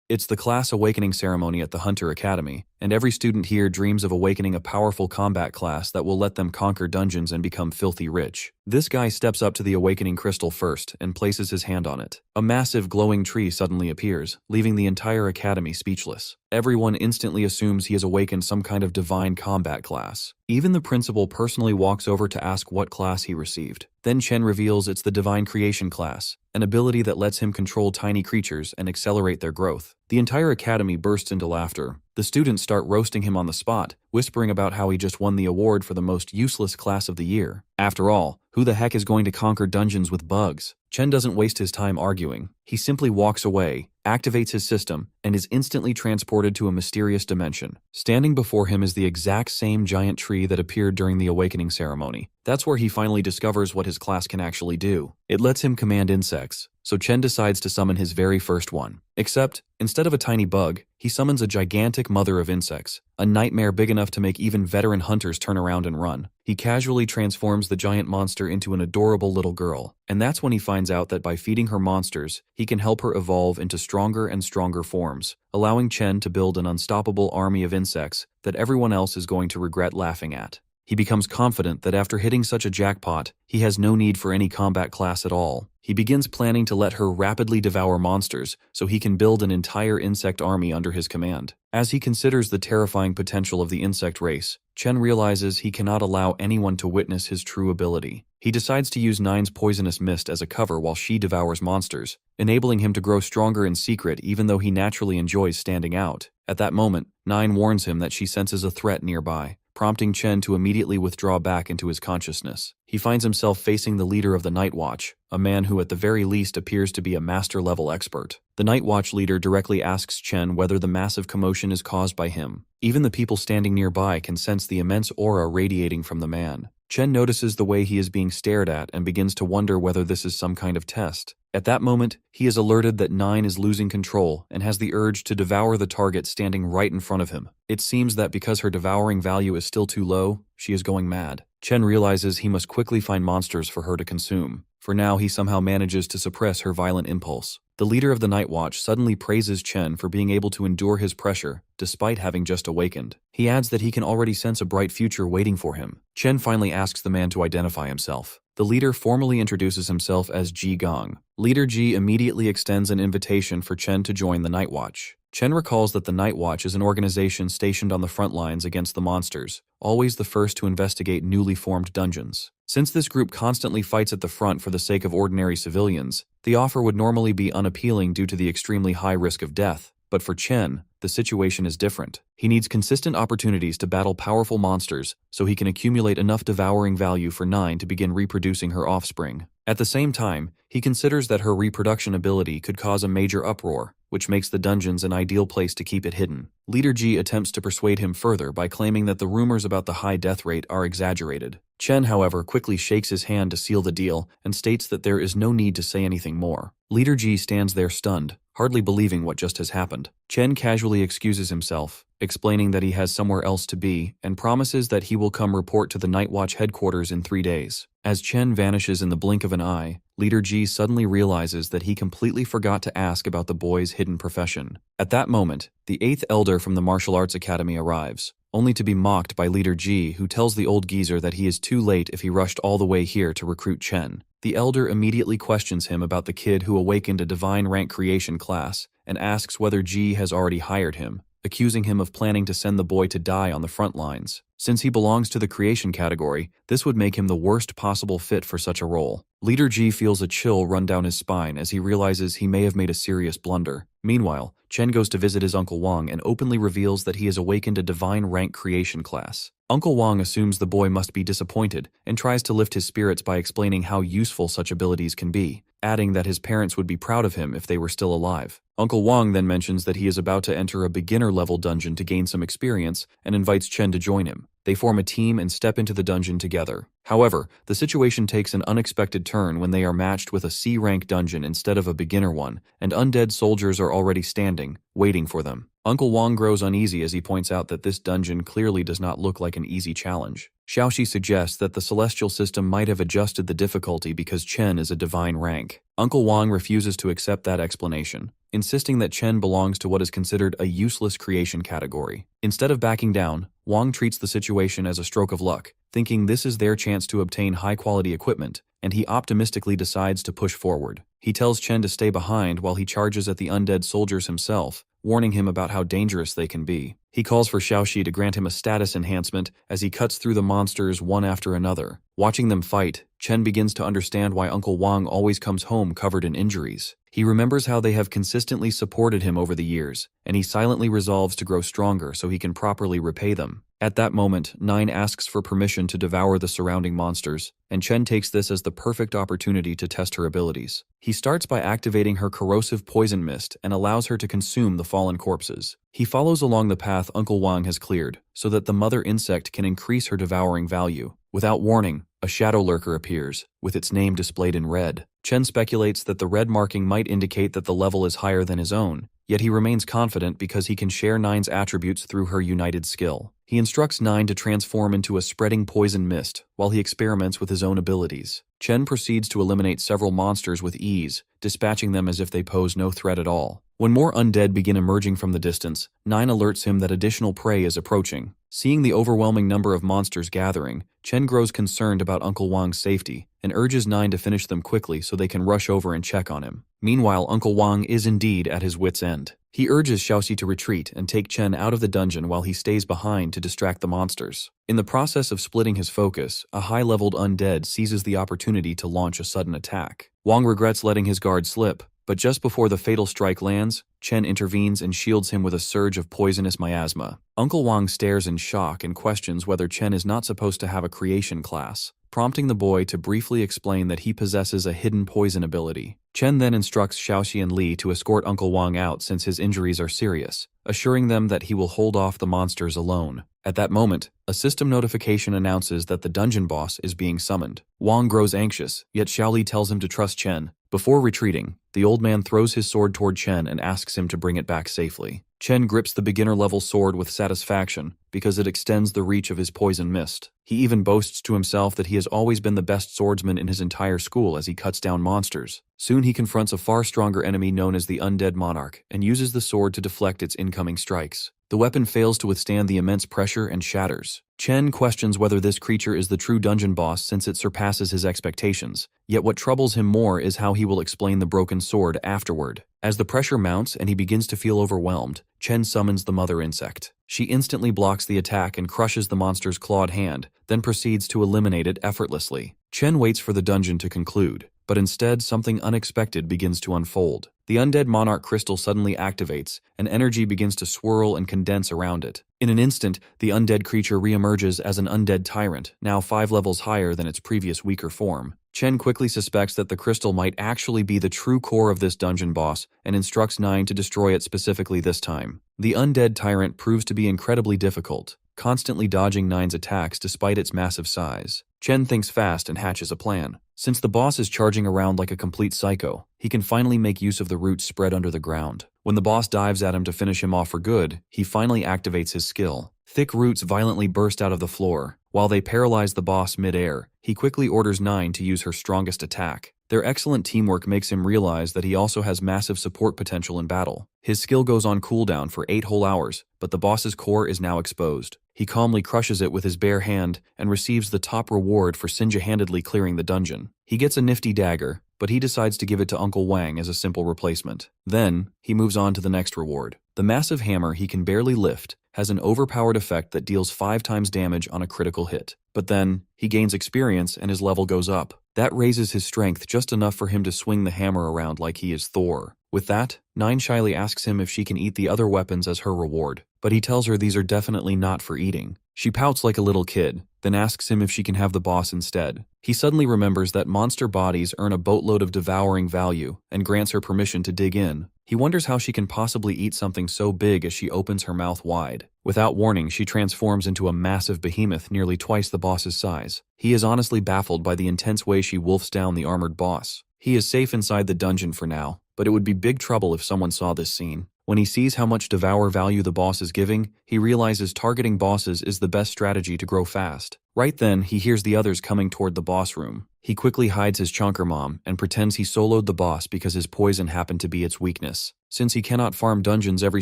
It's the class awakening ceremony at the Hunter Academy, and every student here dreams of awakening a powerful combat class that will let them conquer dungeons and become filthy rich. This guy steps up to the awakening crystal first and places his hand on it. A massive glowing tree suddenly appears, leaving the entire academy speechless. Everyone instantly assumes he has awakened some kind of divine combat class. Even the principal personally walks over to ask what class he received. Then Chen reveals it's the Divine Creation class, an ability that lets him control tiny creatures and accelerate their growth. The entire academy bursts into laughter. The students start roasting him on the spot, whispering about how he just won the award for the most useless class of the year. After all, who the heck is going to conquer dungeons with bugs? Chen doesn't waste his time arguing. He simply walks away, activates his system, and is instantly transported to a mysterious dimension. Standing before him is the exact same giant tree that appeared during the awakening ceremony. That's where he finally discovers what his class can actually do. It lets him command insects, so Chen decides to summon his very first one. Except, instead of a tiny bug, he summons a gigantic mother of insects, a nightmare big enough to make even veteran hunters turn around and run. He casually transforms the giant monster into an adorable little girl, and that's when he finds out that by feeding her monsters, he can help her evolve into stronger and stronger forms, allowing Chen to build an unstoppable army of insects that everyone else is going to regret laughing at. He becomes confident that after hitting such a jackpot, he has no need for any combat class at all. He begins planning to let her rapidly devour monsters so he can build an entire insect army under his command. As he considers the terrifying potential of the insect race, Chen realizes he cannot allow anyone to witness his true ability. He decides to use Nine's poisonous mist as a cover while she devours monsters, enabling him to grow stronger in secret even though he naturally enjoys standing out. At that moment, Nine warns him that she senses a threat nearby, prompting Chen to immediately withdraw back into his consciousness. He finds himself facing the leader of the Night Watch, a man who at the very least appears to be a master-level expert. The Night Watch leader directly asks Chen whether the massive commotion is caused by him. Even the people standing nearby can sense the immense aura radiating from the man. Chen notices the way he is being stared at and begins to wonder whether this is some kind of test. At that moment, he is alerted that Nine is losing control and has the urge to devour the target standing right in front of him. It seems that because her devouring value is still too low, she is going mad. Chen realizes he must quickly find monsters for her to consume. For now, he somehow manages to suppress her violent impulse. The leader of the Night Watch suddenly praises Chen for being able to endure his pressure, despite having just awakened. He adds that he can already sense a bright future waiting for him. Chen finally asks the man to identify himself. The leader formally introduces himself as Ji Gong. Leader Ji immediately extends an invitation for Chen to join the Night Watch. Chen recalls that the Night Watch is an organization stationed on the front lines against the monsters, always the first to investigate newly formed dungeons. Since this group constantly fights at the front for the sake of ordinary civilians, the offer would normally be unappealing due to the extremely high risk of death. But for Chen, the situation is different. He needs consistent opportunities to battle powerful monsters so he can accumulate enough devouring value for Nine to begin reproducing her offspring. At the same time, he considers that her reproduction ability could cause a major uproar, which makes the dungeons an ideal place to keep it hidden. Leader Ji attempts to persuade him further by claiming that the rumors about the high death rate are exaggerated. Chen, however, quickly shakes his hand to seal the deal and states that there is no need to say anything more. Leader Ji stands there stunned, hardly believing what just has happened. Chen casually excuses himself, explaining that he has somewhere else to be, and promises that he will come report to the Night Watch headquarters in 3 days. As Chen vanishes in the blink of an eye, Leader Ji suddenly realizes that he completely forgot to ask about the boy's hidden profession. At that moment, the 8th elder from the Martial Arts Academy arrives, only to be mocked by Leader Ji, who tells the old geezer that he is too late if he rushed all the way here to recruit Chen. The elder immediately questions him about the kid who awakened a divine rank creation class and asks whether Ji has already hired him, accusing him of planning to send the boy to die on the front lines. Since he belongs to the creation category, this would make him the worst possible fit for such a role. Leader Ji feels a chill run down his spine as he realizes he may have made a serious blunder. Meanwhile, Chen goes to visit his Uncle Wang and openly reveals that he has awakened a divine rank creation class. Uncle Wang assumes the boy must be disappointed and tries to lift his spirits by explaining how useful such abilities can be, adding that his parents would be proud of him if they were still alive. Uncle Wang then mentions that he is about to enter a beginner-level dungeon to gain some experience and invites Chen to join him. They form a team and step into the dungeon together. However, the situation takes an unexpected turn when they are matched with a C-rank dungeon instead of a beginner one, and undead soldiers are already standing, waiting for them. Uncle Wang grows uneasy as he points out that this dungeon clearly does not look like an easy challenge. Xiaoxi suggests that the celestial system might have adjusted the difficulty because Chen is a divine rank. Uncle Wang refuses to accept that explanation, insisting that Chen belongs to what is considered a useless creation category. Instead of backing down, Wang treats the situation as a stroke of luck, thinking this is their chance to obtain high-quality equipment, and he optimistically decides to push forward. He tells Chen to stay behind while he charges at the undead soldiers himself, warning him about how dangerous they can be. He calls for Xiaoxi to grant him a status enhancement as he cuts through the monsters one after another. Watching them fight, Chen begins to understand why Uncle Wang always comes home covered in injuries. He remembers how they have consistently supported him over the years, and he silently resolves to grow stronger so he can properly repay them. At that moment, Nine asks for permission to devour the surrounding monsters, and Chen takes this as the perfect opportunity to test her abilities. He starts by activating her corrosive poison mist and allows her to consume the fallen corpses. He follows along the path Uncle Wang has cleared, so that the mother insect can increase her devouring value. Without warning, a shadow lurker appears, with its name displayed in red. Chen speculates that the red marking might indicate that the level is higher than his own, yet he remains confident because he can share Nine's attributes through her united skill. He instructs Nine to transform into a spreading poison mist while he experiments with his own abilities. Chen proceeds to eliminate several monsters with ease, dispatching them as if they pose no threat at all. When more undead begin emerging from the distance, Nine alerts him that additional prey is approaching. Seeing the overwhelming number of monsters gathering, Chen grows concerned about Uncle Wang's safety and urges Nine to finish them quickly so they can rush over and check on him. Meanwhile, Uncle Wang is indeed at his wit's end. He urges Xiaoxi to retreat and take Chen out of the dungeon while he stays behind to distract the monsters. In the process of splitting his focus, a high-leveled undead seizes the opportunity to launch a sudden attack. Wang regrets letting his guard slip, but just before the fatal strike lands, Chen intervenes and shields him with a surge of poisonous miasma. Uncle Wang stares in shock and questions whether Chen is not supposed to have a creation class, prompting the boy to briefly explain that he possesses a hidden poison ability. Chen then instructs Xiaoxi and Li to escort Uncle Wang out since his injuries are serious, assuring them that he will hold off the monsters alone. At that moment, a system notification announces that the dungeon boss is being summoned. Wang grows anxious, yet Xiaoli tells him to trust Chen. Before retreating, the old man throws his sword toward Chen and asks him to bring it back safely. Chen grips the beginner-level sword with satisfaction because it extends the reach of his poison mist. He even boasts to himself that he has always been the best swordsman in his entire school as he cuts down monsters. Soon he confronts a far stronger enemy known as the Undead Monarch and uses the sword to deflect its incoming strikes. The weapon fails to withstand the immense pressure and shatters. Chen questions whether this creature is the true dungeon boss since it surpasses his expectations, yet what troubles him more is how he will explain the broken sword afterward. As the pressure mounts and he begins to feel overwhelmed, Chen summons the mother insect. She instantly blocks the attack and crushes the monster's clawed hand, then proceeds to eliminate it effortlessly. Chen waits for the dungeon to conclude, but instead something unexpected begins to unfold. The undead monarch crystal suddenly activates, and energy begins to swirl and condense around it. In an instant, the undead creature reemerges as an undead tyrant, now 5 levels higher than its previous weaker form. Chen quickly suspects that the crystal might actually be the true core of this dungeon boss and instructs Nine to destroy it specifically this time. The undead tyrant proves to be incredibly difficult, constantly dodging Nine's attacks despite its massive size. Chen thinks fast and hatches a plan. Since the boss is charging around like a complete psycho, he can finally make use of the roots spread under the ground. When the boss dives at him to finish him off for good, he finally activates his skill. Thick roots violently burst out of the floor. While they paralyze the boss mid-air, he quickly orders Nine to use her strongest attack. Their excellent teamwork makes him realize that he also has massive support potential in battle. His skill goes on cooldown for 8 whole hours, but the boss's core is now exposed. He calmly crushes it with his bare hand and receives the top reward for single-handedly clearing the dungeon. He gets a nifty dagger, but he decides to give it to Uncle Wang as a simple replacement. Then, he moves on to the next reward. The massive hammer he can barely lift has an overpowered effect that deals 5 times damage on a critical hit. But then, he gains experience and his level goes up. That raises his strength just enough for him to swing the hammer around like he is Thor. With that, Nine shyly asks him if she can eat the other weapons as her reward, but he tells her these are definitely not for eating. She pouts like a little kid, then asks him if she can have the boss instead. He suddenly remembers that monster bodies earn a boatload of devouring value and grants her permission to dig in. He wonders how she can possibly eat something so big as she opens her mouth wide. Without warning, she transforms into a massive behemoth nearly twice the boss's size. He is honestly baffled by the intense way she wolfs down the armored boss. He is safe inside the dungeon for now, but it would be big trouble if someone saw this scene. When he sees how much devour value the boss is giving, he realizes targeting bosses is the best strategy to grow fast. Right then, he hears the others coming toward the boss room. He quickly hides his chunker mom and pretends he soloed the boss because his poison happened to be its weakness. Since he cannot farm dungeons every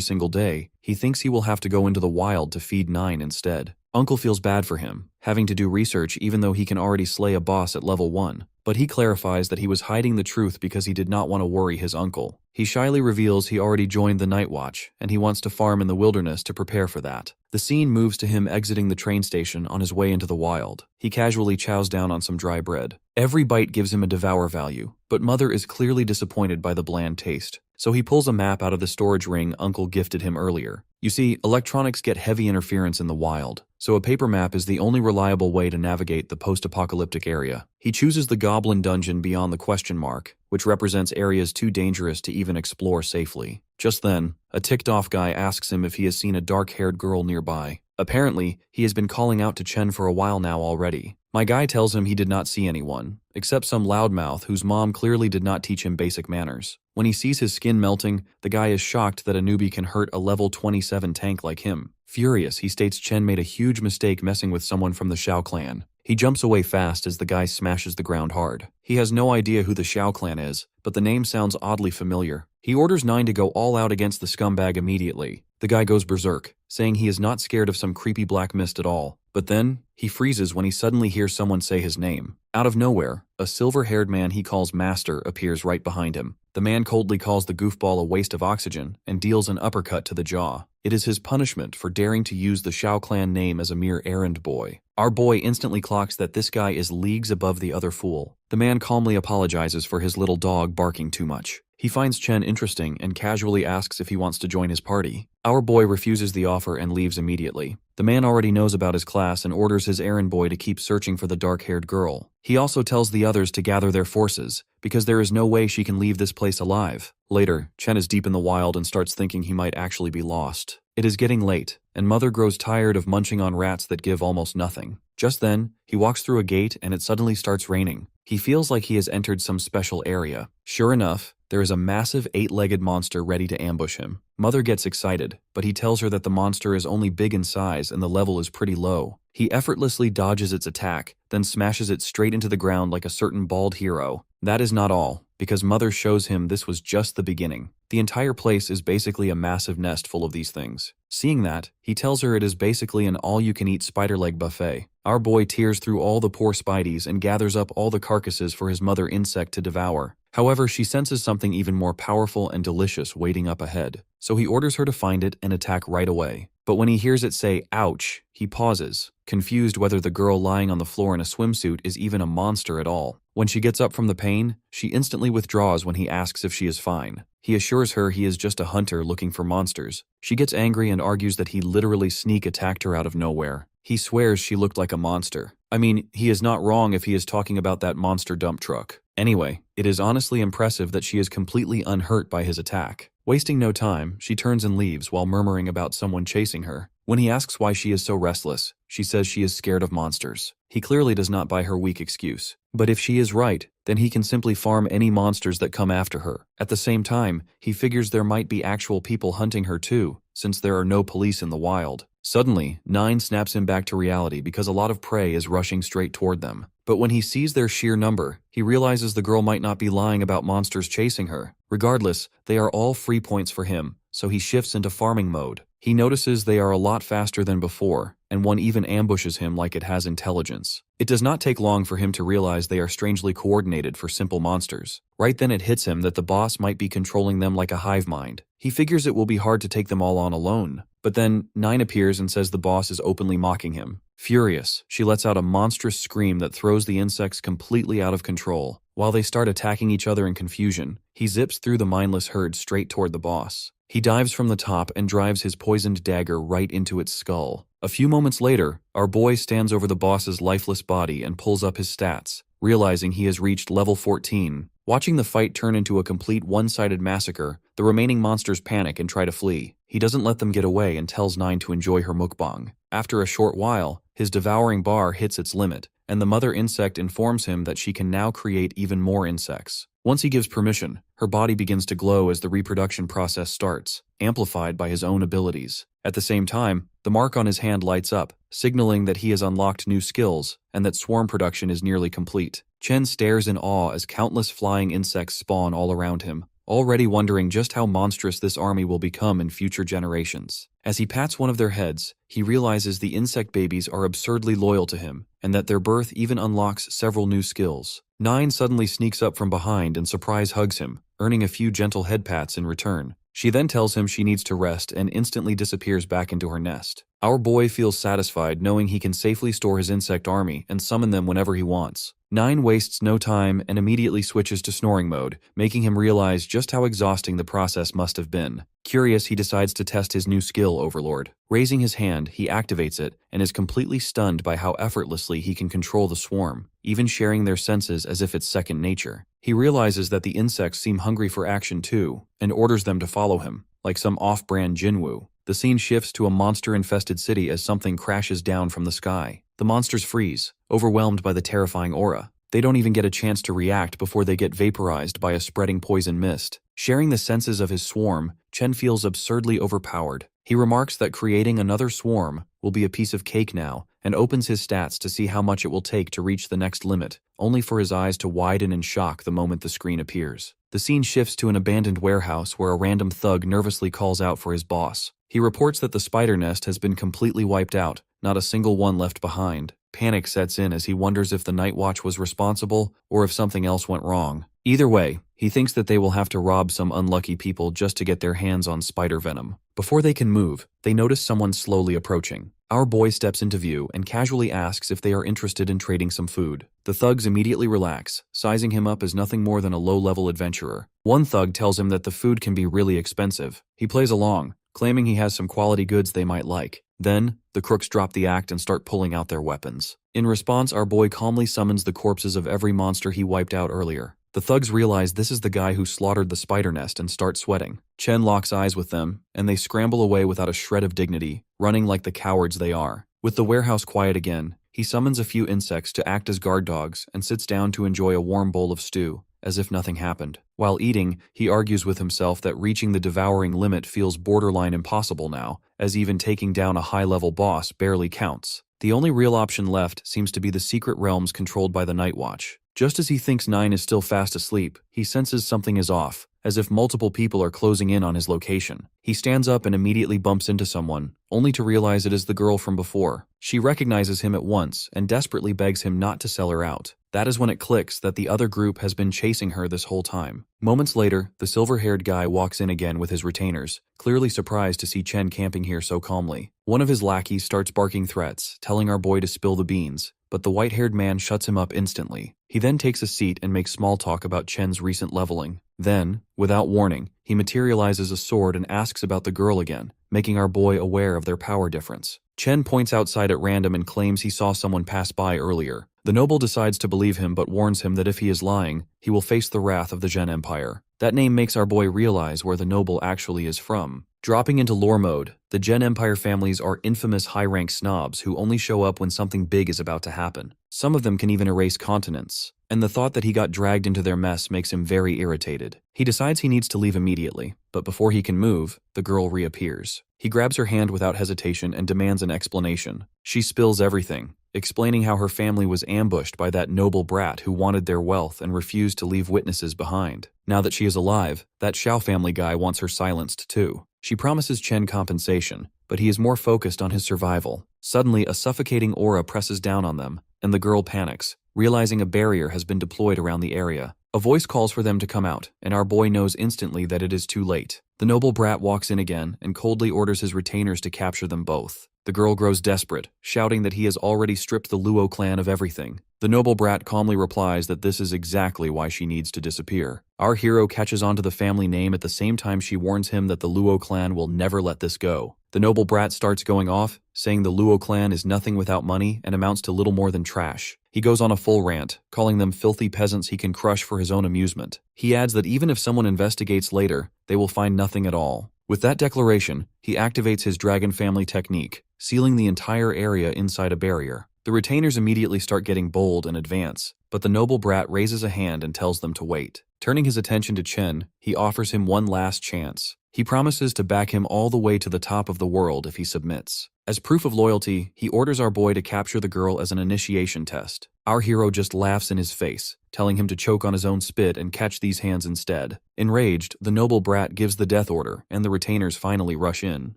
single day, he thinks he will have to go into the wild to feed 9 instead. Uncle feels bad for him, having to do research even though he can already slay a boss at level 1. But he clarifies that he was hiding the truth because he did not want to worry his uncle. He shyly reveals he already joined the Night Watch, and he wants to farm in the wilderness to prepare for that. The scene moves to him exiting the train station on his way into the wild. He casually chows down on some dry bread. Every bite gives him a devour value, but Mother is clearly disappointed by the bland taste. So he pulls a map out of the storage ring Uncle gifted him earlier. You see, electronics get heavy interference in the wild, so a paper map is the only reliable way to navigate the post-apocalyptic area. He chooses the Goblin Dungeon beyond the question mark, which represents areas too dangerous to even explore safely. Just then, a ticked-off guy asks him if he has seen a dark-haired girl nearby. Apparently, he has been calling out to Chen for a while now already. My guy tells him he did not see anyone, except some loudmouth whose mom clearly did not teach him basic manners. When he sees his skin melting, the guy is shocked that a newbie can hurt a level 27 tank like him. Furious, he states Chen made a huge mistake messing with someone from the Xiao clan. He jumps away fast as the guy smashes the ground hard. He has no idea who the Xiao clan is, but the name sounds oddly familiar. He orders 9 to go all out against the scumbag immediately. The guy goes berserk, saying he is not scared of some creepy black mist at all. But then, he freezes when he suddenly hears someone say his name. Out of nowhere, a silver-haired man he calls Master appears right behind him. The man coldly calls the goofball a waste of oxygen and deals an uppercut to the jaw. It is his punishment for daring to use the Xiao clan name as a mere errand boy. Our boy instantly clocks that this guy is leagues above the other fool. The man calmly apologizes for his little dog barking too much. He finds Chen interesting and casually asks if he wants to join his party. Our boy refuses the offer and leaves immediately. The man already knows about his class and orders his errand boy to keep searching for the dark-haired girl. He also tells the others to gather their forces, because there is no way she can leave this place alive. Later, Chen is deep in the wild and starts thinking he might actually be lost. It is getting late, and Mother grows tired of munching on rats that give almost nothing. Just then, he walks through a gate and it suddenly starts raining. He feels like he has entered some special area. Sure enough, there is a massive 8-legged monster ready to ambush him. Mother gets excited, but he tells her that the monster is only big in size and the level is pretty low. He effortlessly dodges its attack, then smashes it straight into the ground like a certain bald hero. That is not all, because Mother shows him this was just the beginning. The entire place is basically a massive nest full of these things. Seeing that, he tells her it is basically an all-you-can-eat spider leg buffet. Our boy tears through all the poor spideys and gathers up all the carcasses for his mother insect to devour. However, she senses something even more powerful and delicious waiting up ahead, so he orders her to find it and attack right away. But when he hears it say, "ouch," he pauses, confused whether the girl lying on the floor in a swimsuit is even a monster at all. When she gets up from the pain, she instantly withdraws when he asks if she is fine. He assures her he is just a hunter looking for monsters. She gets angry and argues that he literally sneak attacked her out of nowhere. He swears she looked like a monster. I mean, he is not wrong if he is talking about that monster dump truck. Anyway, it is honestly impressive that she is completely unhurt by his attack. Wasting no time, she turns and leaves while murmuring about someone chasing her. When he asks why she is so restless, she says she is scared of monsters. He clearly does not buy her weak excuse. But if she is right, then he can simply farm any monsters that come after her. At the same time, he figures there might be actual people hunting her too, since there are no police in the wild. Suddenly, 9 snaps him back to reality because a lot of prey is rushing straight toward them. But when he sees their sheer number, he realizes the girl might not be lying about monsters chasing her. Regardless, they are all free points for him, so he shifts into farming mode. He notices they are a lot faster than before, and one even ambushes him like it has intelligence. It does not take long for him to realize they are strangely coordinated for simple monsters. Right then it hits him that the boss might be controlling them like a hive mind. He figures it will be hard to take them all on alone. But then, 9 appears and says the boss is openly mocking him. Furious, she lets out a monstrous scream that throws the insects completely out of control. While they start attacking each other in confusion, he zips through the mindless herd straight toward the boss. He dives from the top and drives his poisoned dagger right into its skull. A few moments later, our boy stands over the boss's lifeless body and pulls up his stats, realizing he has reached level 14. Watching the fight turn into a complete one-sided massacre, the remaining monsters panic and try to flee. He doesn't let them get away and tells 9 to enjoy her mukbang. After a short while, his devouring bar hits its limit, and the mother insect informs him that she can now create even more insects. Once he gives permission, her body begins to glow as the reproduction process starts, amplified by his own abilities. At the same time, the mark on his hand lights up, signaling that he has unlocked new skills and that swarm production is nearly complete. Chen stares in awe as countless flying insects spawn all around him, already wondering just how monstrous this army will become in future generations. As he pats one of their heads, he realizes the insect babies are absurdly loyal to him, and that their birth even unlocks several new skills. 9 suddenly sneaks up from behind and surprise hugs him, earning a few gentle head pats in return. She then tells him she needs to rest and instantly disappears back into her nest. Our boy feels satisfied knowing he can safely store his insect army and summon them whenever he wants. 9 wastes no time and immediately switches to snoring mode, making him realize just how exhausting the process must have been. Curious, he decides to test his new skill, Overlord. Raising his hand, he activates it and is completely stunned by how effortlessly he can control the swarm, even sharing their senses as if it's second nature. He realizes that the insects seem hungry for action too, and orders them to follow him, like some off-brand Jinwoo. The scene shifts to a monster-infested city as something crashes down from the sky. The monsters freeze, overwhelmed by the terrifying aura. They don't even get a chance to react before they get vaporized by a spreading poison mist. Sharing the senses of his swarm, Chen feels absurdly overpowered. He remarks that creating another swarm will be a piece of cake now, and opens his stats to see how much it will take to reach the next limit, only for his eyes to widen in shock the moment the screen appears. The scene shifts to an abandoned warehouse where a random thug nervously calls out for his boss. He reports that the spider nest has been completely wiped out, not a single one left behind. Panic sets in as he wonders if the Night Watch was responsible or if something else went wrong. Either way, he thinks that they will have to rob some unlucky people just to get their hands on spider venom. Before they can move, they notice someone slowly approaching. Our boy steps into view and casually asks if they are interested in trading some food. The thugs immediately relax, sizing him up as nothing more than a low-level adventurer. One thug tells him that the food can be really expensive. He plays along, claiming he has some quality goods they might like. Then, the crooks drop the act and start pulling out their weapons. In response, our boy calmly summons the corpses of every monster he wiped out earlier. The thugs realize this is the guy who slaughtered the spider nest and start sweating. Chen locks eyes with them, and they scramble away without a shred of dignity, running like the cowards they are. With the warehouse quiet again, he summons a few insects to act as guard dogs and sits down to enjoy a warm bowl of stew, as if nothing happened. While eating, he argues with himself that reaching the devouring limit feels borderline impossible now, as even taking down a high-level boss barely counts. The only real option left seems to be the secret realms controlled by the Night Watch. Just as he thinks 9 is still fast asleep, he senses something is off, as if multiple people are closing in on his location. He stands up and immediately bumps into someone, only to realize it is the girl from before. She recognizes him at once and desperately begs him not to sell her out. That is when it clicks that the other group has been chasing her this whole time. Moments later, the silver-haired guy walks in again with his retainers, clearly surprised to see Chen camping here so calmly. One of his lackeys starts barking threats, telling our boy to spill the beans, but the white-haired man shuts him up instantly. He then takes a seat and makes small talk about Chen's recent leveling. Then, without warning, he materializes a sword and asks about the girl again, making our boy aware of their power difference. Chen points outside at random and claims he saw someone pass by earlier. The noble decides to believe him but warns him that if he is lying, he will face the wrath of the Zhen Empire. That name makes our boy realize where the noble actually is from. Dropping into lore mode, the Zhen Empire families are infamous high-rank snobs who only show up when something big is about to happen. Some of them can even erase continents, and the thought that he got dragged into their mess makes him very irritated. He decides he needs to leave immediately, but before he can move, the girl reappears. He grabs her hand without hesitation and demands an explanation. She spills everything, explaining how her family was ambushed by that noble brat who wanted their wealth and refused to leave witnesses behind. Now that she is alive, that Xiao family guy wants her silenced too. She promises Chen compensation, but he is more focused on his survival. Suddenly, a suffocating aura presses down on them, and the girl panics, realizing a barrier has been deployed around the area. A voice calls for them to come out, and our boy knows instantly that it is too late. The noble brat walks in again and coldly orders his retainers to capture them both. The girl grows desperate, shouting that he has already stripped the Luo clan of everything. The noble brat calmly replies that this is exactly why she needs to disappear. Our hero catches on to the family name at the same time she warns him that the Luo clan will never let this go. The noble brat starts going off, saying the Luo clan is nothing without money and amounts to little more than trash. He goes on a full rant, calling them filthy peasants he can crush for his own amusement. He adds that even if someone investigates later, they will find nothing at all. With that declaration, he activates his dragon family technique, sealing the entire area inside a barrier. The retainers immediately start getting bold and advance, but the noble brat raises a hand and tells them to wait. Turning his attention to Chen, he offers him one last chance. He promises to back him all the way to the top of the world if he submits. As proof of loyalty, he orders our boy to capture the girl as an initiation test. Our hero just laughs in his face, telling him to choke on his own spit and catch these hands instead. Enraged, the noble brat gives the death order, and the retainers finally rush in.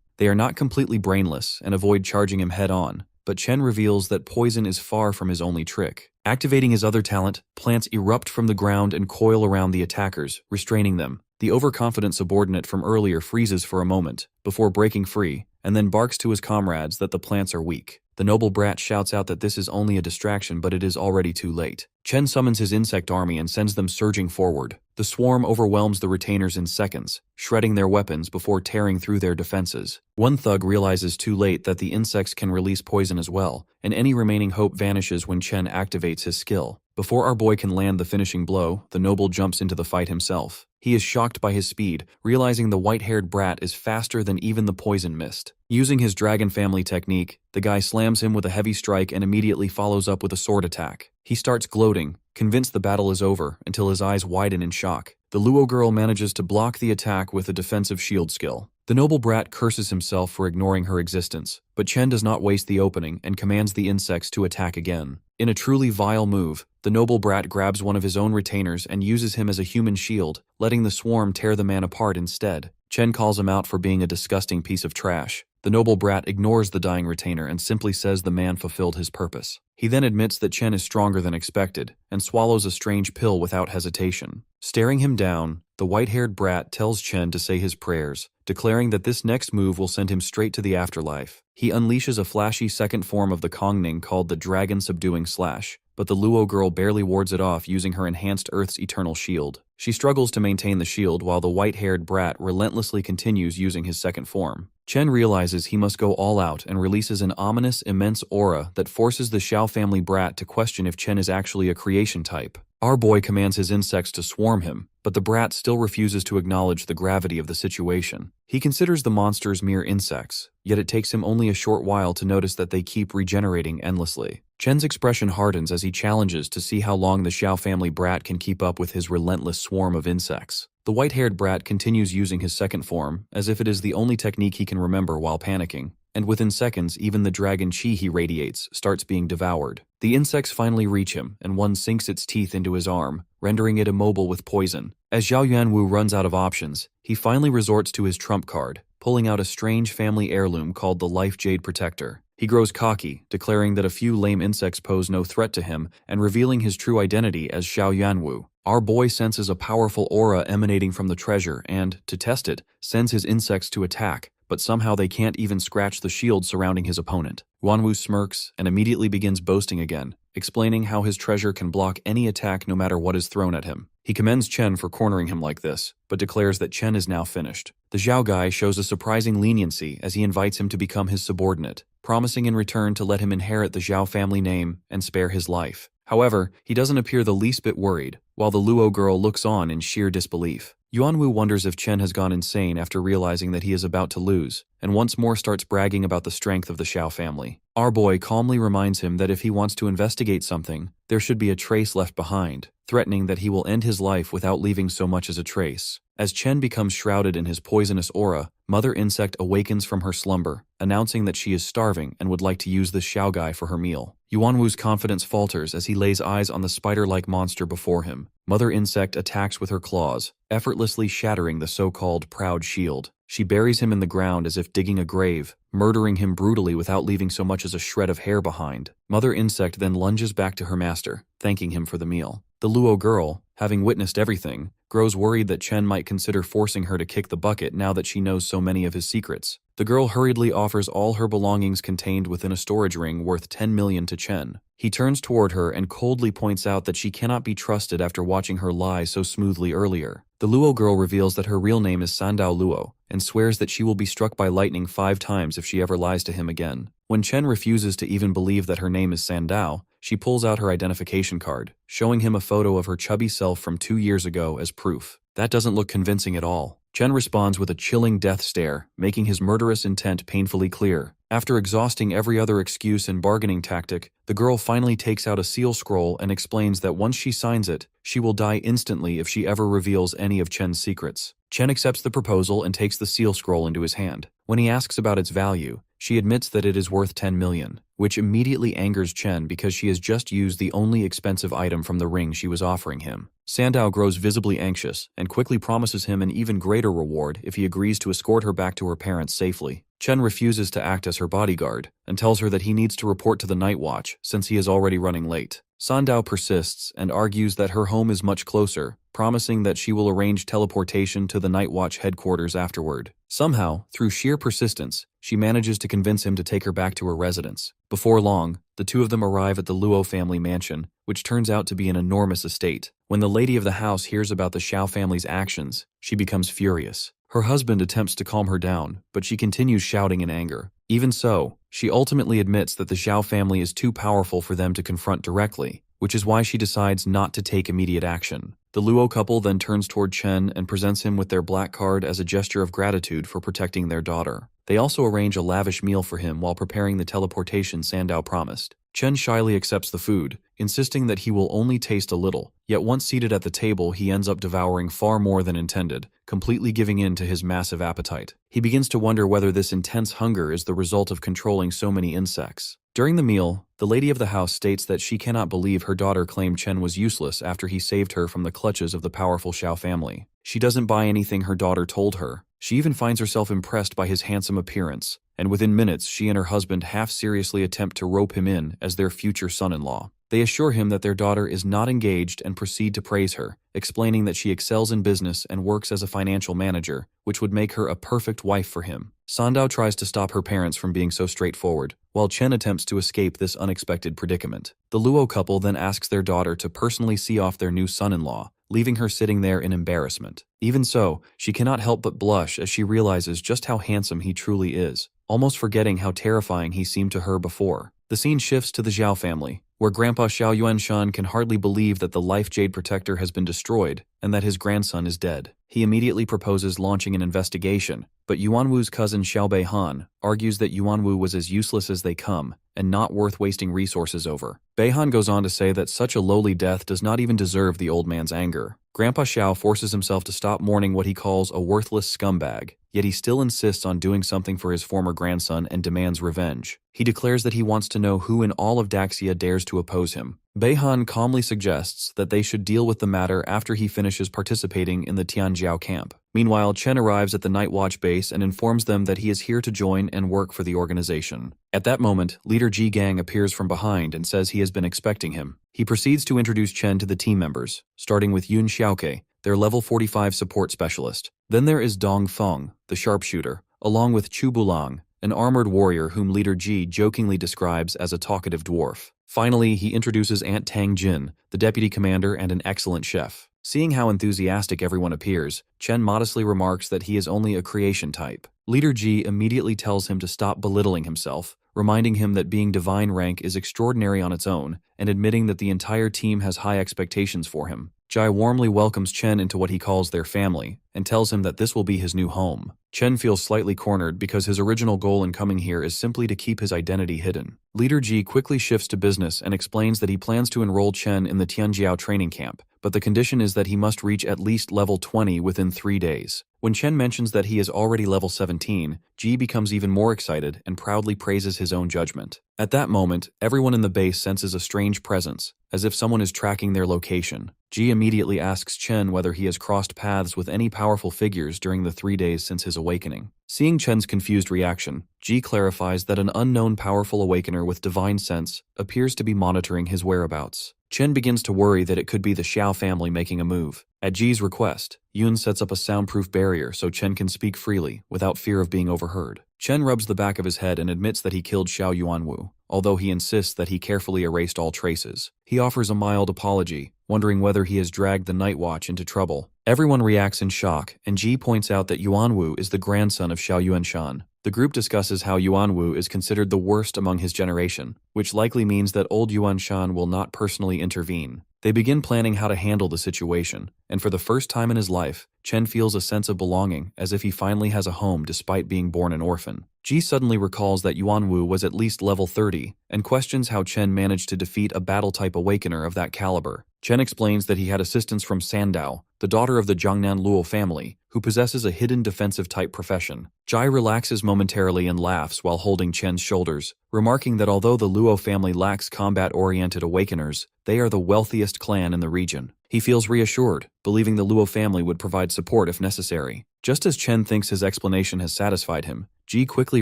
They are not completely brainless and avoid charging him head-on, but Chen reveals that poison is far from his only trick. Activating his other talent, plants erupt from the ground and coil around the attackers, restraining them. The overconfident subordinate from earlier freezes for a moment, before breaking free, and then barks to his comrades that the plants are weak. The noble brat shouts out that this is only a distraction, but it is already too late. Chen summons his insect army and sends them surging forward. The swarm overwhelms the retainers in seconds, shredding their weapons before tearing through their defenses. One thug realizes too late that the insects can release poison as well, and any remaining hope vanishes when Chen activates his skill. Before our boy can land the finishing blow, the noble jumps into the fight himself. He is shocked by his speed, realizing the white-haired brat is faster than even the poison mist. Using his dragon family technique, the guy slams him with a heavy strike and immediately follows up with a sword attack. He starts gloating, convinced the battle is over, until his eyes widen in shock. The Luo girl manages to block the attack with a defensive shield skill. The noble brat curses himself for ignoring her existence, but Chen does not waste the opening and commands the insects to attack again. In a truly vile move, the noble brat grabs one of his own retainers and uses him as a human shield, letting the swarm tear the man apart instead. Chen calls him out for being a disgusting piece of trash. The noble brat ignores the dying retainer and simply says the man fulfilled his purpose. He then admits that Chen is stronger than expected, and swallows a strange pill without hesitation. Staring him down, the white-haired brat tells Chen to say his prayers, declaring that this next move will send him straight to the afterlife. He unleashes a flashy second form of the Kongning called the Dragon Subduing Slash, but the Luo girl barely wards it off using her enhanced Earth's eternal shield. She struggles to maintain the shield while the white-haired brat relentlessly continues using his second form. Chen realizes he must go all out and releases an ominous, immense aura that forces the Xiao family brat to question if Chen is actually a creation type. Our boy commands his insects to swarm him, but the brat still refuses to acknowledge the gravity of the situation. He considers the monsters mere insects, yet it takes him only a short while to notice that they keep regenerating endlessly. Chen's expression hardens as he challenges to see how long the Xiao family brat can keep up with his relentless swarm of insects. The white-haired brat continues using his second form, as if it is the only technique he can remember while panicking, and within seconds even the dragon chi he radiates starts being devoured. The insects finally reach him, and one sinks its teeth into his arm, rendering it immobile with poison. As Zhao Yuanwu runs out of options, he finally resorts to his trump card, pulling out a strange family heirloom called the Life Jade Protector. He grows cocky, declaring that a few lame insects pose no threat to him, and revealing his true identity as Zhao Yuanwu. Our boy senses a powerful aura emanating from the treasure and, to test it, sends his insects to attack, but somehow they can't even scratch the shield surrounding his opponent. Yuanwu smirks and immediately begins boasting again, explaining how his treasure can block any attack no matter what is thrown at him. He commends Chen for cornering him like this, but declares that Chen is now finished. The Zhao guy shows a surprising leniency as he invites him to become his subordinate, promising in return to let him inherit the Zhao family name and spare his life. However, he doesn't appear the least bit worried, while the Luo girl looks on in sheer disbelief. Yuanwu wonders if Chen has gone insane after realizing that he is about to lose, and once more starts bragging about the strength of the Xiao family. Our boy calmly reminds him that if he wants to investigate something, there should be a trace left behind, threatening that he will end his life without leaving so much as a trace. As Chen becomes shrouded in his poisonous aura, Mother Insect awakens from her slumber, announcing that she is starving and would like to use the Xiao guy for her meal. Yuanwu's confidence falters as he lays eyes on the spider-like monster before him. Mother Insect attacks with her claws, effortlessly shattering the so-called proud shield. She buries him in the ground as if digging a grave, murdering him brutally without leaving so much as a shred of hair behind. Mother Insect then lunges back to her master, thanking him for the meal. The Luo girl, having witnessed everything, grows worried that Chen might consider forcing her to kick the bucket now that she knows so many of his secrets. The girl hurriedly offers all her belongings contained within a storage ring worth 10 million to Chen. He turns toward her and coldly points out that she cannot be trusted after watching her lie so smoothly earlier. The Luo girl reveals that her real name is Sandao Luo, and swears that she will be struck by lightning 5 times if she ever lies to him again. When Chen refuses to even believe that her name is Sandao, she pulls out her identification card, showing him a photo of her chubby self from 2 years ago as proof. That doesn't look convincing at all. Chen responds with a chilling death stare, making his murderous intent painfully clear. After exhausting every other excuse and bargaining tactic, the girl finally takes out a seal scroll and explains that once she signs it, she will die instantly if she ever reveals any of Chen's secrets. Chen accepts the proposal and takes the seal scroll into his hand. When he asks about its value, she admits that it is worth 10 million, which immediately angers Chen because she has just used the only expensive item from the ring she was offering him. Sandow grows visibly anxious and quickly promises him an even greater reward if he agrees to escort her back to her parents safely. Chen refuses to act as her bodyguard and tells her that he needs to report to the Night Watch since he is already running late. Sandow persists and argues that her home is much closer, promising that she will arrange teleportation to the Night Watch headquarters afterward. Somehow, through sheer persistence, she manages to convince him to take her back to her residence. Before long, the two of them arrive at the Luo family mansion, which turns out to be an enormous estate. When the lady of the house hears about the Xiao family's actions, she becomes furious. Her husband attempts to calm her down, but she continues shouting in anger. Even so, she ultimately admits that the Xiao family is too powerful for them to confront directly, which is why she decides not to take immediate action. The Luo couple then turns toward Chen and presents him with their black card as a gesture of gratitude for protecting their daughter. They also arrange a lavish meal for him while preparing the teleportation Sandow promised. Chen shyly accepts the food, insisting that he will only taste a little, yet once seated at the table he ends up devouring far more than intended, completely giving in to his massive appetite. He begins to wonder whether this intense hunger is the result of controlling so many insects. During the meal, the lady of the house states that she cannot believe her daughter claimed Chen was useless after he saved her from the clutches of the powerful Xiao family. She doesn't buy anything her daughter told her. She even finds herself impressed by his handsome appearance, and within minutes she and her husband half-seriously attempt to rope him in as their future son-in-law. They assure him that their daughter is not engaged and proceed to praise her, explaining that she excels in business and works as a financial manager, which would make her a perfect wife for him. Sandow tries to stop her parents from being so straightforward, while Chen attempts to escape this unexpected predicament. The Luo couple then asks their daughter to personally see off their new son-in-law, leaving her sitting there in embarrassment. Even so, she cannot help but blush as she realizes just how handsome he truly is, almost forgetting how terrifying he seemed to her before. The scene shifts to the Zhao family, where Grandpa Xiao Yuanshan can hardly believe that the Life Jade Protector has been destroyed and that his grandson is dead. He immediately proposes launching an investigation, but Yuanwu's cousin Xiao Beihan argues that Yuanwu was as useless as they come and not worth wasting resources over. Beihan goes on to say that such a lowly death does not even deserve the old man's anger. Grandpa Xiao forces himself to stop mourning what he calls a worthless scumbag, yet he still insists on doing something for his former grandson and demands revenge. He declares that he wants to know who in all of Daxia dares to oppose him. Beihan calmly suggests that they should deal with the matter after he finishes participating in the Tianjiao camp. Meanwhile, Chen arrives at the Night Watch base and informs them that he is here to join and work for the organization. At that moment, Leader Ji Gang appears from behind and says he has been expecting him. He proceeds to introduce Chen to the team members, starting with Yun Xiaoke, their level 45 support specialist. Then there is Dong Feng, the sharpshooter, along with Chu Bulang, an armored warrior whom Leader Ji jokingly describes as a talkative dwarf. Finally, he introduces Aunt Tang Jin, the deputy commander and an excellent chef. Seeing how enthusiastic everyone appears, Chen modestly remarks that he is only a creation type. Leader Ji immediately tells him to stop belittling himself, reminding him that being divine rank is extraordinary on its own, and admitting that the entire team has high expectations for him. Jai warmly welcomes Chen into what he calls their family, and tells him that this will be his new home. Chen feels slightly cornered because his original goal in coming here is simply to keep his identity hidden. Leader Ji quickly shifts to business and explains that he plans to enroll Chen in the Tianjiao training camp, but the condition is that he must reach at least level 20 within 3 days. When Chen mentions that he is already level 17, Ji becomes even more excited and proudly praises his own judgment. At that moment, everyone in the base senses a strange presence, as if someone is tracking their location. Ji immediately asks Chen whether he has crossed paths with any powerful figures during the 3 days since his awakening. Seeing Chen's confused reaction, Ji clarifies that an unknown powerful awakener with divine sense appears to be monitoring his whereabouts. Chen begins to worry that it could be the Xiao family making a move. At Ji's request, Yun sets up a soundproof barrier so Chen can speak freely without fear of being overheard. Chen rubs the back of his head and admits that he killed Xiao Yuanwu, although he insists that he carefully erased all traces. He offers a mild apology, wondering whether he has dragged the Night Watch into trouble. Everyone reacts in shock, and Ji points out that Yuanwu is the grandson of Xiao Yuanshan. The group discusses how Yuanwu is considered the worst among his generation, which likely means that old Yuanshan will not personally intervene. They begin planning how to handle the situation, and for the first time in his life, Chen feels a sense of belonging, as if he finally has a home despite being born an orphan. Ji suddenly recalls that Yuanwu was at least level 30, and questions how Chen managed to defeat a battle-type awakener of that caliber. Chen explains that he had assistance from Sandao, the daughter of the Jiangnan Luo family, who possesses a hidden defensive-type profession. Jai relaxes momentarily and laughs while holding Chen's shoulders, remarking that although the Luo family lacks combat-oriented awakeners, they are the wealthiest clan in the region. He feels reassured, believing the Luo family would provide support if necessary. Just as Chen thinks his explanation has satisfied him, Ji quickly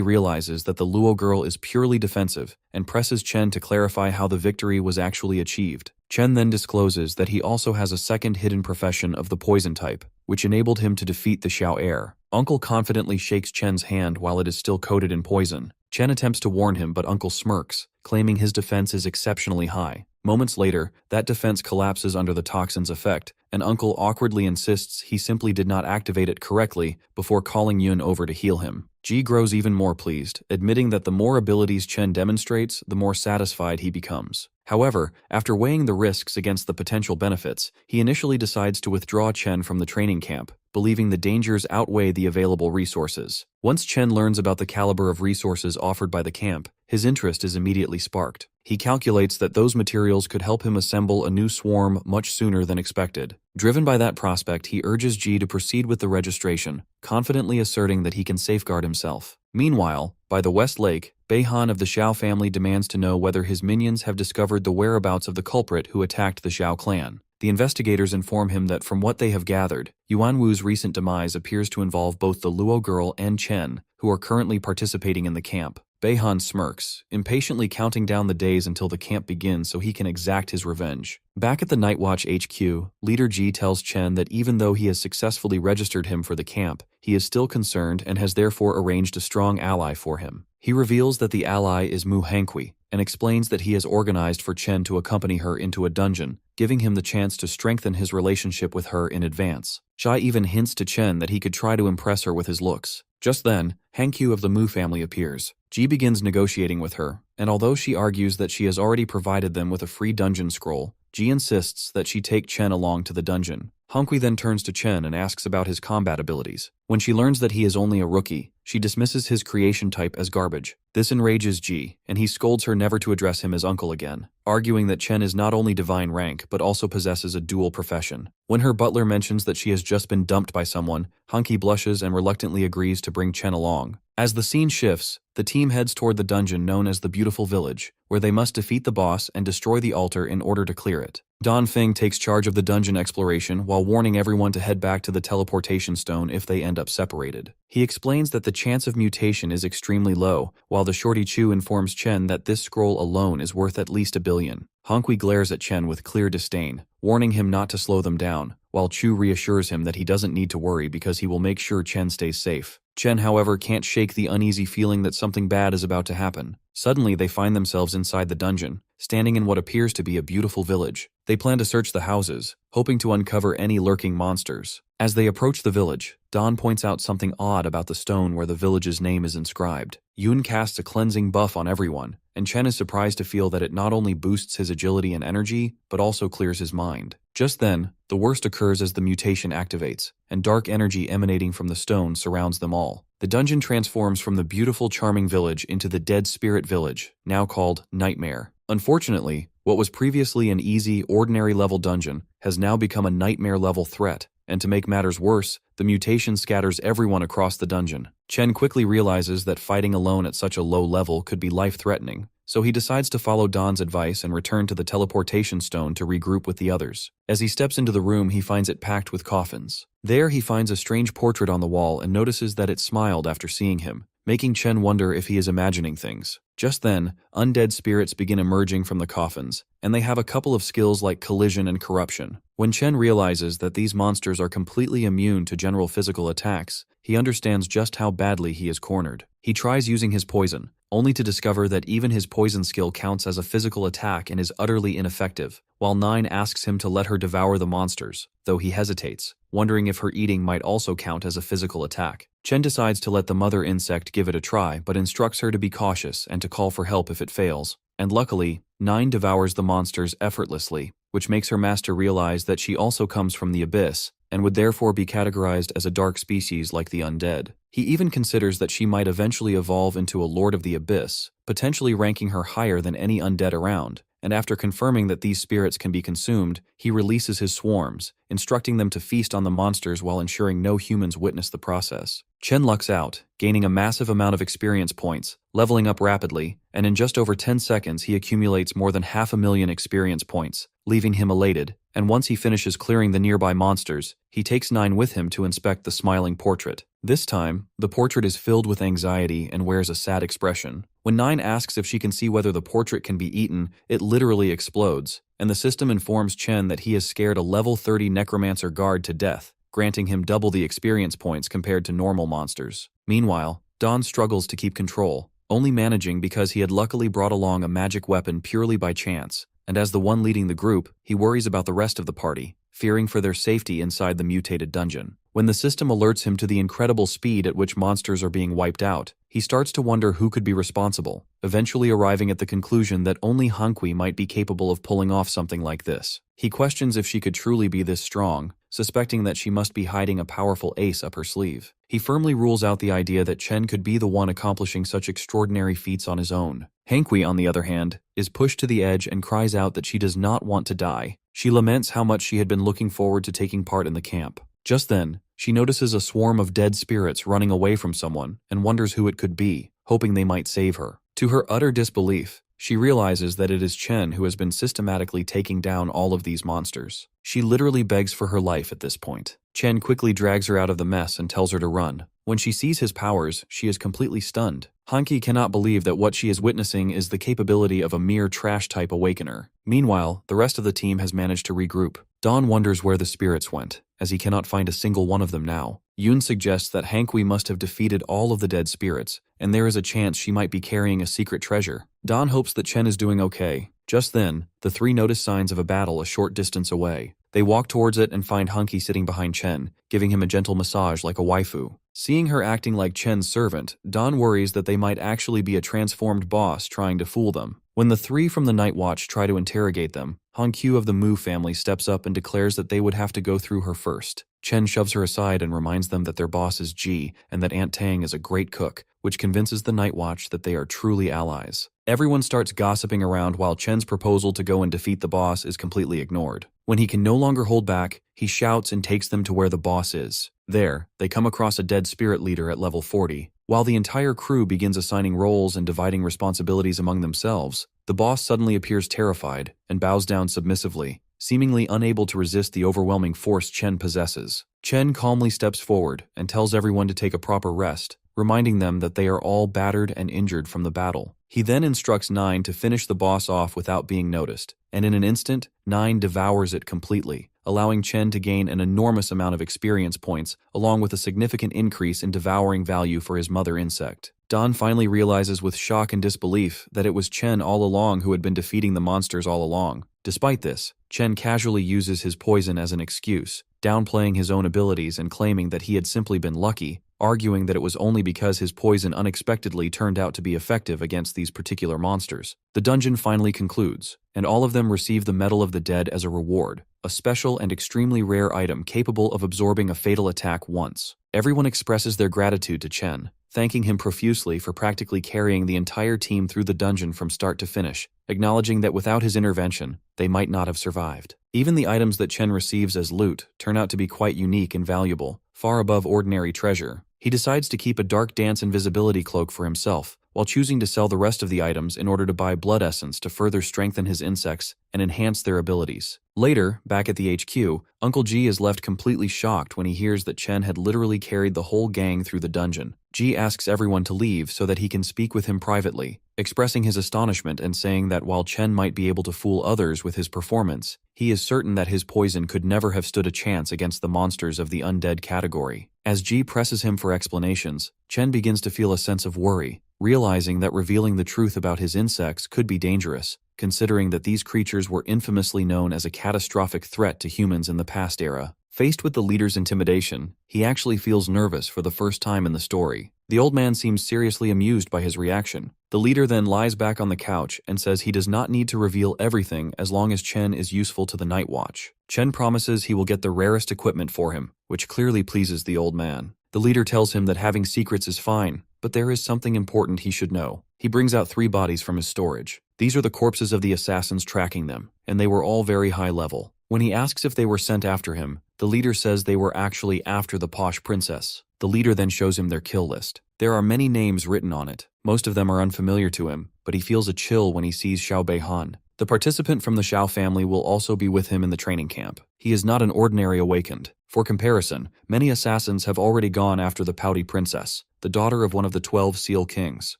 realizes that the Luo girl is purely defensive and presses Chen to clarify how the victory was actually achieved. Chen then discloses that he also has a second hidden profession of the poison type, which enabled him to defeat the Xiao heir. Uncle confidently shakes Chen's hand while it is still coated in poison. Chen attempts to warn him, but Uncle smirks, claiming his defense is exceptionally high. Moments later, that defense collapses under the toxin's effect, and Uncle awkwardly insists he simply did not activate it correctly before calling Yun over to heal him. Ji grows even more pleased, admitting that the more abilities Chen demonstrates, the more satisfied he becomes. However, after weighing the risks against the potential benefits, he initially decides to withdraw Chen from the training camp, believing the dangers outweigh the available resources. Once Chen learns about the caliber of resources offered by the camp, his interest is immediately sparked. He calculates that those materials could help him assemble a new swarm much sooner than expected. Driven by that prospect, he urges Ji to proceed with the registration, confidently asserting that he can safeguard himself. Meanwhile, by the West Lake, Beihan of the Xiao family demands to know whether his minions have discovered the whereabouts of the culprit who attacked the Xiao clan. The investigators inform him that from what they have gathered, Yuanwu's recent demise appears to involve both the Luo girl and Chen, who are currently participating in the camp. Beihan smirks, impatiently counting down the days until the camp begins so he can exact his revenge. Back at the Nightwatch HQ, Leader Ji tells Chen that even though he has successfully registered him for the camp, he is still concerned and has therefore arranged a strong ally for him. He reveals that the ally is Mu Hankui, and explains that he has organized for Chen to accompany her into a dungeon, giving him the chance to strengthen his relationship with her in advance. Chai even hints to Chen that he could try to impress her with his looks. Just then, Hankyu of the Mu family appears. Ji begins negotiating with her, and although she argues that she has already provided them with a free dungeon scroll, Ji insists that she take Chen along to the dungeon. Hankui then turns to Chen and asks about his combat abilities. When she learns that he is only a rookie, she dismisses his creation type as garbage. This enrages Ji, and he scolds her never to address him as uncle again, arguing that Chen is not only divine rank but also possesses a dual profession. When her butler mentions that she has just been dumped by someone, Hankui blushes and reluctantly agrees to bring Chen along. As the scene shifts, the team heads toward the dungeon known as the Beautiful Village, where they must defeat the boss and destroy the altar in order to clear it. Don Feng takes charge of the dungeon exploration while warning everyone to head back to the teleportation stone if they end up separated. He explains that the chance of mutation is extremely low, while the Shorty Chu informs Chen that this scroll alone is worth at least $1 billion. Hankui glares at Chen with clear disdain, warning him not to slow them down, while Chu reassures him that he doesn't need to worry because he will make sure Chen stays safe. Chen, however, can't shake the uneasy feeling that something bad is about to happen. Suddenly, they find themselves inside the dungeon, standing in what appears to be a beautiful village. They plan to search the houses, hoping to uncover any lurking monsters. As they approach the village, Don points out something odd about the stone where the village's name is inscribed. Yun casts a cleansing buff on everyone, and Chen is surprised to feel that it not only boosts his agility and energy, but also clears his mind. Just then, the worst occurs as the mutation activates, and dark energy emanating from the stone surrounds them all. The dungeon transforms from the beautiful, charming village into the Dead Spirit Village, now called Nightmare. Unfortunately, what was previously an easy, ordinary-level dungeon has now become a nightmare-level threat, and to make matters worse, the mutation scatters everyone across the dungeon. Chen quickly realizes that fighting alone at such a low level could be life-threatening, so he decides to follow Don's advice and return to the teleportation stone to regroup with the others. As he steps into the room, he finds it packed with coffins. There, he finds a strange portrait on the wall and notices that it smiled after seeing him, making Chen wonder if he is imagining things. Just then, undead spirits begin emerging from the coffins, and they have a couple of skills like collision and corruption. When Chen realizes that these monsters are completely immune to general physical attacks, he understands just how badly he is cornered. He tries using his poison, only to discover that even his poison skill counts as a physical attack and is utterly ineffective, while Nine asks him to let her devour the monsters, though he hesitates, wondering if her eating might also count as a physical attack. Chen decides to let the mother insect give it a try, but instructs her to be cautious and to call for help if it fails, and luckily, Nine devours the monsters effortlessly. which makes her master realize that she also comes from the abyss, and would therefore be categorized as a dark species like the undead. He even considers that she might eventually evolve into a Lord of the Abyss, potentially ranking her higher than any undead around, and after confirming that these spirits can be consumed, he releases his swarms, instructing them to feast on the monsters while ensuring no humans witness the process. Chen lucks out, gaining a massive amount of experience points, leveling up rapidly, and in just over 10 seconds he accumulates more than 500,000 experience points, leaving him elated, and once he finishes clearing the nearby monsters, he takes 9 with him to inspect the smiling portrait. This time, the portrait is filled with anxiety and wears a sad expression. When 9 asks if she can see whether the portrait can be eaten, it literally explodes, and the system informs Chen that he has scared a level 30 necromancer guard to death, granting him double the experience points compared to normal monsters. Meanwhile, Don struggles to keep control, only managing because he had luckily brought along a magic weapon purely by chance, and as the one leading the group, he worries about the rest of the party, fearing for their safety inside the mutated dungeon. When the system alerts him to the incredible speed at which monsters are being wiped out, he starts to wonder who could be responsible, eventually arriving at the conclusion that only Hankwi might be capable of pulling off something like this. He questions if she could truly be this strong, suspecting that she must be hiding a powerful ace up her sleeve. He firmly rules out the idea that Chen could be the one accomplishing such extraordinary feats on his own. Hankwi, on the other hand, is pushed to the edge and cries out that she does not want to die. She laments how much she had been looking forward to taking part in the camp. Just then, she notices a swarm of dead spirits running away from someone and wonders who it could be, hoping they might save her. To her utter disbelief, she realizes that it is Chen who has been systematically taking down all of these monsters. She literally begs for her life at this point. Chen quickly drags her out of the mess and tells her to run. When she sees his powers, she is completely stunned. Hanki cannot believe that what she is witnessing is the capability of a mere trash-type awakener. Meanwhile, the rest of the team has managed to regroup. Don wonders where the spirits went, as he cannot find a single one of them now. Yoon suggests that Hankwi must have defeated all of the dead spirits, and there is a chance she might be carrying a secret treasure. Don hopes that Chen is doing okay. Just then, the 3 notice signs of a battle a short distance away. They walk towards it and find Hanki sitting behind Chen, giving him a gentle massage like a waifu. Seeing her acting like Chen's servant, Don worries that they might actually be a transformed boss trying to fool them. When the 3 from the Night Watch try to interrogate them, Han Q of the Mu family steps up and declares that they would have to go through her first. Chen shoves her aside and reminds them that their boss is Ji and that Aunt Tang is a great cook, which convinces the Night Watch that they are truly allies. Everyone starts gossiping around while Chen's proposal to go and defeat the boss is completely ignored. When he can no longer hold back, he shouts and takes them to where the boss is. There, they come across a dead spirit leader at level 40. While the entire crew begins assigning roles and dividing responsibilities among themselves, the boss suddenly appears terrified and bows down submissively, seemingly unable to resist the overwhelming force Chen possesses. Chen calmly steps forward and tells everyone to take a proper rest, reminding them that they are all battered and injured from the battle. He then instructs 9 to finish the boss off without being noticed, and in an instant, 9 devours it completely, allowing Chen to gain an enormous amount of experience points, along with a significant increase in devouring value for his mother insect. Don finally realizes with shock and disbelief that it was Chen all along who had been defeating the monsters all along. Despite this, Chen casually uses his poison as an excuse, downplaying his own abilities and claiming that he had simply been lucky, arguing that it was only because his poison unexpectedly turned out to be effective against these particular monsters. The dungeon finally concludes, and all of them receive the Medal of the Dead as a reward, a special and extremely rare item capable of absorbing a fatal attack once. Everyone expresses their gratitude to Chen, thanking him profusely for practically carrying the entire team through the dungeon from start to finish, acknowledging that without his intervention, they might not have survived. Even the items that Chen receives as loot turn out to be quite unique and valuable, far above ordinary treasure. He decides to keep a dark dance invisibility cloak for himself, while choosing to sell the rest of the items in order to buy blood essence to further strengthen his insects and enhance their abilities. Later, back at the HQ, Uncle G is left completely shocked when he hears that Chen had literally carried the whole gang through the dungeon. G asks everyone to leave so that he can speak with him privately, expressing his astonishment and saying that while Chen might be able to fool others with his performance, he is certain that his poison could never have stood a chance against the monsters of the undead category. As G presses him for explanations, Chen begins to feel a sense of worry, realizing that revealing the truth about his insects could be dangerous, considering that these creatures were infamously known as a catastrophic threat to humans in the past era. Faced with the leader's intimidation, he actually feels nervous for the first time in the story. The old man seems seriously amused by his reaction. The leader then lies back on the couch and says he does not need to reveal everything as long as Chen is useful to the night watch. Chen promises he will get the rarest equipment for him, which clearly pleases the old man. The leader tells him that having secrets is fine, but there is something important he should know. He brings out 3 bodies from his storage. These are the corpses of the assassins tracking them, and they were all very high level. When he asks if they were sent after him, the leader says they were actually after the posh princess. The leader then shows him their kill list. There are many names written on it. Most of them are unfamiliar to him, but he feels a chill when he sees Xiao Beihan. The participant from the Xiao family will also be with him in the training camp. He is not an ordinary awakened. For comparison, many assassins have already gone after the pouty princess, the daughter of one of the 12 Seal Kings.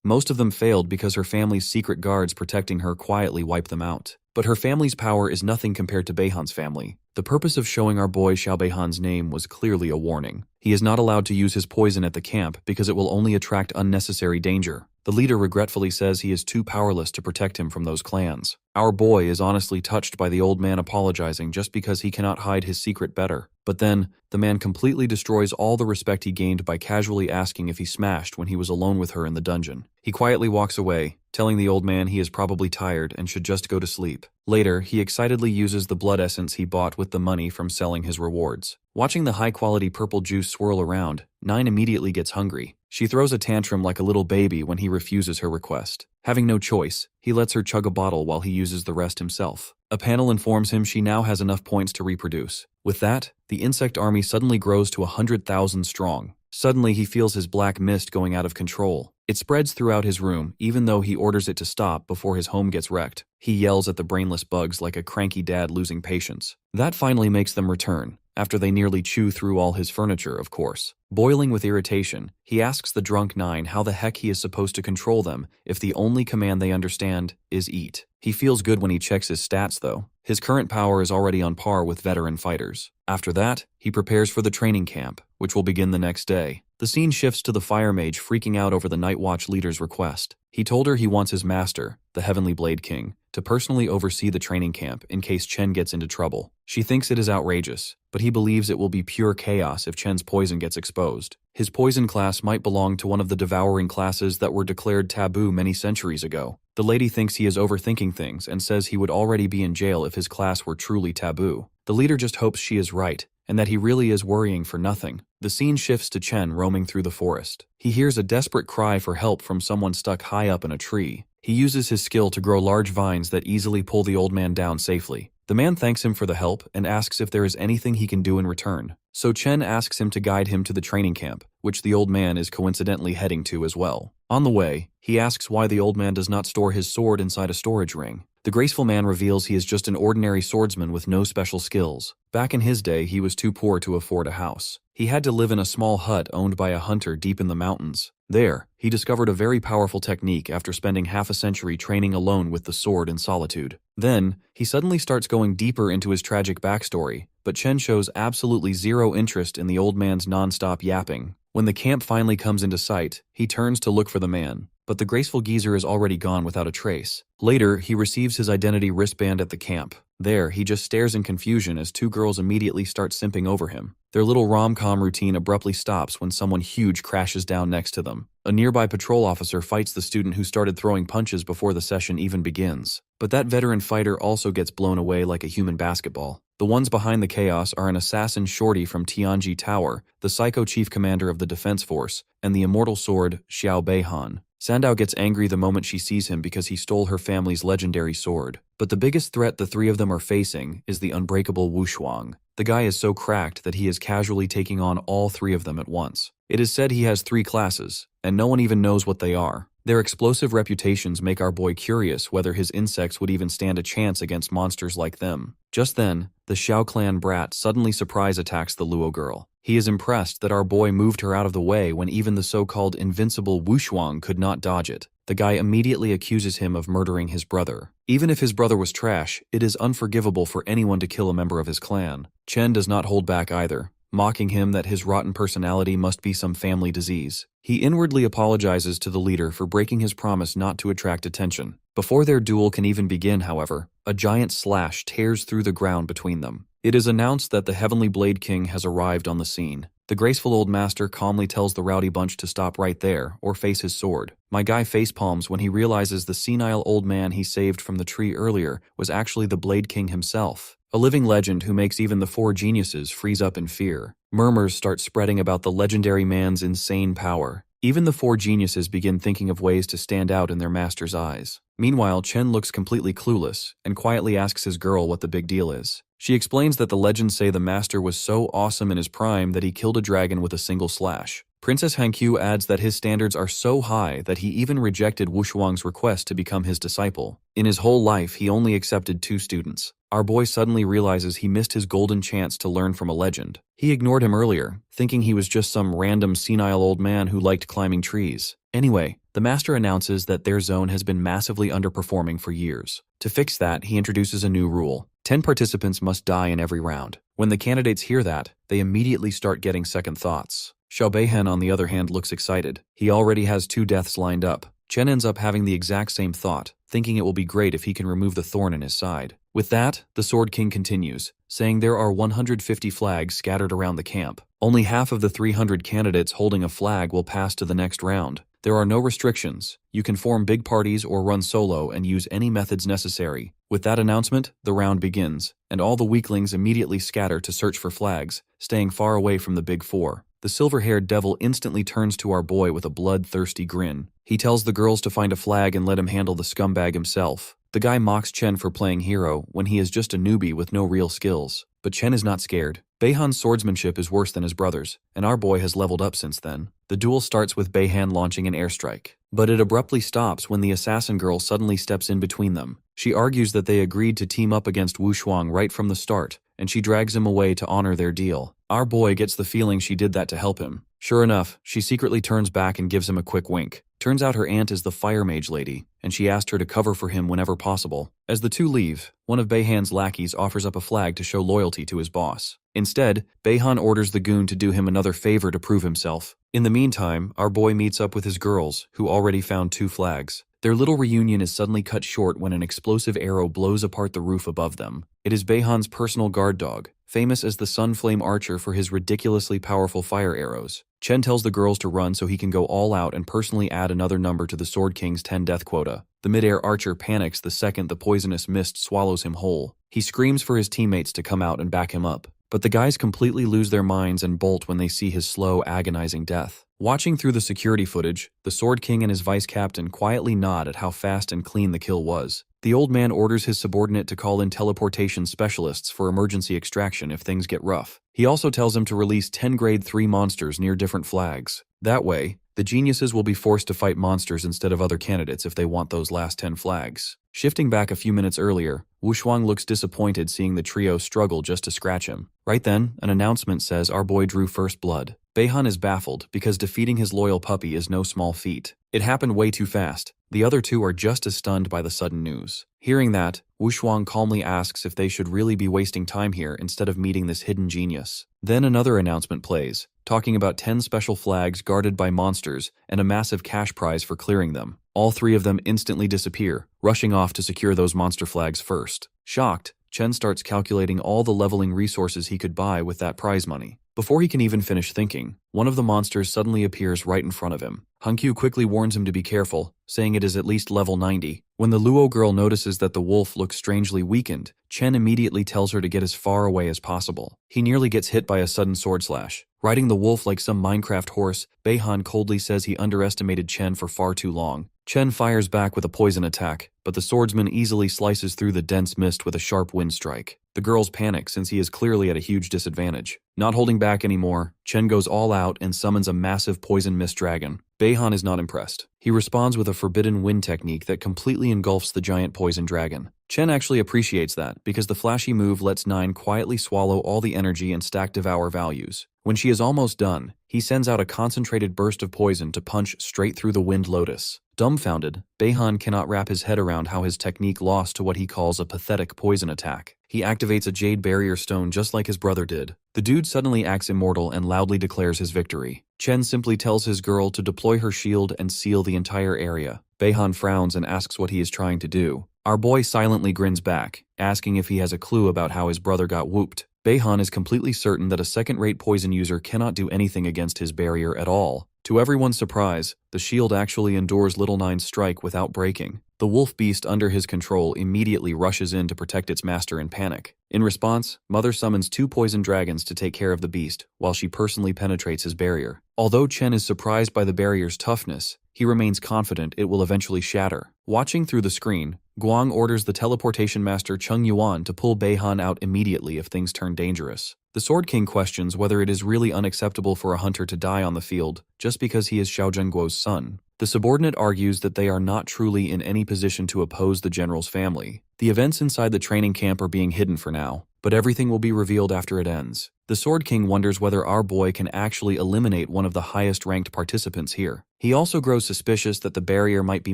Most of them failed because her family's secret guards protecting her quietly wiped them out. But her family's power is nothing compared to Beihan's family. The purpose of showing our boy Xiao Beihan's name was clearly a warning. He is not allowed to use his poison at the camp because it will only attract unnecessary danger. The leader regretfully says he is too powerless to protect him from those clans. Our boy is honestly touched by the old man apologizing just because he cannot hide his secret better. But then, the man completely destroys all the respect he gained by casually asking if he smashed when he was alone with her in the dungeon. He quietly walks away, telling the old man he is probably tired and should just go to sleep. Later, he excitedly uses the blood essence he bought with the money from selling his rewards. Watching the high-quality purple juice swirl around, Nine immediately gets hungry. She throws a tantrum like a little baby when he refuses her request. Having no choice, he lets her chug a bottle while he uses the rest himself. A panel informs him she now has enough points to reproduce. With that, the insect army suddenly grows to 100,000 strong. Suddenly, he feels his black mist going out of control. It spreads throughout his room, even though he orders it to stop before his home gets wrecked. He yells at the brainless bugs like a cranky dad losing patience. That finally makes them return, after they nearly chew through all his furniture, of course. Boiling with irritation, he asks the drunk Nine how the heck he is supposed to control them if the only command they understand is eat. He feels good when he checks his stats, though. His current power is already on par with veteran fighters. After that, he prepares for the training camp, which will begin the next day. The scene shifts to the fire mage freaking out over the Night Watch leader's request. He told her he wants his master, the Heavenly Blade King, to personally oversee the training camp in case Chen gets into trouble. She thinks it is outrageous, but he believes it will be pure chaos if Chen's poison gets exposed. His poison class might belong to one of the devouring classes that were declared taboo many centuries ago. The lady thinks he is overthinking things and says he would already be in jail if his class were truly taboo. The leader just hopes she is right, and that he really is worrying for nothing. The scene shifts to Chen roaming through the forest. He hears a desperate cry for help from someone stuck high up in a tree. He uses his skill to grow large vines that easily pull the old man down safely. The man thanks him for the help and asks if there is anything he can do in return. So Chen asks him to guide him to the training camp, which the old man is coincidentally heading to as well. On the way, he asks why the old man does not store his sword inside a storage ring. The graceful man reveals he is just an ordinary swordsman with no special skills. Back in his day, he was too poor to afford a house. He had to live in a small hut owned by a hunter deep in the mountains. There, he discovered a very powerful technique after spending half a century training alone with the sword in solitude. Then, he suddenly starts going deeper into his tragic backstory, but Chen shows absolutely zero interest in the old man's non-stop yapping. When the camp finally comes into sight, he turns to look for the man, but the graceful geezer is already gone without a trace. Later, he receives his identity wristband at the camp. There, he just stares in confusion as 2 girls immediately start simping over him. Their little rom-com routine abruptly stops when someone huge crashes down next to them. A nearby patrol officer fights the student who started throwing punches before the session even begins. But that veteran fighter also gets blown away like a human basketball. The ones behind the chaos are an assassin Shorty from Tianji Tower, the psycho chief commander of the defense force, and the immortal sword Xiao Beihan. Sandow gets angry the moment she sees him because he stole her family's legendary sword. But the biggest threat the 3 of them are facing is the unbreakable Wu Shuang. The guy is so cracked that he is casually taking on all 3 of them at once. It is said he has 3 classes, and no one even knows what they are. Their explosive reputations make our boy curious whether his insects would even stand a chance against monsters like them. Just then, the Xiao clan brat suddenly surprise attacks the Luo girl. He is impressed that our boy moved her out of the way when even the so-called invincible Wu Shuang could not dodge it. The guy immediately accuses him of murdering his brother. Even if his brother was trash, it is unforgivable for anyone to kill a member of his clan. Chen does not hold back either, mocking him that his rotten personality must be some family disease. He inwardly apologizes to the leader for breaking his promise not to attract attention. Before their duel can even begin, however, a giant slash tears through the ground between them. It is announced that the Heavenly Blade King has arrived on the scene. The graceful old master calmly tells the rowdy bunch to stop right there or face his sword. My guy facepalms when he realizes the senile old man he saved from the tree earlier was actually the Blade King himself, a living legend who makes even the four geniuses freeze up in fear. Murmurs start spreading about the legendary man's insane power. Even the four geniuses begin thinking of ways to stand out in their master's eyes. Meanwhile, Chen looks completely clueless and quietly asks his girl what the big deal is. She explains that the legends say the master was so awesome in his prime that he killed a dragon with a single slash. Princess Hankyu adds that his standards are so high that he even rejected Wushuang's request to become his disciple. In his whole life, he only accepted 2 students. Our boy suddenly realizes he missed his golden chance to learn from a legend. He ignored him earlier, thinking he was just some random senile old man who liked climbing trees. Anyway, the master announces that their zone has been massively underperforming for years. To fix that, he introduces a new rule. 10 participants must die in every round. When the candidates hear that, they immediately start getting second thoughts. Xiao Beihen, on the other hand, looks excited. He already has 2 deaths lined up. Chen ends up having the exact same thought, thinking it will be great if he can remove the thorn in his side. With that, the Sword King continues, saying there are 150 flags scattered around the camp. Only half of the 300 candidates holding a flag will pass to the next round. There are no restrictions. You can form big parties or run solo and use any methods necessary. With that announcement, the round begins, and all the weaklings immediately scatter to search for flags, staying far away from the big 4. The silver-haired devil instantly turns to our boy with a bloodthirsty grin. He tells the girls to find a flag and let him handle the scumbag himself. The guy mocks Chen for playing hero when he is just a newbie with no real skills. But Chen is not scared. Beihan's swordsmanship is worse than his brother's, and our boy has leveled up since then. The duel starts with Beihan launching an airstrike, but it abruptly stops when the assassin girl suddenly steps in between them. She argues that they agreed to team up against Wushuang right from the start, and she drags him away to honor their deal. Our boy gets the feeling she did that to help him. Sure enough, she secretly turns back and gives him a quick wink. Turns out her aunt is the fire mage lady, and she asked her to cover for him whenever possible. As the two leave, one of Beihan's lackeys offers up a flag to show loyalty to his boss. Instead, Beihan orders the goon to do him another favor to prove himself. In the meantime, our boy meets up with his girls, who already found 2 flags. Their little reunion is suddenly cut short when an explosive arrow blows apart the roof above them. It is Beihan's personal guard dog, famous as the Sunflame Archer for his ridiculously powerful fire arrows. Chen tells the girls to run so he can go all out and personally add another number to the Sword King's 10 death quota. The mid-air archer panics the second the poisonous mist swallows him whole. He screams for his teammates to come out and back him up. But the guys completely lose their minds and bolt when they see his slow, agonizing death. Watching through the security footage, the Sword King and his vice captain quietly nod at how fast and clean the kill was. The old man orders his subordinate to call in teleportation specialists for emergency extraction if things get rough. He also tells him to release 10 grade 3 monsters near different flags. That way, the geniuses will be forced to fight monsters instead of other candidates if they want those last 10 flags. Shifting back a few minutes earlier, Wushuang looks disappointed seeing the trio struggle just to scratch him. Right then, an announcement says our boy drew first blood. Beihan is baffled because defeating his loyal puppy is no small feat. It happened way too fast. The other 2 are just as stunned by the sudden news. Hearing that, Wushuang calmly asks if they should really be wasting time here instead of meeting this hidden genius. Then another announcement plays, talking about 10 special flags guarded by monsters and a massive cash prize for clearing them. All 3 of them instantly disappear, rushing off to secure those monster flags first. Shocked, Chen starts calculating all the leveling resources he could buy with that prize money. Before he can even finish thinking, one of the monsters suddenly appears right in front of him. Hankyu quickly warns him to be careful, saying it is at least level 90. When the Luo girl notices that the wolf looks strangely weakened, Chen immediately tells her to get as far away as possible. He nearly gets hit by a sudden sword slash. Riding the wolf like some Minecraft horse, Beihan coldly says he underestimated Chen for far too long. Chen fires back with a poison attack, but the swordsman easily slices through the dense mist with a sharp wind strike. The girls panic since he is clearly at a huge disadvantage. Not holding back anymore, Chen goes all out and summons a massive poison mist dragon. Beihan is not impressed. He responds with a forbidden wind technique that completely engulfs the giant poison dragon. Chen actually appreciates that because the flashy move lets 9 quietly swallow all the energy and stack devour values. When she is almost done, he sends out a concentrated burst of poison to punch straight through the wind lotus. Dumbfounded, Beihan cannot wrap his head around how his technique lost to what he calls a pathetic poison attack. He activates a jade barrier stone just like his brother did. The dude suddenly acts immortal and loudly declares his victory. Chen simply tells his girl to deploy her shield and seal the entire area. Beihan frowns and asks what he is trying to do. Our boy silently grins back, asking if he has a clue about how his brother got whooped. Beihan is completely certain that a second-rate poison user cannot do anything against his barrier at all. To everyone's surprise, the shield actually endures Little Nine's strike without breaking. The wolf beast under his control immediately rushes in to protect its master in panic. In response, Mother summons 2 poison dragons to take care of the beast, while she personally penetrates his barrier. Although Chen is surprised by the barrier's toughness, he remains confident it will eventually shatter. Watching through the screen, Guang orders the teleportation master Cheng Yuan to pull Beihan out immediately if things turn dangerous. The Sword King questions whether it is really unacceptable for a hunter to die on the field just because he is Xiao Zhengguo's son. The subordinate argues that they are not truly in any position to oppose the general's family. The events inside the training camp are being hidden for now, but everything will be revealed after it ends. The Sword King wonders whether our boy can actually eliminate one of the highest-ranked participants here. He also grows suspicious that the barrier might be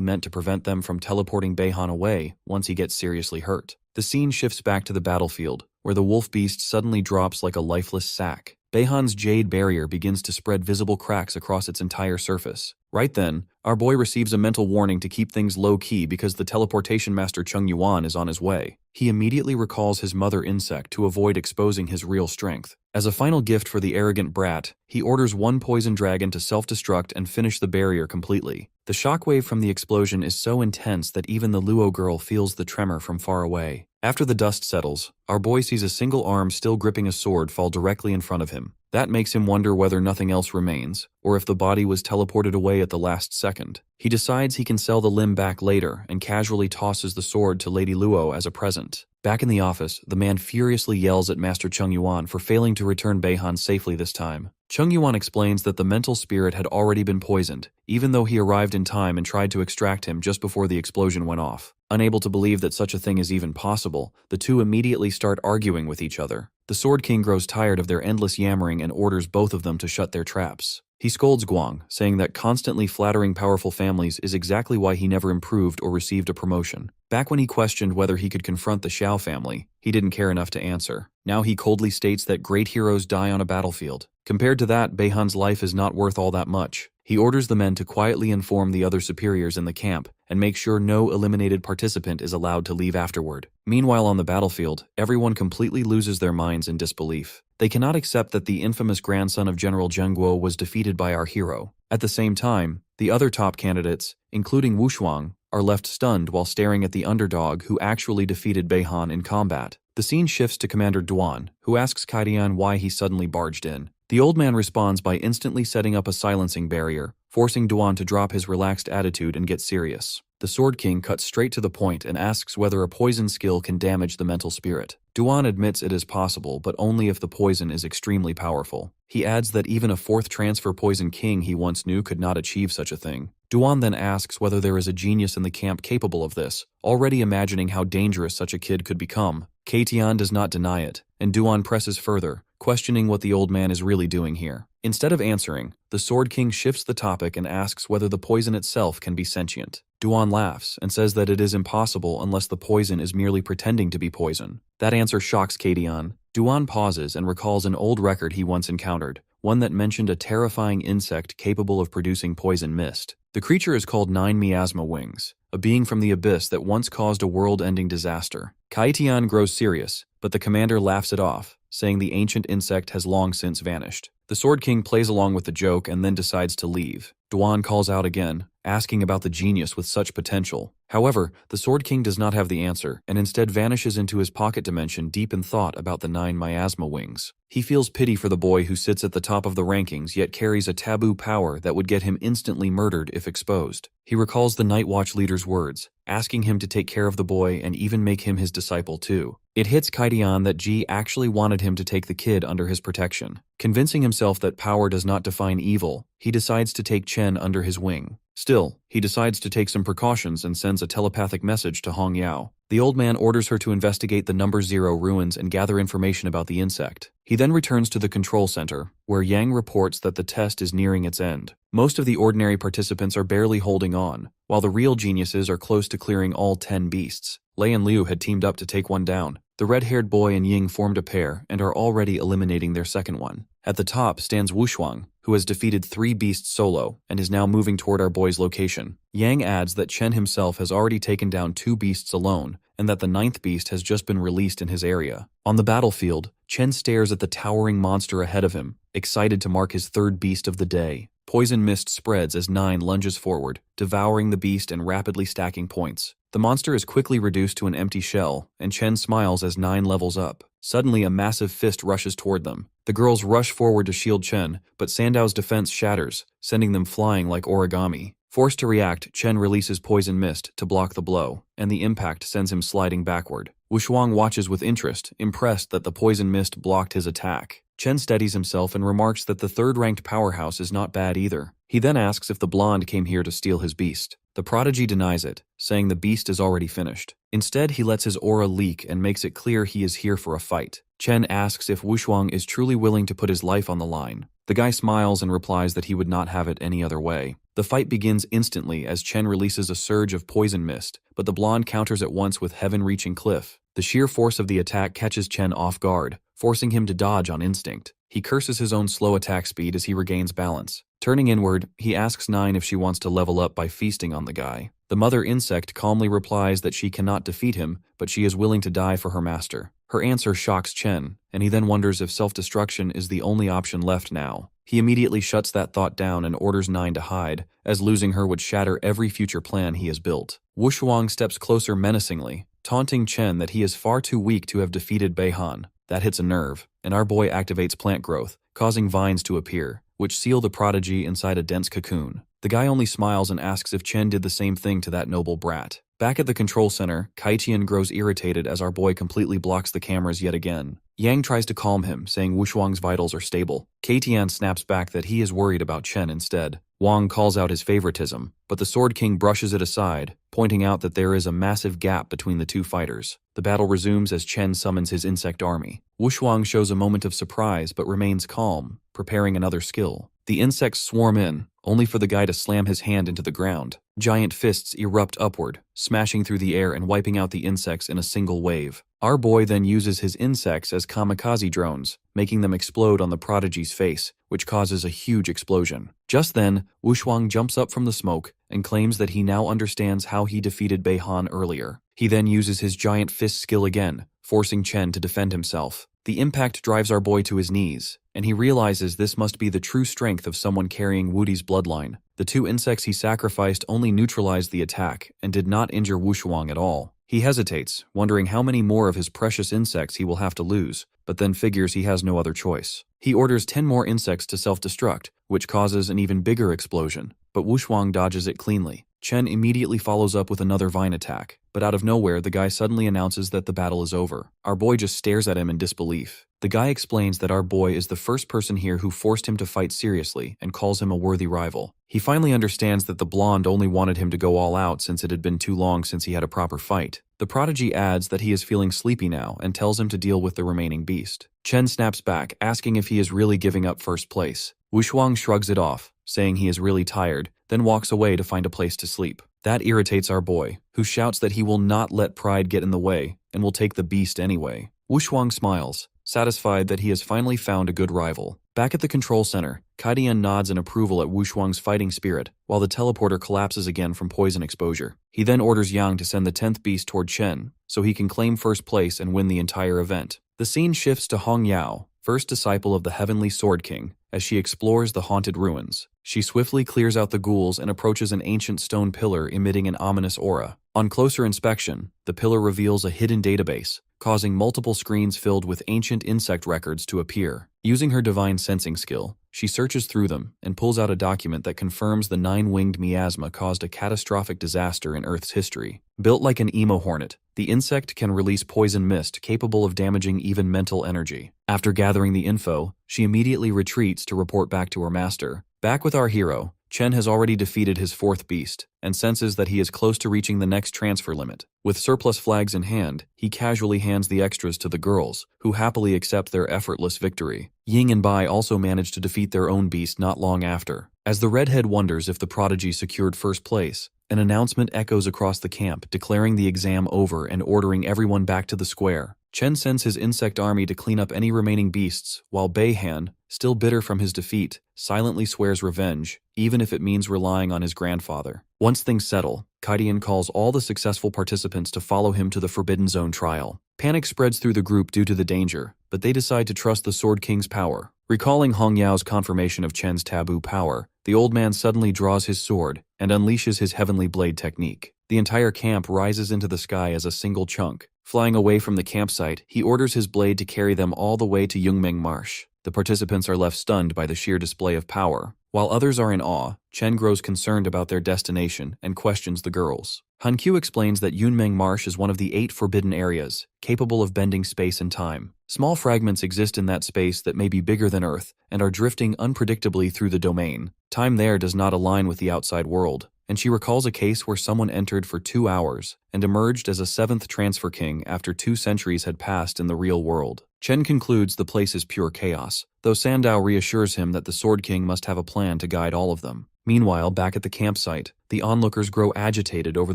meant to prevent them from teleporting Beihan away once he gets seriously hurt. The scene shifts back to the battlefield, where the wolf beast suddenly drops like a lifeless sack. Beihan's jade barrier begins to spread visible cracks across its entire surface. Right then, our boy receives a mental warning to keep things low-key because the teleportation master Cheng Yuan is on his way. He immediately recalls his mother insect to avoid exposing his real strength. As a final gift for the arrogant brat, he orders 1 poison dragon to self-destruct and finish the barrier completely. The shockwave from the explosion is so intense that even the Luo girl feels the tremor from far away. After the dust settles, our boy sees a single arm still gripping a sword fall directly in front of him. That makes him wonder whether nothing else remains, or if the body was teleported away at the last second. He decides he can sell the limb back later and casually tosses the sword to Lady Luo as a present. Back in the office, the man furiously yells at Master Cheng Yuan for failing to return Beihan safely this time. Cheng Yuan explains that the mental spirit had already been poisoned, even though he arrived in time and tried to extract him just before the explosion went off. Unable to believe that such a thing is even possible, the two immediately start arguing with each other. The Sword King grows tired of their endless yammering and orders both of them to shut their traps. He scolds Guang, saying that constantly flattering powerful families is exactly why he never improved or received a promotion. Back when he questioned whether he could confront the Xiao family, he didn't care enough to answer. Now he coldly states that great heroes die on a battlefield. Compared to that, Beihan's life is not worth all that much. He orders the men to quietly inform the other superiors in the camp and make sure no eliminated participant is allowed to leave afterward. Meanwhile on the battlefield, everyone completely loses their minds in disbelief. They cannot accept that the infamous grandson of General Zhengguo was defeated by our hero. At the same time, the other top candidates, including Wu Shuang, are left stunned while staring at the underdog who actually defeated Beihan in combat. The scene shifts to Commander Duan, who asks Kaidian why he suddenly barged in. The old man responds by instantly setting up a silencing barrier, forcing Duan to drop his relaxed attitude and get serious. The Sword King cuts straight to the point and asks whether a poison skill can damage the mental spirit. Duan admits it is possible, but only if the poison is extremely powerful. He adds that even a 4th transfer poison king he once knew could not achieve such a thing. Duan then asks whether there is a genius in the camp capable of this, already imagining how dangerous such a kid could become. Kaidian does not deny it, and Duan presses further, questioning what the old man is really doing here. Instead of answering, the Sword King shifts the topic and asks whether the poison itself can be sentient. Duan laughs and says that it is impossible unless the poison is merely pretending to be poison. That answer shocks Kaidian. Duan pauses and recalls an old record he once encountered, one that mentioned a terrifying insect capable of producing poison mist. The creature is called 9 miasma wings, a being from the abyss that once caused a world-ending disaster. Kaidian grows serious, but the commander laughs it off, saying the ancient insect has long since vanished. The Sword King plays along with the joke and then decides to leave. Duan calls out again, asking about the genius with such potential. However, the Sword King does not have the answer and instead vanishes into his pocket dimension deep in thought about the 9 miasma wings. He feels pity for the boy who sits at the top of the rankings yet carries a taboo power that would get him instantly murdered if exposed. He recalls the Night Watch leader's words, asking him to take care of the boy and even make him his disciple too. It hits Kaidian that Ji actually wanted him to take the kid under his protection. Convincing himself that power does not define evil, he decides to take Chen under his wing. Still, he decides to take some precautions and sends a telepathic message to Hong Yao. The old man orders her to investigate the number 0 ruins and gather information about the insect. He then returns to the control center, where Yang reports that the test is nearing its end. Most of the ordinary participants are barely holding on, while the real geniuses are close to clearing all 10 beasts. Lei and Liu had teamed up to take one down. The red-haired boy and Ying formed a pair and are already eliminating their second one. At the top stands Wu Shuang, who has defeated 3 beasts solo and is now moving toward our boy's location. Yang adds that Chen himself has already taken down 2 beasts alone and that the 9th beast has just been released in his area. On the battlefield, Chen stares at the towering monster ahead of him, excited to mark his third beast of the day. Poison mist spreads as 9 lunges forward, devouring the beast and rapidly stacking points. The monster is quickly reduced to an empty shell, and Chen smiles as 9 levels up. Suddenly, a massive fist rushes toward them. The girls rush forward to shield Chen, but Sandow's defense shatters, sending them flying like origami. Forced to react, Chen releases poison mist to block the blow, and the impact sends him sliding backward. Wushuang watches with interest, impressed that the poison mist blocked his attack. Chen steadies himself and remarks that the third-ranked powerhouse is not bad either. He then asks if the blonde came here to steal his beast. The prodigy denies it, saying the beast is already finished. Instead, he lets his aura leak and makes it clear he is here for a fight. Chen asks if Wushuang is truly willing to put his life on the line. The guy smiles and replies that he would not have it any other way. The fight begins instantly as Chen releases a surge of poison mist, but the blonde counters at once with heaven-reaching cliff. The sheer force of the attack catches Chen off guard, forcing him to dodge on instinct. He curses his own slow attack speed as he regains balance. Turning inward, he asks 9 if she wants to level up by feasting on the guy. The mother insect calmly replies that she cannot defeat him, but she is willing to die for her master. Her answer shocks Chen, and he then wonders if self-destruction is the only option left now. He immediately shuts that thought down and orders 9 to hide, as losing her would shatter every future plan he has built. Wushuang steps closer menacingly, taunting Chen that he is far too weak to have defeated Beihan. That hits a nerve, and our boy activates plant growth, causing vines to appear, which seal the prodigy inside a dense cocoon. The guy only smiles and asks if Chen did the same thing to that noble brat. Back at the control center, Kaitian grows irritated as our boy completely blocks the cameras yet again. Yang tries to calm him, saying Wushuang's vitals are stable. Kaitian snaps back that he is worried about Chen instead. Wang calls out his favoritism, but the Sword King brushes it aside, pointing out that there is a massive gap between the two fighters. The battle resumes as Chen summons his insect army. Wushuang shows a moment of surprise but remains calm, preparing another skill. The insects swarm in, only for the guy to slam his hand into the ground. Giant fists erupt upward, smashing through the air and wiping out the insects in a single wave. Our boy then uses his insects as kamikaze drones, making them explode on the prodigy's face, which causes a huge explosion. Just then, Wushuang jumps up from the smoke and claims that he now understands how he defeated Beihan earlier. He then uses his giant fist skill again, forcing Chen to defend himself. The impact drives our boy to his knees, and he realizes this must be the true strength of someone carrying Wudi's bloodline. The 2 insects he sacrificed only neutralized the attack and did not injure Wushuang at all. He hesitates, wondering how many more of his precious insects he will have to lose, but then figures he has no other choice. He orders 10 more insects to self-destruct, which causes an even bigger explosion, but Wushuang dodges it cleanly. Chen immediately follows up with another vine attack, but out of nowhere the guy suddenly announces that the battle is over. Our boy just stares at him in disbelief. The guy explains that our boy is the first person here who forced him to fight seriously and calls him a worthy rival. He finally understands that the blonde only wanted him to go all out since it had been too long since he had a proper fight. The prodigy adds that he is feeling sleepy now and tells him to deal with the remaining beast. Chen snaps back, asking if he is really giving up first place. Wushuang shrugs it off, saying he is really tired, then walks away to find a place to sleep. That irritates our boy, who shouts that he will not let pride get in the way and will take the beast anyway. Wushuang smiles, satisfied that he has finally found a good rival. Back at the control center, Kaidian nods in approval at Wushuang's fighting spirit, while the teleporter collapses again from poison exposure. He then orders Yang to send the 10th beast toward Chen, so he can claim first place and win the entire event. The scene shifts to Hong Yao, first disciple of the Heavenly Sword King, as she explores the haunted ruins. She swiftly clears out the ghouls and approaches an ancient stone pillar emitting an ominous aura. On closer inspection, the pillar reveals a hidden database, causing multiple screens filled with ancient insect records to appear. Using her divine sensing skill, she searches through them and pulls out a document that confirms the 9-winged miasma caused a catastrophic disaster in Earth's history. Built like an emo hornet, the insect can release poison mist capable of damaging even mental energy. After gathering the info, she immediately retreats to report back to her master. Back with our hero, Chen has already defeated his 4th beast and senses that he is close to reaching the next transfer limit. With surplus flags in hand, he casually hands the extras to the girls, who happily accept their effortless victory. Ying and Bai also manage to defeat their own beast not long after. As the redhead wonders if the prodigy secured first place, an announcement echoes across the camp declaring the exam over and ordering everyone back to the square. Chen sends his insect army to clean up any remaining beasts, while Beihan, still bitter from his defeat, silently swears revenge, even if it means relying on his grandfather. Once things settle, Kaidian calls all the successful participants to follow him to the Forbidden Zone trial. Panic spreads through the group due to the danger, but they decide to trust the Sword King's power. Recalling Hong Yao's confirmation of Chen's taboo power, the old man suddenly draws his sword and unleashes his heavenly blade technique. The entire camp rises into the sky as a single chunk. Flying away from the campsite, he orders his blade to carry them all the way to Yungmeng Marsh. The participants are left stunned by the sheer display of power. While others are in awe, Chen grows concerned about their destination and questions the girls. Han Qiu explains that Yunmeng Marsh is one of the 8 forbidden areas, capable of bending space and time. Small fragments exist in that space that may be bigger than Earth and are drifting unpredictably through the domain. Time there does not align with the outside world, and she recalls a case where someone entered for 2 hours and emerged as a 7th transfer king after 2 centuries had passed in the real world. Chen concludes the place is pure chaos, though Sandow reassures him that the Sword King must have a plan to guide all of them. Meanwhile, back at the campsite, the onlookers grow agitated over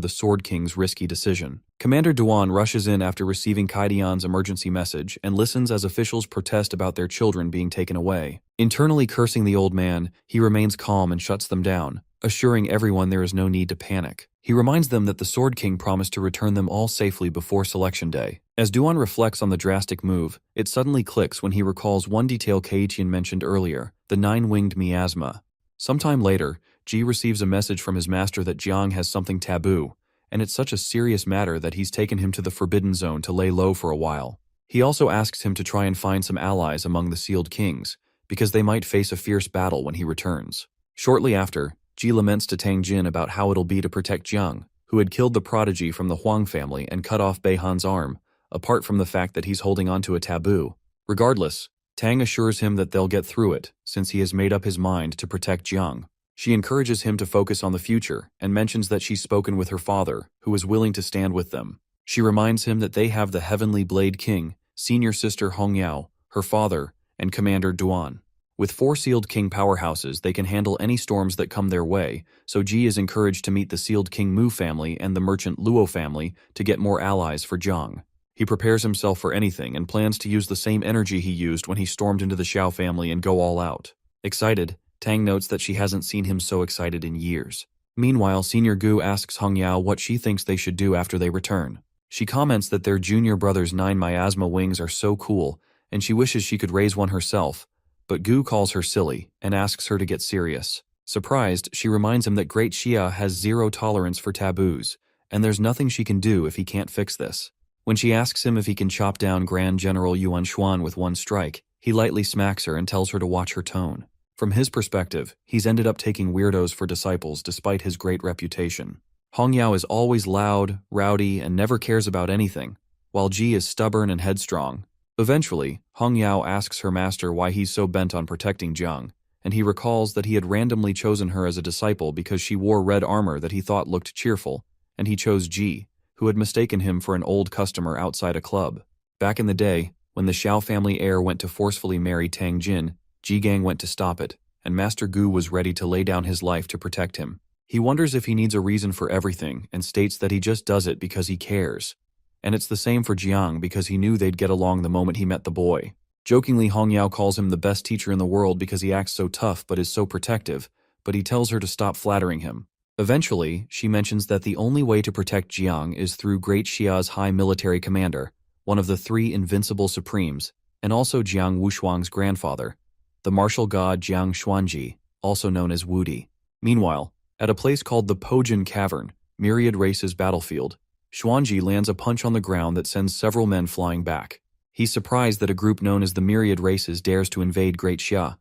the Sword King's risky decision. Commander Duan rushes in after receiving Kaidian's emergency message and listens as officials protest about their children being taken away. Internally cursing the old man, he remains calm and shuts them down, assuring everyone there is no need to panic. He reminds them that the Sword King promised to return them all safely before Selection Day. As Duan reflects on the drastic move, it suddenly clicks when he recalls one detail Keiichian mentioned earlier, the 9-winged miasma. Sometime later, Ji receives a message from his master that Jiang has something taboo, and it's such a serious matter that he's taken him to the Forbidden Zone to lay low for a while. He also asks him to try and find some allies among the Sealed Kings, because they might face a fierce battle when he returns. Shortly after, Ji laments to Tang Jin about how it'll be to protect Jiang, who had killed the prodigy from the Huang family and cut off Beihan's arm, apart from the fact that he's holding on to a taboo. Regardless, Tang assures him that they'll get through it, since he has made up his mind to protect Jiang. She encourages him to focus on the future, and mentions that she's spoken with her father, who is willing to stand with them. She reminds him that they have the Heavenly Blade King, senior sister Hong Yao, her father, and Commander Duan. With 4 Sealed King powerhouses, they can handle any storms that come their way, so Ji is encouraged to meet the Sealed King Mu family and the merchant Luo family to get more allies for Jiang. He prepares himself for anything and plans to use the same energy he used when he stormed into the Xiao family and go all out. Excited, Tang notes that she hasn't seen him so excited in years. Meanwhile, Senior Gu asks Hong Yao what she thinks they should do after they return. She comments that their junior brother's 9 miasma wings are so cool, and she wishes she could raise one herself, but Gu calls her silly and asks her to get serious. Surprised, she reminds him that Great Xia has 0 tolerance for taboos, and there's nothing she can do if he can't fix this. When she asks him if he can chop down Grand General Yuan Xuan with one strike, he lightly smacks her and tells her to watch her tone. From his perspective, he's ended up taking weirdos for disciples despite his great reputation. Hong Yao is always loud, rowdy, and never cares about anything, while Ji is stubborn and headstrong. Eventually, Hong Yao asks her master why he's so bent on protecting Jiang, and he recalls that he had randomly chosen her as a disciple because she wore red armor that he thought looked cheerful, and he chose Ji, who had mistaken him for an old customer outside a club. Back in the day, when the Xiao family heir went to forcefully marry Tang Jin, Ji Gang went to stop it, and Master Gu was ready to lay down his life to protect him. He wonders if he needs a reason for everything and states that he just does it because he cares. And it's the same for Jiang because he knew they'd get along the moment he met the boy. Jokingly, Hong Yao calls him the best teacher in the world because he acts so tough but is so protective, but he tells her to stop flattering him. Eventually, she mentions that the only way to protect Jiang is through Great Xia's high military commander, one of the 3 invincible supremes, and also Jiang Wushuang's grandfather, the martial god Jiang Xuanji, also known as Wudi. Meanwhile, at a place called the Pojin Cavern, Myriad Race's battlefield, Xuanji lands a punch on the ground that sends several men flying back. He's surprised that a group known as the Myriad Races dares to invade Great Xia,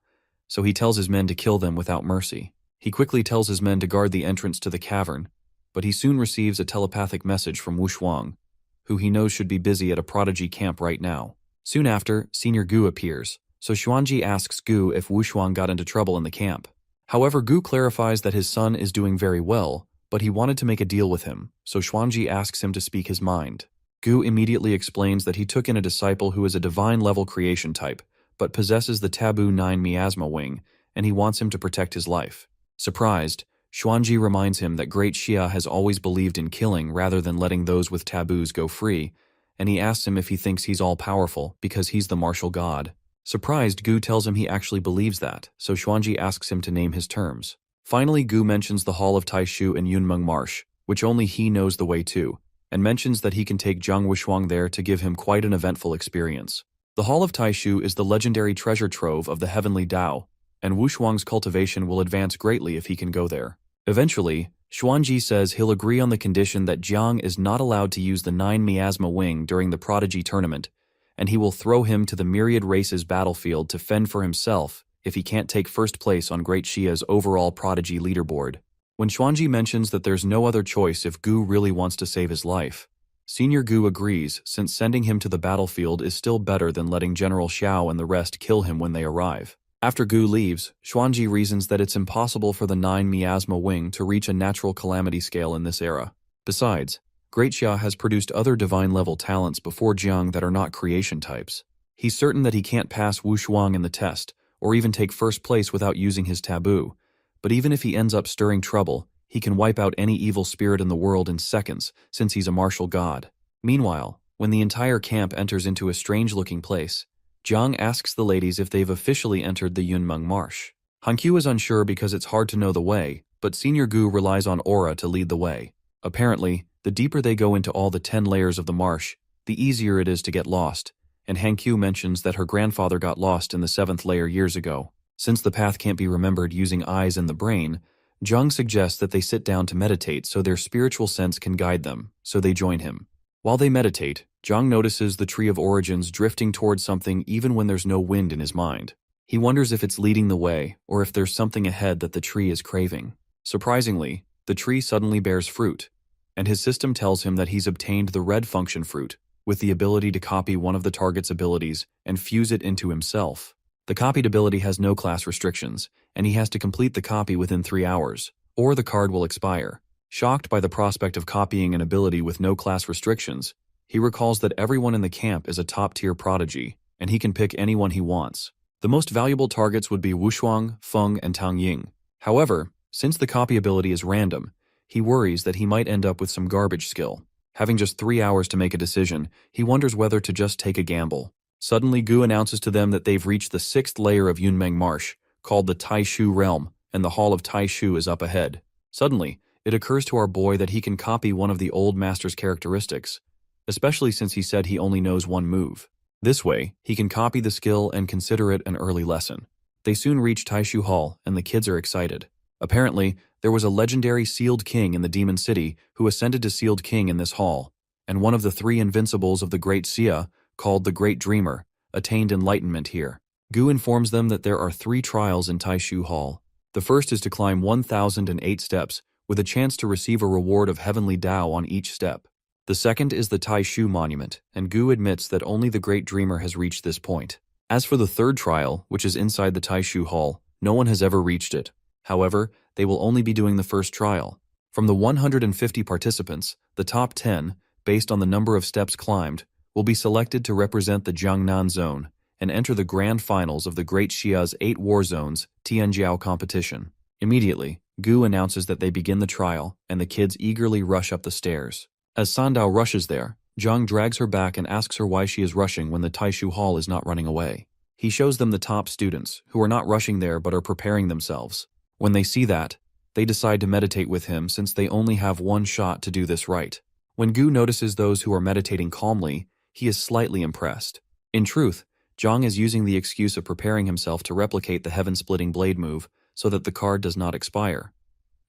so he tells his men to kill them without mercy. He quickly tells his men to guard the entrance to the cavern, but he soon receives a telepathic message from Wushuang, who he knows should be busy at a prodigy camp right now. Soon after, Senior Gu appears, so Xuanji asks Gu if Wushuang got into trouble in the camp. However, Gu clarifies that his son is doing very well, but he wanted to make a deal with him, so Xuanji asks him to speak his mind. Gu immediately explains that he took in a disciple who is a divine-level creation type, but possesses the taboo 9 miasma wing, and he wants him to protect his life. Surprised, Xuanji reminds him that Great Xia has always believed in killing rather than letting those with taboos go free, and he asks him if he thinks he's all-powerful because he's the martial god. Surprised, Gu tells him he actually believes that, so Xuanji asks him to name his terms. Finally, Gu mentions the Hall of Taishu in Yunmeng Marsh, which only he knows the way to, and mentions that he can take Zhang Wushuang there to give him quite an eventful experience. The Hall of Taishu is the legendary treasure trove of the heavenly Tao, and Wushuang's cultivation will advance greatly if he can go there. Eventually, Xuanji says he'll agree on the condition that Jiang is not allowed to use the 9 miasma wing during the Prodigy tournament, and he will throw him to the myriad races battlefield to fend for himself if he can't take first place on Great Xia's overall Prodigy leaderboard. When Xuanji mentions that there's no other choice if Gu really wants to save his life, Senior Gu agrees, since sending him to the battlefield is still better than letting General Xiao and the rest kill him when they arrive. After Gu leaves, Xuanji reasons that it's impossible for the 9 miasma wing to reach a natural calamity scale in this era. Besides, Great Xia has produced other divine-level talents before Jiang that are not creation types. He's certain that he can't pass Wushuang in the test, or even take first place without using his taboo, but even if he ends up stirring trouble, he can wipe out any evil spirit in the world in seconds, since he's a martial god. Meanwhile, when the entire camp enters into a strange-looking place, Jiang asks the ladies if they've officially entered the Yunmeng Marsh. Hankyu is unsure because it's hard to know the way, but Senior Gu relies on Aura to lead the way. Apparently, the deeper they go into all the 10 layers of the marsh, the easier it is to get lost, and Hankyu mentions that her grandfather got lost in the 7th layer years ago. Since the path can't be remembered using eyes and the brain, Jiang suggests that they sit down to meditate so their spiritual sense can guide them, so they join him. While they meditate, Jiang notices the Tree of Origins drifting towards something even when there's no wind in his mind. He wonders if it's leading the way, or if there's something ahead that the tree is craving. Surprisingly, the tree suddenly bears fruit, and his system tells him that he's obtained the red function fruit, with the ability to copy one of the target's abilities and fuse it into himself. The copied ability has no class restrictions, and he has to complete the copy within 3 hours, or the card will expire. Shocked by the prospect of copying an ability with no class restrictions, he recalls that everyone in the camp is a top-tier prodigy, and he can pick anyone he wants. The most valuable targets would be Wushuang, Feng, and Tang Ying. However, since the copy ability is random, he worries that he might end up with some garbage skill. Having just 3 hours to make a decision, he wonders whether to just take a gamble. Suddenly, Gu announces to them that they've reached the 6th layer of Yunmeng Marsh, called the Taishu Realm, and the Hall of Taishu is up ahead. Suddenly, it occurs to our boy that he can copy one of the old master's characteristics, especially since he said he only knows one move. This way, he can copy the skill and consider it an early lesson. They soon reach Taishu Hall, and the kids are excited. Apparently, there was a legendary Sealed King in the Demon City who ascended to Sealed King in this hall, and one of the 3 invincibles of the Great Xia, called the Great Dreamer, attained enlightenment here. Gu informs them that there are 3 trials in Taishu Hall. The first is to climb 1,008 steps, with a chance to receive a reward of heavenly Tao on each step. The second is the Taishu Monument, and Gu admits that only the Great Dreamer has reached this point. As for the third trial, which is inside the Taishu Hall, no one has ever reached it. However, they will only be doing the first trial. From the 150 participants, the top 10, based on the number of steps climbed, will be selected to represent the Jiangnan Zone and enter the grand finals of the Great Xia's 8 War Zones Tianjiao competition. Immediately, Gu announces that they begin the trial, and the kids eagerly rush up the stairs. As Sandao rushes there, Jiang drags her back and asks her why she is rushing when the Taishu Hall is not running away. He shows them the top students, who are not rushing there but are preparing themselves. When they see that, they decide to meditate with him since they only have one shot to do this right. When Gu notices those who are meditating calmly, he is slightly impressed. In truth, Jiang is using the excuse of preparing himself to replicate the heaven-splitting blade move so that the card does not expire,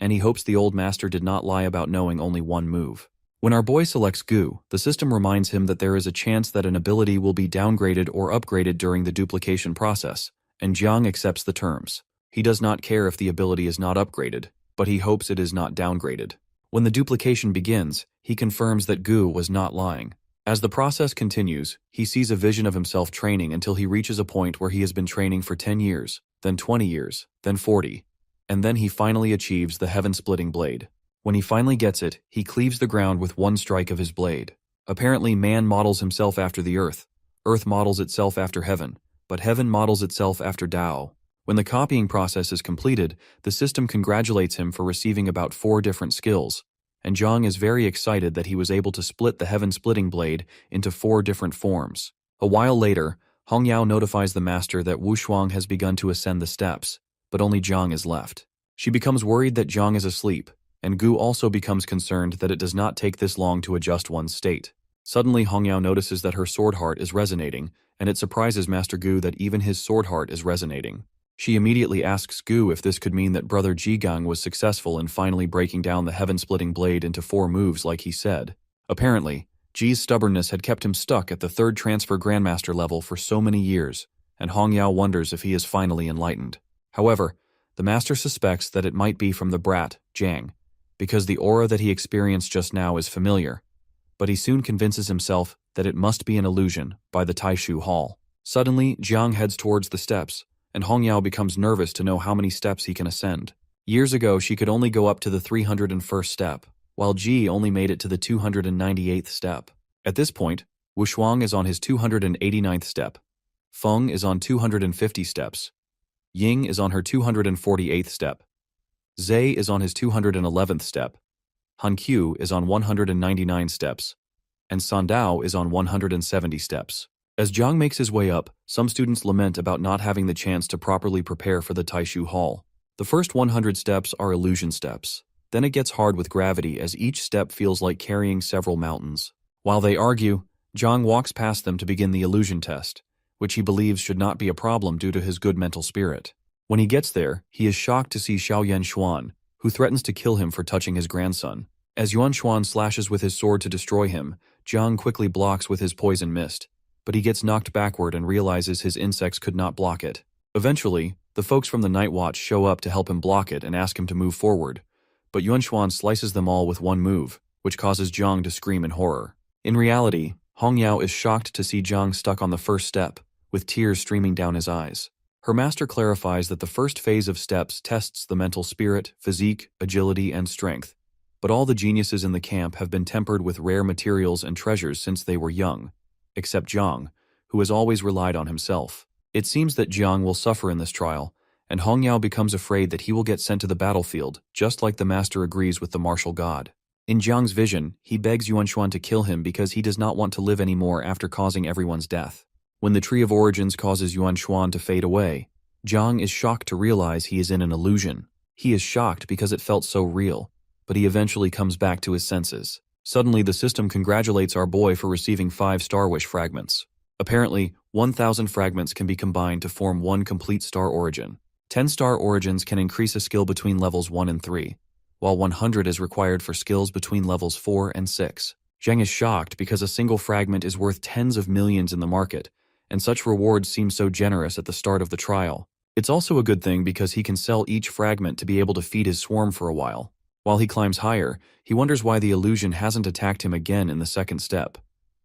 and he hopes the old master did not lie about knowing only one move. When our boy selects Gu, the system reminds him that there is a chance that an ability will be downgraded or upgraded during the duplication process, and Jiang accepts the terms. He does not care if the ability is not upgraded, but he hopes it is not downgraded. When the duplication begins, he confirms that Gu was not lying. As the process continues, he sees a vision of himself training until he reaches a point where he has been training for 10 years, then 20 years, then 40, and then he finally achieves the heaven-splitting blade. When he finally gets it, he cleaves the ground with one strike of his blade. Apparently, man models himself after the earth models itself after heaven, but heaven models itself after Tao. When the copying process is completed, the system congratulates him for receiving about 4 different skills, and Jiang is very excited that he was able to split the heaven-splitting blade into 4 different forms. A while later, Hongyao notifies the master that Wu Shuang has begun to ascend the steps, but only Jiang is left. She becomes worried that Jiang is asleep, and Gu also becomes concerned that it does not take this long to adjust one's state. Suddenly, Hongyao notices that her sword heart is resonating, and it surprises Master Gu that even his sword heart is resonating. She immediately asks Gu if this could mean that Brother Jigang was successful in finally breaking down the heaven-splitting blade into 4 moves like he said. Apparently, Ji's stubbornness had kept him stuck at the 3rd transfer Grandmaster level for so many years, and Hongyao wonders if he is finally enlightened. However, the master suspects that it might be from the brat, Jiang, because the aura that he experienced just now is familiar, but he soon convinces himself that it must be an illusion by the Taishu Hall. Suddenly, Jiang heads towards the steps, and Hongyao becomes nervous to know how many steps he can ascend. Years ago, she could only go up to the 301st step, while Ji only made it to the 298th step. At this point, Wu Shuang is on his 289th step, Feng is on 250 steps, Ying is on her 248th step, Zhe is on his 211th step, Han Qiu is on 199 steps, and Sandao is on 170 steps. As Jiang makes his way up, some students lament about not having the chance to properly prepare for the Taishu Hall. The first 100 steps are illusion steps. Then it gets hard with gravity as each step feels like carrying several mountains. While they argue, Jiang walks past them to begin the illusion test, which he believes should not be a problem due to his good mental spirit. When he gets there, he is shocked to see Xiaoyan Xuan, who threatens to kill him for touching his grandson. As Yuan Xuan slashes with his sword to destroy him, Jiang quickly blocks with his poison mist, but he gets knocked backward and realizes his insects could not block it. Eventually, the folks from the Night Watch show up to help him block it and ask him to move forward, but Yuan Xuan slices them all with one move, which causes Jiang to scream in horror. In reality, Hongyao is shocked to see Jiang stuck on the first step, with tears streaming down his eyes. Her master clarifies that the first phase of steps tests the mental spirit, physique, agility, and strength, but all the geniuses in the camp have been tempered with rare materials and treasures since they were young, except Jiang, who has always relied on himself. It seems that Jiang will suffer in this trial, and Hongyao becomes afraid that he will get sent to the battlefield, just like the master agrees with the martial god. In Jiang's vision, he begs Yuan Xuan to kill him because he does not want to live anymore after causing everyone's death. When the Tree of Origins causes Yuan Xuan to fade away, Jiang is shocked to realize he is in an illusion. He is shocked because it felt so real, but he eventually comes back to his senses. Suddenly, the system congratulates our boy for receiving 5 Star Wish fragments. Apparently, 1,000 fragments can be combined to form 1 complete Star Origin. 10 Star Origins can increase a skill between levels 1 and 3, while 100 is required for skills between levels 4 and 6. Zheng is shocked because a single fragment is worth tens of millions in the market, and such rewards seem so generous at the start of the trial. It's also a good thing because he can sell each fragment to be able to feed his swarm for a while. While he climbs higher, he wonders why the illusion hasn't attacked him again in the second step.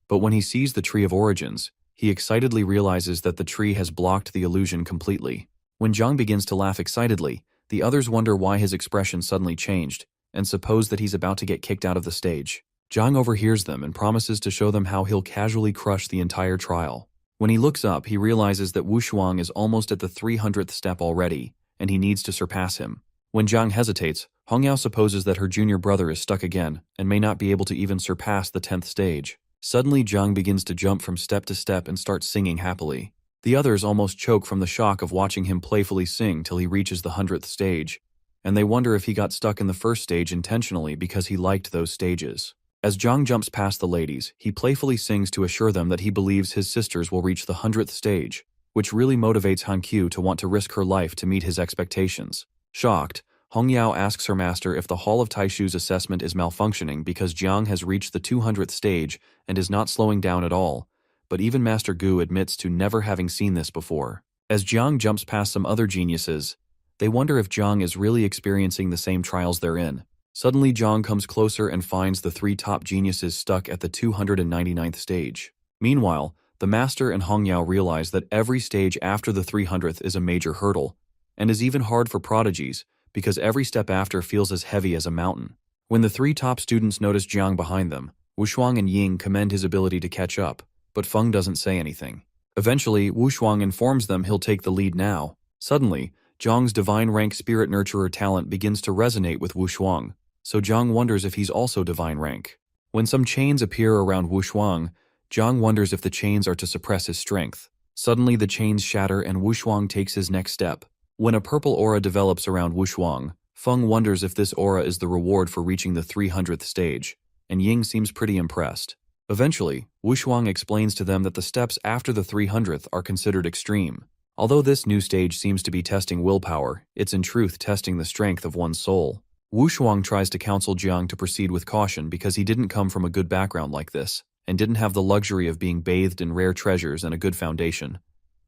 But when he sees the Tree of Origins, he excitedly realizes that the tree has blocked the illusion completely. When Zhang begins to laugh excitedly, the others wonder why his expression suddenly changed, and suppose that he's about to get kicked out of the stage. Zhang overhears them and promises to show them how he'll casually crush the entire trial. When he looks up, he realizes that Wu Shuang is almost at the 300th step already, and he needs to surpass him. When Zhang hesitates, Hongyao supposes that her junior brother is stuck again, and may not be able to even surpass the 10th stage. Suddenly, Zhang begins to jump from step to step and starts singing happily. The others almost choke from the shock of watching him playfully sing till he reaches the 100th stage, and they wonder if he got stuck in the first stage intentionally because he liked those stages. As Zhang jumps past the ladies, he playfully sings to assure them that he believes his sisters will reach the 100th stage, which really motivates Han Qiu to want to risk her life to meet his expectations. Shocked, Hongyao asks her master if the Hall of Taishu's assessment is malfunctioning because Jiang has reached the 200th stage and is not slowing down at all, but even Master Gu admits to never having seen this before. As Jiang jumps past some other geniuses, they wonder if Jiang is really experiencing the same trials they're in. Suddenly, Jiang comes closer and finds the 3 top geniuses stuck at the 299th stage. Meanwhile, the master and Hongyao realize that every stage after the 300th is a major hurdle, and is even hard for prodigies, because every step after feels as heavy as a mountain. When the 3 top students notice Jiang behind them, Wu Shuang and Ying commend his ability to catch up, but Feng doesn't say anything. Eventually, Wu Shuang informs them he'll take the lead now. Suddenly, Zhang's divine rank spirit nurturer talent begins to resonate with Wu Shuang, so Zhang wonders if he's also divine rank. When some chains appear around Wu Shuang, Zhang wonders if the chains are to suppress his strength. Suddenly the chains shatter and Wushuang takes his next step. When a purple aura develops around Wushuang, Feng wonders if this aura is the reward for reaching the 300th stage, and Ying seems pretty impressed. Eventually, Wushuang explains to them that the steps after the 300th are considered extreme. Although this new stage seems to be testing willpower, it's in truth testing the strength of one's soul. Wushuang tries to counsel Jiang to proceed with caution because he didn't come from a good background like this, and didn't have the luxury of being bathed in rare treasures and a good foundation.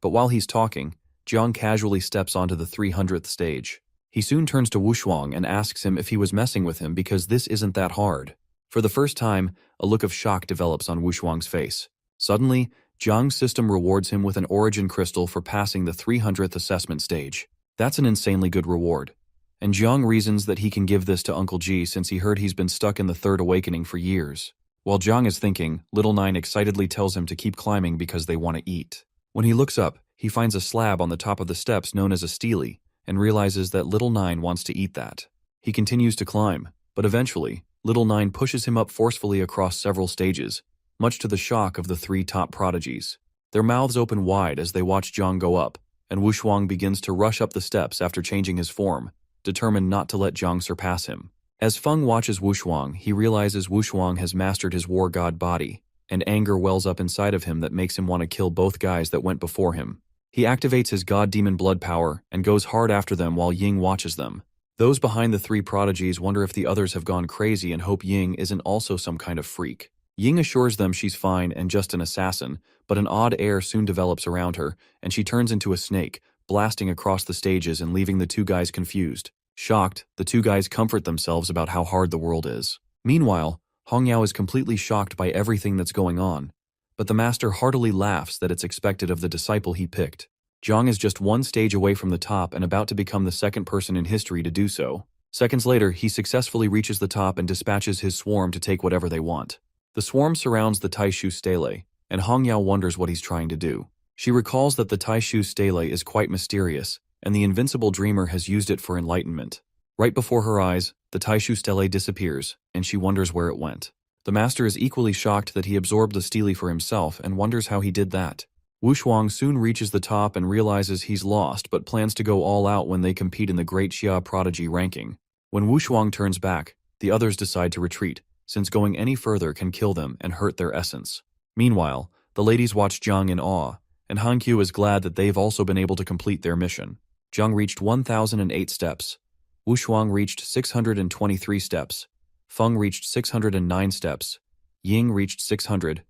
But while he's talking, Jiang casually steps onto the 300th stage. He soon turns to Wushuang and asks him if he was messing with him because this isn't that hard. For the first time, a look of shock develops on Wushuang's face. Suddenly, Jiang's system rewards him with an origin crystal for passing the 300th assessment stage. That's an insanely good reward. And Jiang reasons that he can give this to Uncle Ji since he heard he's been stuck in the third awakening for years. While Jiang is thinking, Little Nine excitedly tells him to keep climbing because they want to eat. When he looks up, he finds a slab on the top of the steps known as a stele, and realizes that Little Nine wants to eat that. He continues to climb, but eventually, Little Nine pushes him up forcefully across several stages, much to the shock of the three top prodigies. Their mouths open wide as they watch Jiang go up, and Wushuang begins to rush up the steps after changing his form, determined not to let Jiang surpass him. As Feng watches Wushuang, he realizes Wushuang has mastered his war god body, and anger wells up inside of him that makes him want to kill both guys that went before him. He activates his god demon blood power and goes hard after them while Ying watches them. Those behind the three prodigies wonder if the others have gone crazy and hope Ying isn't also some kind of freak. Ying assures them she's fine and just an assassin, but an odd air soon develops around her, and she turns into a snake, blasting across the stages and leaving the two guys confused. Shocked, the two guys comfort themselves about how hard the world is. Meanwhile, Hongyao is completely shocked by everything that's going on, but the master heartily laughs that it's expected of the disciple he picked. Jiang is just one stage away from the top and about to become the second person in history to do so. Seconds later, he successfully reaches the top and dispatches his swarm to take whatever they want. The swarm surrounds the Taishu stele, and Hongyao wonders what he's trying to do. She recalls that the Taishu stele is quite mysterious, and the invincible dreamer has used it for enlightenment. Right before her eyes, the Taishu stele disappears, and she wonders where it went. The master is equally shocked that he absorbed the stele for himself and wonders how he did that. Wushuang soon reaches the top and realizes he's lost but plans to go all out when they compete in the Great Xia Prodigy ranking. When Wushuang turns back, the others decide to retreat, since going any further can kill them and hurt their essence. Meanwhile, the ladies watch Jiang in awe, and Hankyu is glad that they've also been able to complete their mission. Jiang reached 1,008 steps. Wushuang reached 623 steps. Feng reached 609 steps. Ying reached 600.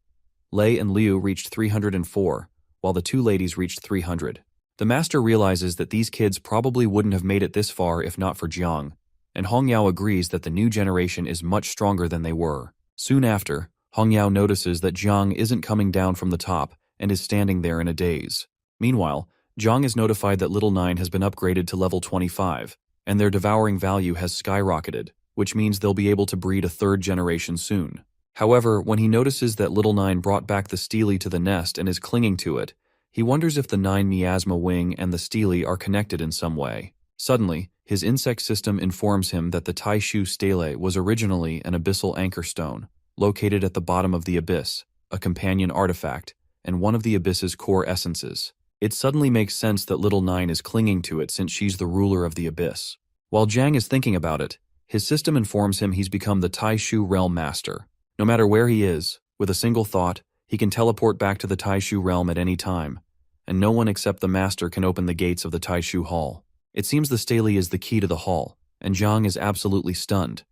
Lei and Liu reached 304, while the two ladies reached 300. The master realizes that these kids probably wouldn't have made it this far if not for Jiang, and Hongyao agrees that the new generation is much stronger than they were. Soon after, Hongyao notices that Jiang isn't coming down from the top and is standing there in a daze. Meanwhile, Jiang is notified that Little Nine has been upgraded to level 25, and their devouring value has skyrocketed, which means they'll be able to breed a third generation soon. However, when he notices that Little Nine brought back the stele to the nest and is clinging to it, he wonders if the 9 miasma wing and the stele are connected in some way. Suddenly, his insect system informs him that the Taishu stele was originally an abyssal anchor stone, located at the bottom of the abyss, a companion artifact, and one of the abyss's core essences. It suddenly makes sense that Little Nine is clinging to it since she's the ruler of the abyss. While Jiang is thinking about it, his system informs him he's become the Taishu realm master. No matter where he is, with a single thought, he can teleport back to the Taishu realm at any time, and no one except the master can open the gates of the Taishu hall. It seems the stele is the key to the hall, and Jiang is absolutely stunned.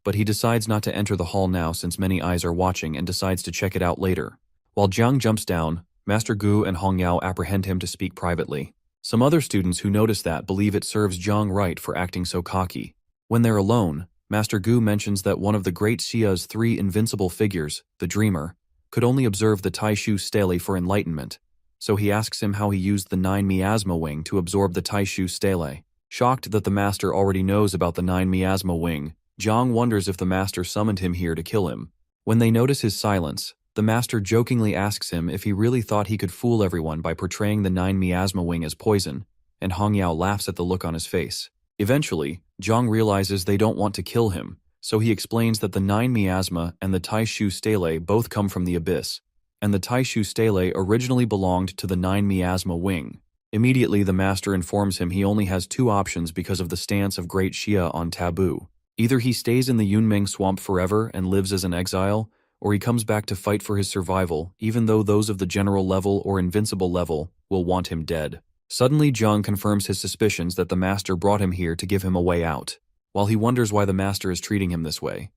But he decides not to enter the hall now since many eyes are watching and decides to check it out later. While Jiang jumps down, Master Gu and Hongyao apprehend him to speak privately. Some other students who notice that believe it serves Jiang right for acting so cocky. When they're alone, Master Gu mentions that one of the Great Xia's 3 invincible figures, the Dreamer, could only observe the Taishu stele for enlightenment, so he asks him how he used the 9 miasma wing to absorb the Taishu stele. Shocked that the master already knows about the 9 miasma wing, Jiang wonders if the master summoned him here to kill him. When they notice his silence, the master jokingly asks him if he really thought he could fool everyone by portraying the 9 miasma wing as poison, and Hongyao laughs at the look on his face. Eventually, Jiang realizes they don't want to kill him, so he explains that the 9 miasma and the Taishu stele both come from the abyss, and the Taishu stele originally belonged to the 9 miasma wing. Immediately, the master informs him he only has two options because of the stance of Great Xia on taboo. Either he stays in the Yunmeng swamp forever and lives as an exile, or he comes back to fight for his survival, even though those of the general level or invincible level will want him dead. Suddenly, Jiang confirms his suspicions that the master brought him here to give him a way out. While he wonders why the master is treating him this way,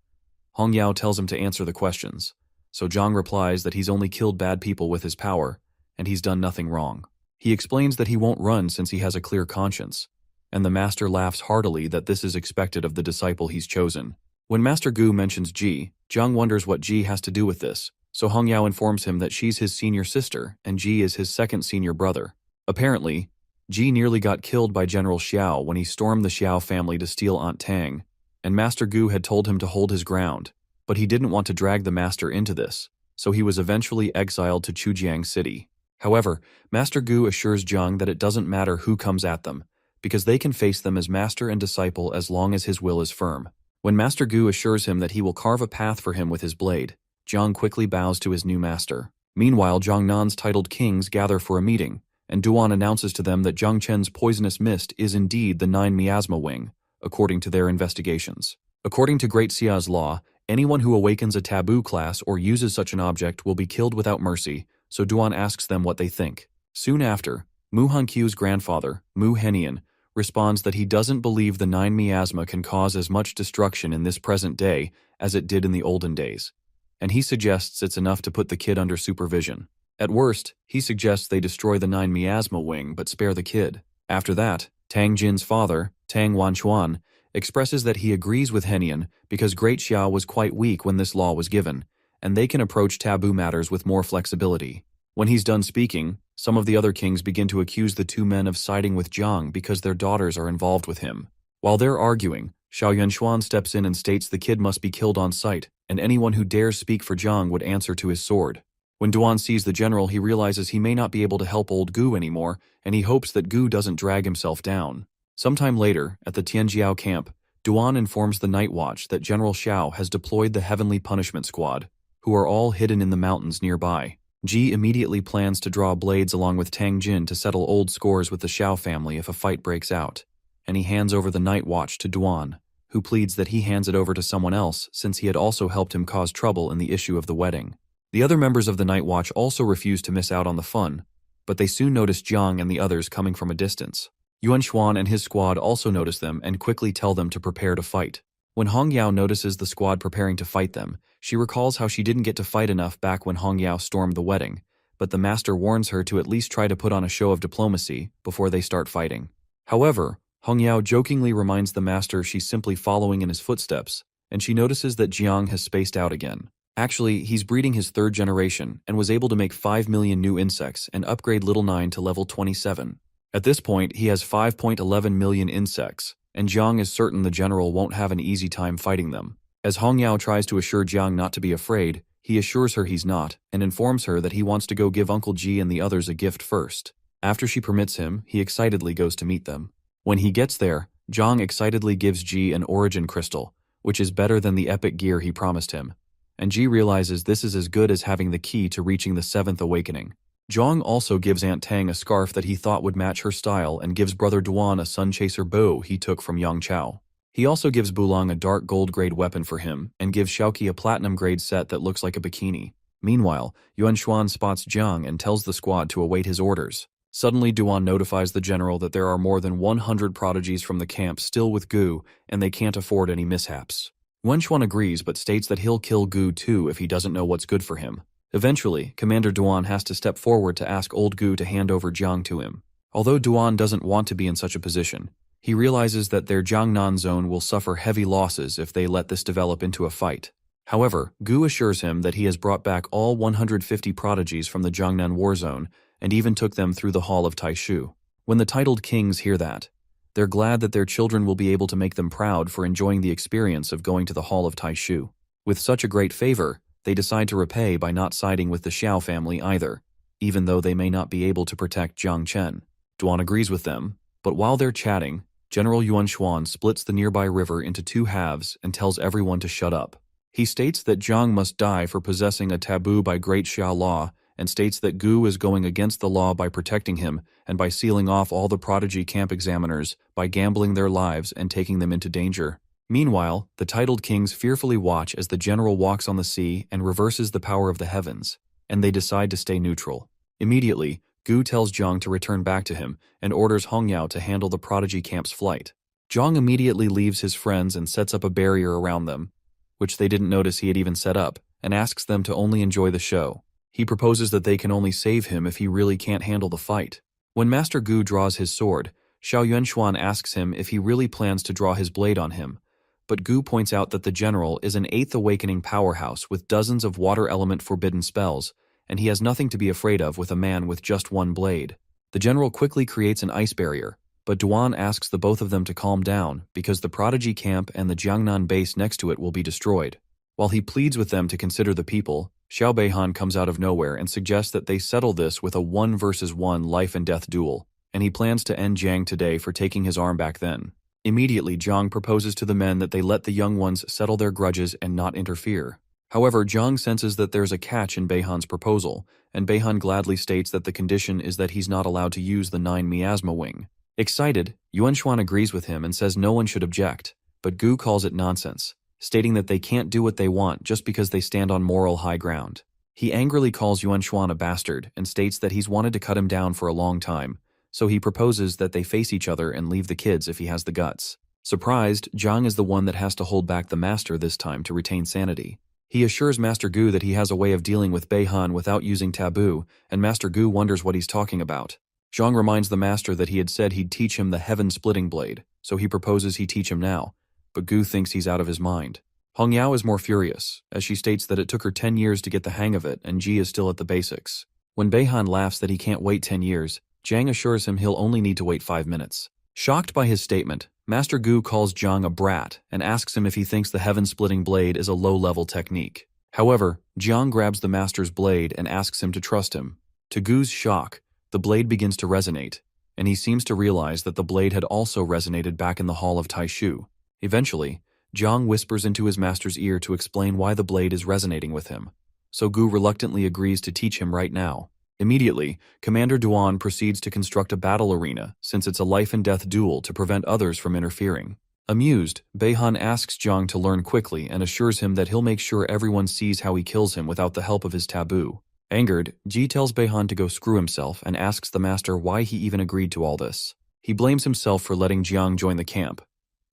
Hong Yao tells him to answer the questions. So Jiang replies that he's only killed bad people with his power, and he's done nothing wrong. He explains that he won't run since he has a clear conscience, and the master laughs heartily that this is expected of the disciple he's chosen. When Master Gu mentions Ji, Jiang wonders what Ji has to do with this, so Hong Yao informs him that she's his senior sister and Ji is his second senior brother. Apparently, Ji nearly got killed by General Xiao when he stormed the Xiao family to steal Aunt Tang, and Master Gu had told him to hold his ground, but he didn't want to drag the master into this, so he was eventually exiled to Chujiang City. However, Master Gu assures Jiang that it doesn't matter who comes at them, because they can face them as master and disciple as long as his will is firm. When Master Gu assures him that he will carve a path for him with his blade, Jiang quickly bows to his new master. Meanwhile, Jiangnan's titled kings gather for a meeting, and Duan announces to them that Jiang Chen's poisonous mist is indeed the 9 miasma wing, according to their investigations. According to Great Xia's law, anyone who awakens a taboo class or uses such an object will be killed without mercy, so Duan asks them what they think. Soon after, Mu Hanqiu's grandfather, Mu Henian, responds that he doesn't believe the 9 miasma can cause as much destruction in this present day as it did in the olden days, and he suggests it's enough to put the kid under supervision. At worst, he suggests they destroy the 9 miasma wing but spare the kid. After that, Tang Jin's father, Tang Wanchuan, expresses that he agrees with Henian because Great Xia was quite weak when this law was given, and they can approach taboo matters with more flexibility. When he's done speaking, some of the other kings begin to accuse the two men of siding with Jiang because their daughters are involved with him. While they're arguing, Xiao Yunshuan steps in and states the kid must be killed on sight, and anyone who dares speak for Jiang would answer to his sword. When Duan sees the general, he realizes he may not be able to help old Gu anymore, and he hopes that Gu doesn't drag himself down. Sometime later, at the Tianjiao camp, Duan informs the Night Watch that General Xiao has deployed the Heavenly Punishment Squad, who are all hidden in the mountains nearby. Ji immediately plans to draw blades along with Tang Jin to settle old scores with the Xiao family if a fight breaks out, and he hands over the Night Watch to Duan, who pleads that he hands it over to someone else since he had also helped him cause trouble in the issue of the wedding. The other members of the Night Watch also refuse to miss out on the fun, but they soon notice Jiang and the others coming from a distance. Yuan Xuan and his squad also notice them and quickly tell them to prepare to fight. When Hong Yao notices the squad preparing to fight them, she recalls how she didn't get to fight enough back when Hong Yao stormed the wedding, but the master warns her to at least try to put on a show of diplomacy before they start fighting. However, Hong Yao jokingly reminds the master she's simply following in his footsteps, and she notices that Jiang has spaced out again. Actually, he's breeding his third generation and was able to make 5 million new insects and upgrade Little Nine to level 27. At this point, he has 5.11 million insects, and Jiang is certain the general won't have an easy time fighting them. As Hong Yao tries to assure Jiang not to be afraid, he assures her he's not, and informs her that he wants to go give Uncle Ji and the others a gift first. After she permits him, he excitedly goes to meet them. When he gets there, Jiang excitedly gives Ji an origin crystal, which is better than the epic gear he promised him, and Ji realizes this is as good as having the key to reaching the 7th awakening. Jiang also gives Aunt Tang a scarf that he thought would match her style and gives Brother Duan a Sunchaser bow he took from Yang Chao. He also gives Bulong a dark gold grade weapon for him and gives Xiaoqi a platinum grade set that looks like a bikini. Meanwhile, Yuan Xuan spots Jiang and tells the squad to await his orders. Suddenly, Duan notifies the general that there are more than 100 prodigies from the camp still with Gu, and they can't afford any mishaps. Yuan Xuan agrees but states that he'll kill Gu too if he doesn't know what's good for him. Eventually, Commander Duan has to step forward to ask old Gu to hand over Jiang to him. Although Duan doesn't want to be in such a position, he realizes that their Jiangnan zone will suffer heavy losses if they let this develop into a fight. However, Gu assures him that he has brought back all 150 prodigies from the Jiangnan war zone and even took them through the Hall of Taishu. When the titled kings hear that, they're glad that their children will be able to make them proud for enjoying the experience of going to the Hall of Taishu. With such a great favor, they decide to repay by not siding with the Xiao family either, even though they may not be able to protect Jiang Chen. Duan agrees with them, but while they're chatting, General Yuan Xuan splits the nearby river into 2 halves and tells everyone to shut up. He states that Jiang must die for possessing a taboo by Great Xia Law, and states that Gu is going against the law by protecting him and by sealing off all the prodigy camp examiners by gambling their lives and taking them into danger. Meanwhile, the titled kings fearfully watch as the general walks on the sea and reverses the power of the heavens, and they decide to stay neutral. Immediately, Gu tells Jiang to return back to him and orders Hongyao to handle the prodigy camp's flight. Jiang immediately leaves his friends and sets up a barrier around them, which they didn't notice he had even set up, and asks them to only enjoy the show. He proposes that they can only save him if he really can't handle the fight. When Master Gu draws his sword, Xiao Yuanshuan asks him if he really plans to draw his blade on him, but Gu points out that the general is an 8th awakening powerhouse with dozens of water element forbidden spells, and he has nothing to be afraid of with a man with just one blade. The general quickly creates an ice barrier, but Duan asks the both of them to calm down because the prodigy camp and the Jiangnan base next to it will be destroyed. While he pleads with them to consider the people, Xiao Beihan comes out of nowhere and suggests that they settle this with a 1 versus 1 life and death duel, and he plans to end Jiang today for taking his arm back then. Immediately, Jiang proposes to the men that they let the young ones settle their grudges and not interfere. However, Jiang senses that there's a catch in Beihan's proposal, and Beihan gladly states that the condition is that he's not allowed to use the 9 miasma wing. Excited, Yuanshuan agrees with him and says no one should object, but Gu calls it nonsense, stating that they can't do what they want just because they stand on moral high ground. He angrily calls Yuanshuan a bastard and states that he's wanted to cut him down for a long time, so he proposes that they face each other and leave the kids if he has the guts. Surprised, Jiang is the one that has to hold back the master this time to retain sanity. He assures Master Gu that he has a way of dealing with Beihan without using taboo, and Master Gu wonders what he's talking about. Zhang reminds the master that he had said he'd teach him the heaven-splitting blade, so he proposes he teach him now, but Gu thinks he's out of his mind. Hongyao is more furious, as she states that it took her 10 years to get the hang of it and Ji is still at the basics. When Beihan laughs that he can't wait 10 years, Jiang assures him he'll only need to wait 5 minutes. Shocked by his statement, Master Gu calls Jiang a brat and asks him if he thinks the heaven-splitting blade is a low-level technique. However, Jiang grabs the master's blade and asks him to trust him. To Gu's shock, the blade begins to resonate, and he seems to realize that the blade had also resonated back in the hall of Taishu. Eventually, Jiang whispers into his master's ear to explain why the blade is resonating with him, so Gu reluctantly agrees to teach him right now. Immediately, Commander Duan proceeds to construct a battle arena since it's a life-and-death duel to prevent others from interfering. Amused, Beihan asks Jiang to learn quickly and assures him that he'll make sure everyone sees how he kills him without the help of his taboo. Angered, Ji tells Beihan to go screw himself and asks the master why he even agreed to all this. He blames himself for letting Jiang join the camp,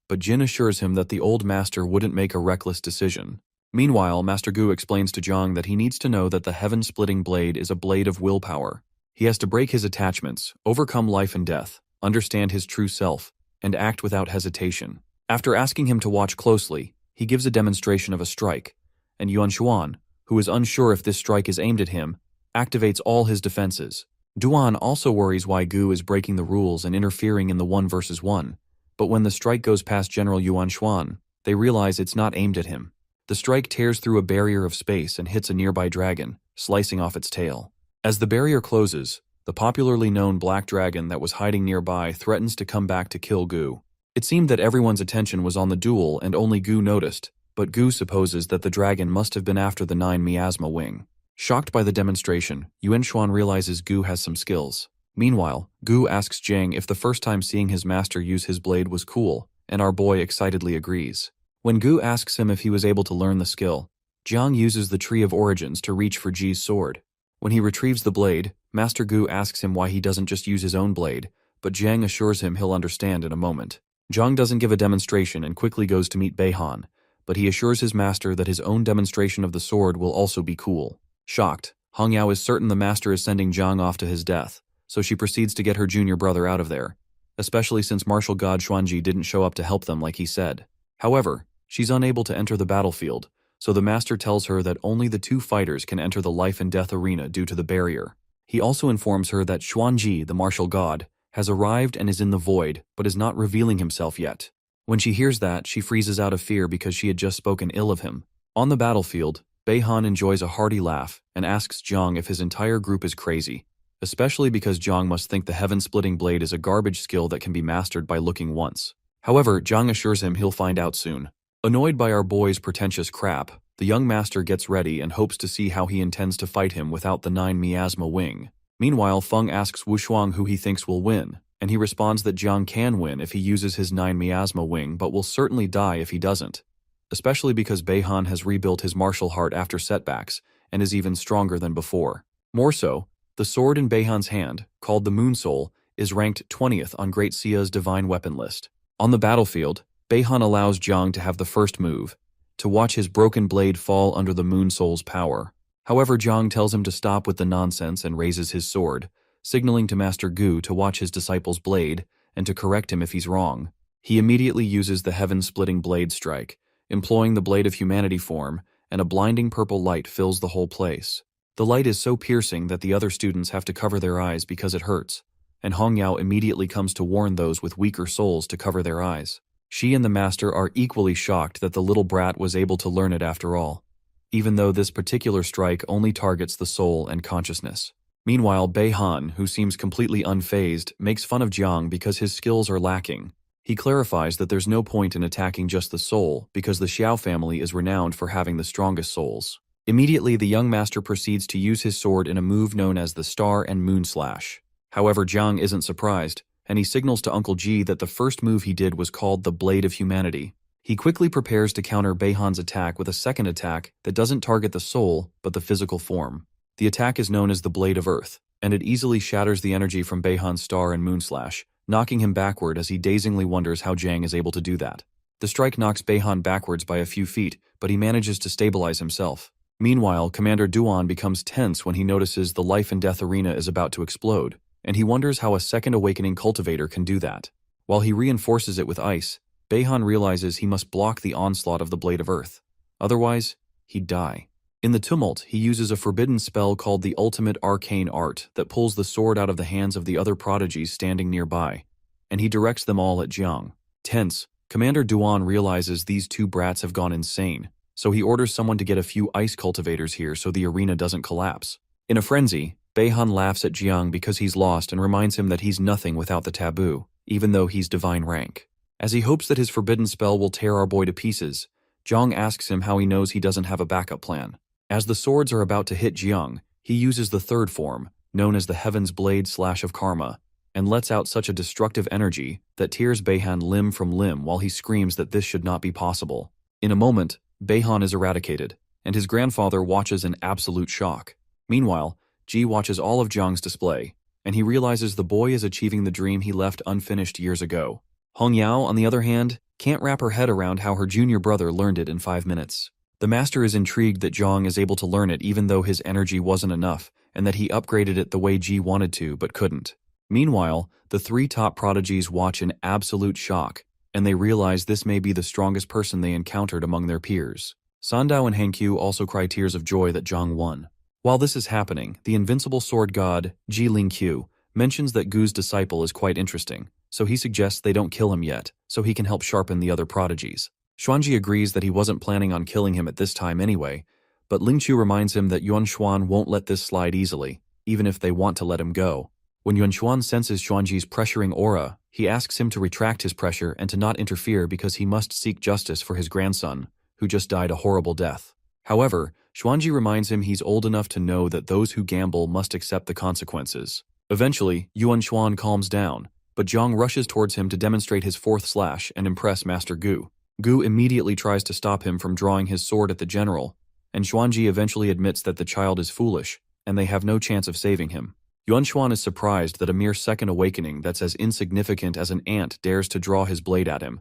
but Jin assures him that the old master wouldn't make a reckless decision. Meanwhile, Master Gu explains to Jiang that he needs to know that the heaven-splitting blade is a blade of willpower. He has to break his attachments, overcome life and death, understand his true self, and act without hesitation. After asking him to watch closely, he gives a demonstration of a strike, and Yuanshuan, who is unsure if this strike is aimed at him, activates all his defenses. Duan also worries why Gu is breaking the rules and interfering in the 1 versus 1, but when the strike goes past General Yuanshuan, they realize it's not aimed at him. The strike tears through a barrier of space and hits a nearby dragon, slicing off its tail. As the barrier closes, the popularly known black dragon that was hiding nearby threatens to come back to kill Gu. It seemed that everyone's attention was on the duel and only Gu noticed, but Gu supposes that the dragon must have been after the 9 miasma wing. Shocked by the demonstration, Yuanshuan realizes Gu has some skills. Meanwhile, Gu asks Jiang if the first time seeing his master use his blade was cool, and our boy excitedly agrees. When Gu asks him if he was able to learn the skill, Jiang uses the Tree of Origins to reach for Ji's sword. When he retrieves the blade, Master Gu asks him why he doesn't just use his own blade, but Jiang assures him he'll understand in a moment. Jiang doesn't give a demonstration and quickly goes to meet Beihan, but he assures his master that his own demonstration of the sword will also be cool. Shocked, Hongyao is certain the master is sending Jiang off to his death, so she proceeds to get her junior brother out of there, especially since martial god Xuanji didn't show up to help them like he said. However, she's unable to enter the battlefield, so the master tells her that only the 2 fighters can enter the life and death arena due to the barrier. He also informs her that Xuanji, the martial god, has arrived and is in the void, but is not revealing himself yet. When she hears that, she freezes out of fear because she had just spoken ill of him. On the battlefield, Beihan enjoys a hearty laugh and asks Jiang if his entire group is crazy, especially because Jiang must think the heaven-splitting blade is a garbage skill that can be mastered by looking once. However, Jiang assures him he'll find out soon. Annoyed by our boy's pretentious crap, The young master gets ready and hopes to see how he intends to fight him without the 9 miasma wing. Meanwhile, Feng asks Wushuang who he thinks will win, and he responds that Jiang can win if he uses his 9 miasma wing but will certainly die if he doesn't, especially because Beihan has rebuilt his martial heart after setbacks and is even stronger than before. More so, the sword in Beihan's hand, called the Moon Soul, is ranked 20th on Great Sia's divine weapon list. On the battlefield, Beihan allows Jiang to have the first move, to watch his broken blade fall under the Moon Soul's power. However, Jiang tells him to stop with the nonsense and raises his sword, signaling to Master Gu to watch his disciple's blade and to correct him if he's wrong. He immediately uses the heaven-splitting blade strike, employing the Blade of Humanity form, and a blinding purple light fills the whole place. The light is so piercing that the other students have to cover their eyes because it hurts, and Hong Yao immediately comes to warn those with weaker souls to cover their eyes. She and the master are equally shocked that the little brat was able to learn it after all, even though this particular strike only targets the soul and consciousness. Meanwhile, Beihan, who seems completely unfazed, makes fun of Jiang because his skills are lacking. He clarifies that there's no point in attacking just the soul because the Xiao family is renowned for having the strongest souls. Immediately, the young master proceeds to use his sword in a move known as the Star and Moon Slash. However, Jiang isn't surprised, and he signals to Uncle Ji that the first move he did was called the Blade of Humanity. He quickly prepares to counter Beihan's attack with a second attack that doesn't target the soul, but the physical form. The attack is known as the Blade of Earth, and it easily shatters the energy from Beihan's Star and Moon Slash, knocking him backward as he dazingly wonders how Jiang is able to do that. The strike knocks Beihan backwards by a few feet, but he manages to stabilize himself. Meanwhile, Commander Duan becomes tense when he notices the life and death arena is about to explode, and he wonders how a second awakening cultivator can do that. While he reinforces it with ice, Beihan realizes he must block the onslaught of the Blade of Earth. Otherwise, he'd die. In the tumult, he uses a forbidden spell called the Ultimate Arcane Art that pulls the sword out of the hands of the other prodigies standing nearby, and he directs them all at Jiang. Tense, Commander Duan realizes these two brats have gone insane, so he orders someone to get a few ice cultivators here so the arena doesn't collapse. In a frenzy, Beihan laughs at Jiang because he's lost and reminds him that he's nothing without the taboo, even though he's divine rank. As he hopes that his forbidden spell will tear our boy to pieces, Jiang asks him how he knows he doesn't have a backup plan. As the swords are about to hit Jiang, he uses the third form, known as the Heaven's Blade Slash of Karma, and lets out such a destructive energy that tears Beihan limb from limb while he screams that this should not be possible. In a moment, Beihan is eradicated, and his grandfather watches in absolute shock. Meanwhile, Ji watches all of Jiang's display, and he realizes the boy is achieving the dream he left unfinished years ago. Hong Yao, on the other hand, can't wrap her head around how her junior brother learned it in 5 minutes. The master is intrigued that Jiang is able to learn it even though his energy wasn't enough, and that he upgraded it the way Ji wanted to but couldn't. Meanwhile, the 3 top prodigies watch in absolute shock, and they realize this may be the strongest person they encountered among their peers. Sandao and Hankyu also cry tears of joy that Jiang won. While this is happening, the invincible sword god, Ji Lingqiu, mentions that Gu's disciple is quite interesting, so he suggests they don't kill him yet, so he can help sharpen the other prodigies. Xuanji agrees that he wasn't planning on killing him at this time anyway, but Lingqiu reminds him that Yuanshuan won't let this slide easily, even if they want to let him go. When Yuanshuan senses Xuanji's pressuring aura, he asks him to retract his pressure and to not interfere because he must seek justice for his grandson, who just died a horrible death. However, Xuanji reminds him he's old enough to know that those who gamble must accept the consequences. Eventually, Yuanshuan calms down, but Jiang rushes towards him to demonstrate his 4th slash and impress Master Gu. Gu immediately tries to stop him from drawing his sword at the general, and Xuanji eventually admits that the child is foolish, and they have no chance of saving him. Yuanshuan is surprised that a mere second awakening that's as insignificant as an ant dares to draw his blade at him,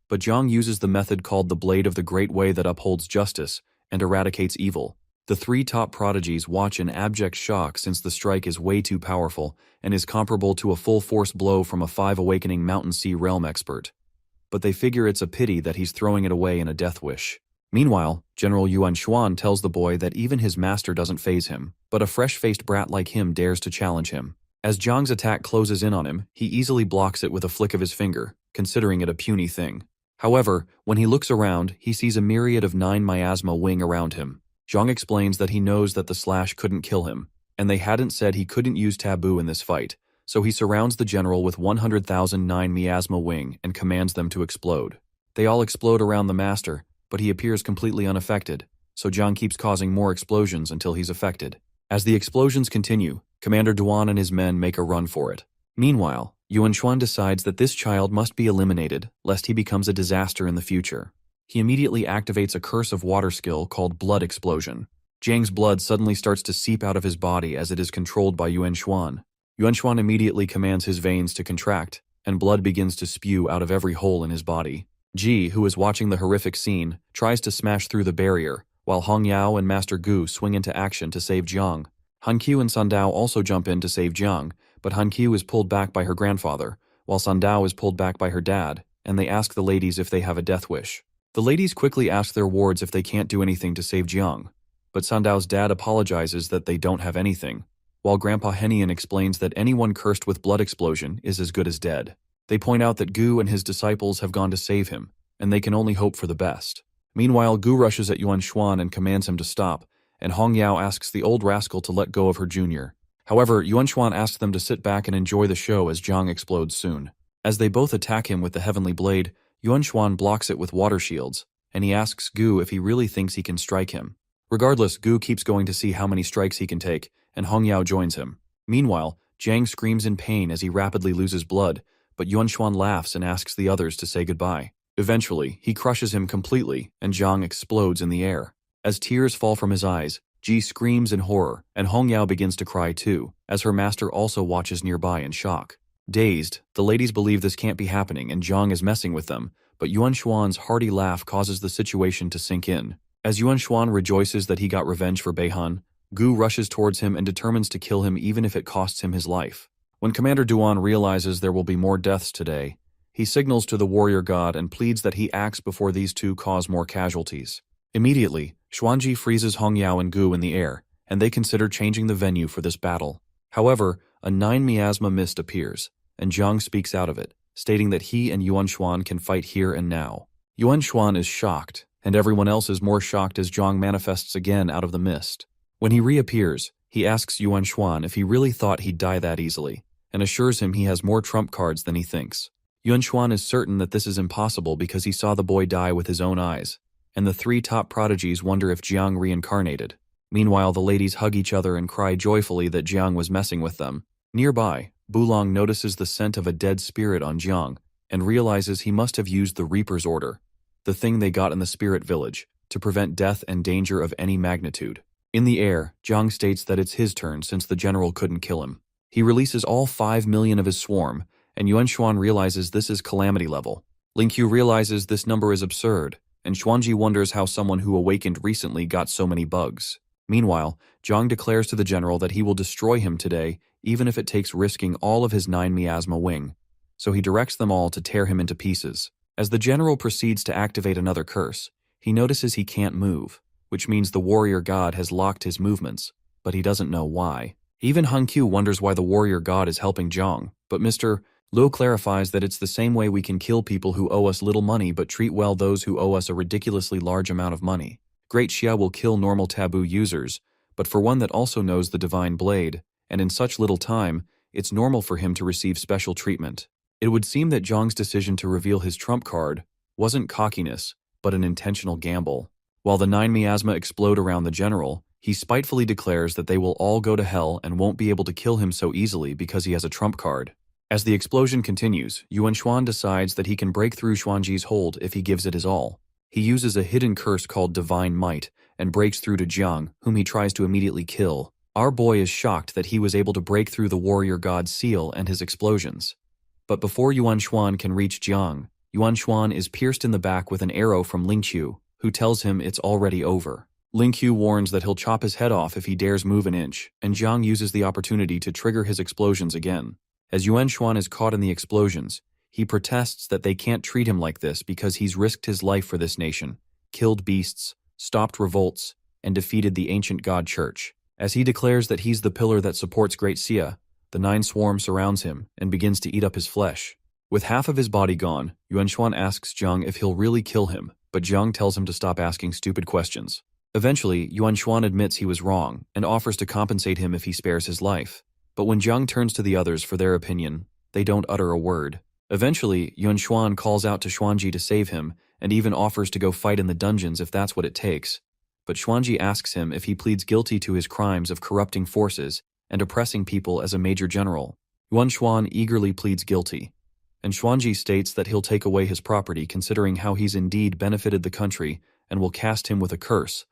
but Jiang uses the method called the Blade of the Great Way that upholds justice and eradicates evil. The 3 top prodigies watch in abject shock since the strike is way too powerful and is comparable to a full-force blow from a 5 awakening Mountain Sea realm expert. But they figure it's a pity that he's throwing it away in a death wish. Meanwhile, General Yuanshuan tells the boy that even his master doesn't faze him, but a fresh-faced brat like him dares to challenge him. As Jiang's attack closes in on him, he easily blocks it with a flick of his finger, considering it a puny thing. However, when he looks around, he sees a myriad of 9 miasma wing around him. Jiang explains that he knows that the slash couldn't kill him, and they hadn't said he couldn't use taboo in this fight, so he surrounds the general with 100,000 9 miasma wing and commands them to explode. They all explode around the master, but he appears completely unaffected, so Jiang keeps causing more explosions until he's affected. As the explosions continue, Commander Duan and his men make a run for it. Meanwhile, Yuan Xuan decides that this child must be eliminated lest he becomes a disaster in the future. He immediately activates a curse of water skill called Blood Explosion. Jiang's blood suddenly starts to seep out of his body as it is controlled by Yuan Xuan. Yuan Xuan immediately commands his veins to contract, and blood begins to spew out of every hole in his body. Ji, who is watching the horrific scene, tries to smash through the barrier, while Hong Yao and Master Gu swing into action to save Jiang. Han Qiu and Sun Dao also jump in to save Jiang, but Han Qiu is pulled back by her grandfather, while Sun Dao is pulled back by her dad, and they ask the ladies if they have a death wish. The ladies quickly ask their wards if they can't do anything to save Jiang, but Sun Dao's dad apologizes that they don't have anything, while Grandpa Henian explains that anyone cursed with blood explosion is as good as dead. They point out that Gu and his disciples have gone to save him, and they can only hope for the best. Meanwhile, Gu rushes at Yuan Xuan and commands him to stop, and Hong Yao asks the old rascal to let go of her junior. However, Yuan Xuan asks them to sit back and enjoy the show as Jiang explodes soon. As they both attack him with the heavenly blade, Yuan Xuan blocks it with water shields, and he asks Gu if he really thinks he can strike him. Regardless, Gu keeps going to see how many strikes he can take, and Hong Yao joins him. Meanwhile, Jiang screams in pain as he rapidly loses blood, but Yuan Xuan laughs and asks the others to say goodbye. Eventually, he crushes him completely, and Jiang explodes in the air. As tears fall from his eyes, Ji screams in horror, and Hong Yao begins to cry too, as her master also watches nearby in shock. Dazed, the ladies believe this can't be happening and Jiang is messing with them, but Yuan Xuan's hearty laugh causes the situation to sink in. As Yuan Xuan rejoices that he got revenge for Beihan, Gu rushes towards him and determines to kill him even if it costs him his life. When Commander Duan realizes there will be more deaths today, he signals to the warrior god and pleads that he acts before these two cause more casualties. Immediately, Xuanji freezes Hong Yao and Gu in the air, and they consider changing the venue for this battle. However, a 9 miasma mist appears, and Jiang speaks out of it, stating that he and Yuan Xuan can fight here and now. Yuan Xuan is shocked, and everyone else is more shocked as Jiang manifests again out of the mist. When he reappears, he asks Yuan Xuan if he really thought he'd die that easily, and assures him he has more trump cards than he thinks. Yuan Xuan is certain that this is impossible because he saw the boy die with his own eyes, and the three top prodigies wonder if Jiang reincarnated. Meanwhile, the ladies hug each other and cry joyfully that Jiang was messing with them. Nearby, Bulong notices the scent of a dead spirit on Jiang, and realizes he must have used the Reaper's Order, the thing they got in the spirit village, to prevent death and danger of any magnitude. In the air, Jiang states that it's his turn since the general couldn't kill him. He releases all 5 million of his swarm, and Yuan Xuan realizes this is calamity level. Lingqiu realizes this number is absurd, and Xuanji wonders how someone who awakened recently got so many bugs. Meanwhile, Jiang declares to the general that he will destroy him today, even if it takes risking all of his 9 miasma wing. So he directs them all to tear him into pieces. As the general proceeds to activate another curse, he notices he can't move, which means the warrior god has locked his movements, but he doesn't know why. Even Han Qiu wonders why the warrior god is helping Jiang, but Mr. Luo clarifies that it's the same way we can kill people who owe us little money but treat well those who owe us a ridiculously large amount of money. Great Xia will kill normal taboo users, but for one that also knows the divine blade, and in such little time, it's normal for him to receive special treatment. It would seem that Jiang's decision to reveal his trump card wasn't cockiness, but an intentional gamble. While the 9 miasma explode around the general, he spitefully declares that they will all go to hell and won't be able to kill him so easily because he has a trump card. As the explosion continues, Yuan Xuan decides that he can break through Xuanji's hold if he gives it his all. He uses a hidden curse called Divine Might and breaks through to Jiang, whom he tries to immediately kill. Our boy is shocked that he was able to break through the warrior god's seal and his explosions. But before Yuan Xuan can reach Jiang, Yuan Xuan is pierced in the back with an arrow from Lingqiu, who tells him it's already over. Lingqiu warns that he'll chop his head off if he dares move an inch, and Jiang uses the opportunity to trigger his explosions again. As Yuan Xuan is caught in the explosions, he protests that they can't treat him like this because he's risked his life for this nation, killed beasts, stopped revolts, and defeated the ancient god church. As he declares that he's the pillar that supports Great Xia, the 9 swarm surrounds him and begins to eat up his flesh. With half of his body gone, Yuan Xuan asks Jiang if he'll really kill him, but Jiang tells him to stop asking stupid questions. Eventually, Yuan Xuan admits he was wrong and offers to compensate him if he spares his life. But when Jiang turns to the others for their opinion, they don't utter a word. Eventually, Yuan Xuan calls out to Xuanji to save him and even offers to go fight in the dungeons if that's what it takes. but Xuanji asks him if he pleads guilty to his crimes of corrupting forces and oppressing people as a major general. Yuan Xuan eagerly pleads guilty, and Xuanji states that he'll take away his property considering how he's indeed benefited the country and will cast him with a curse,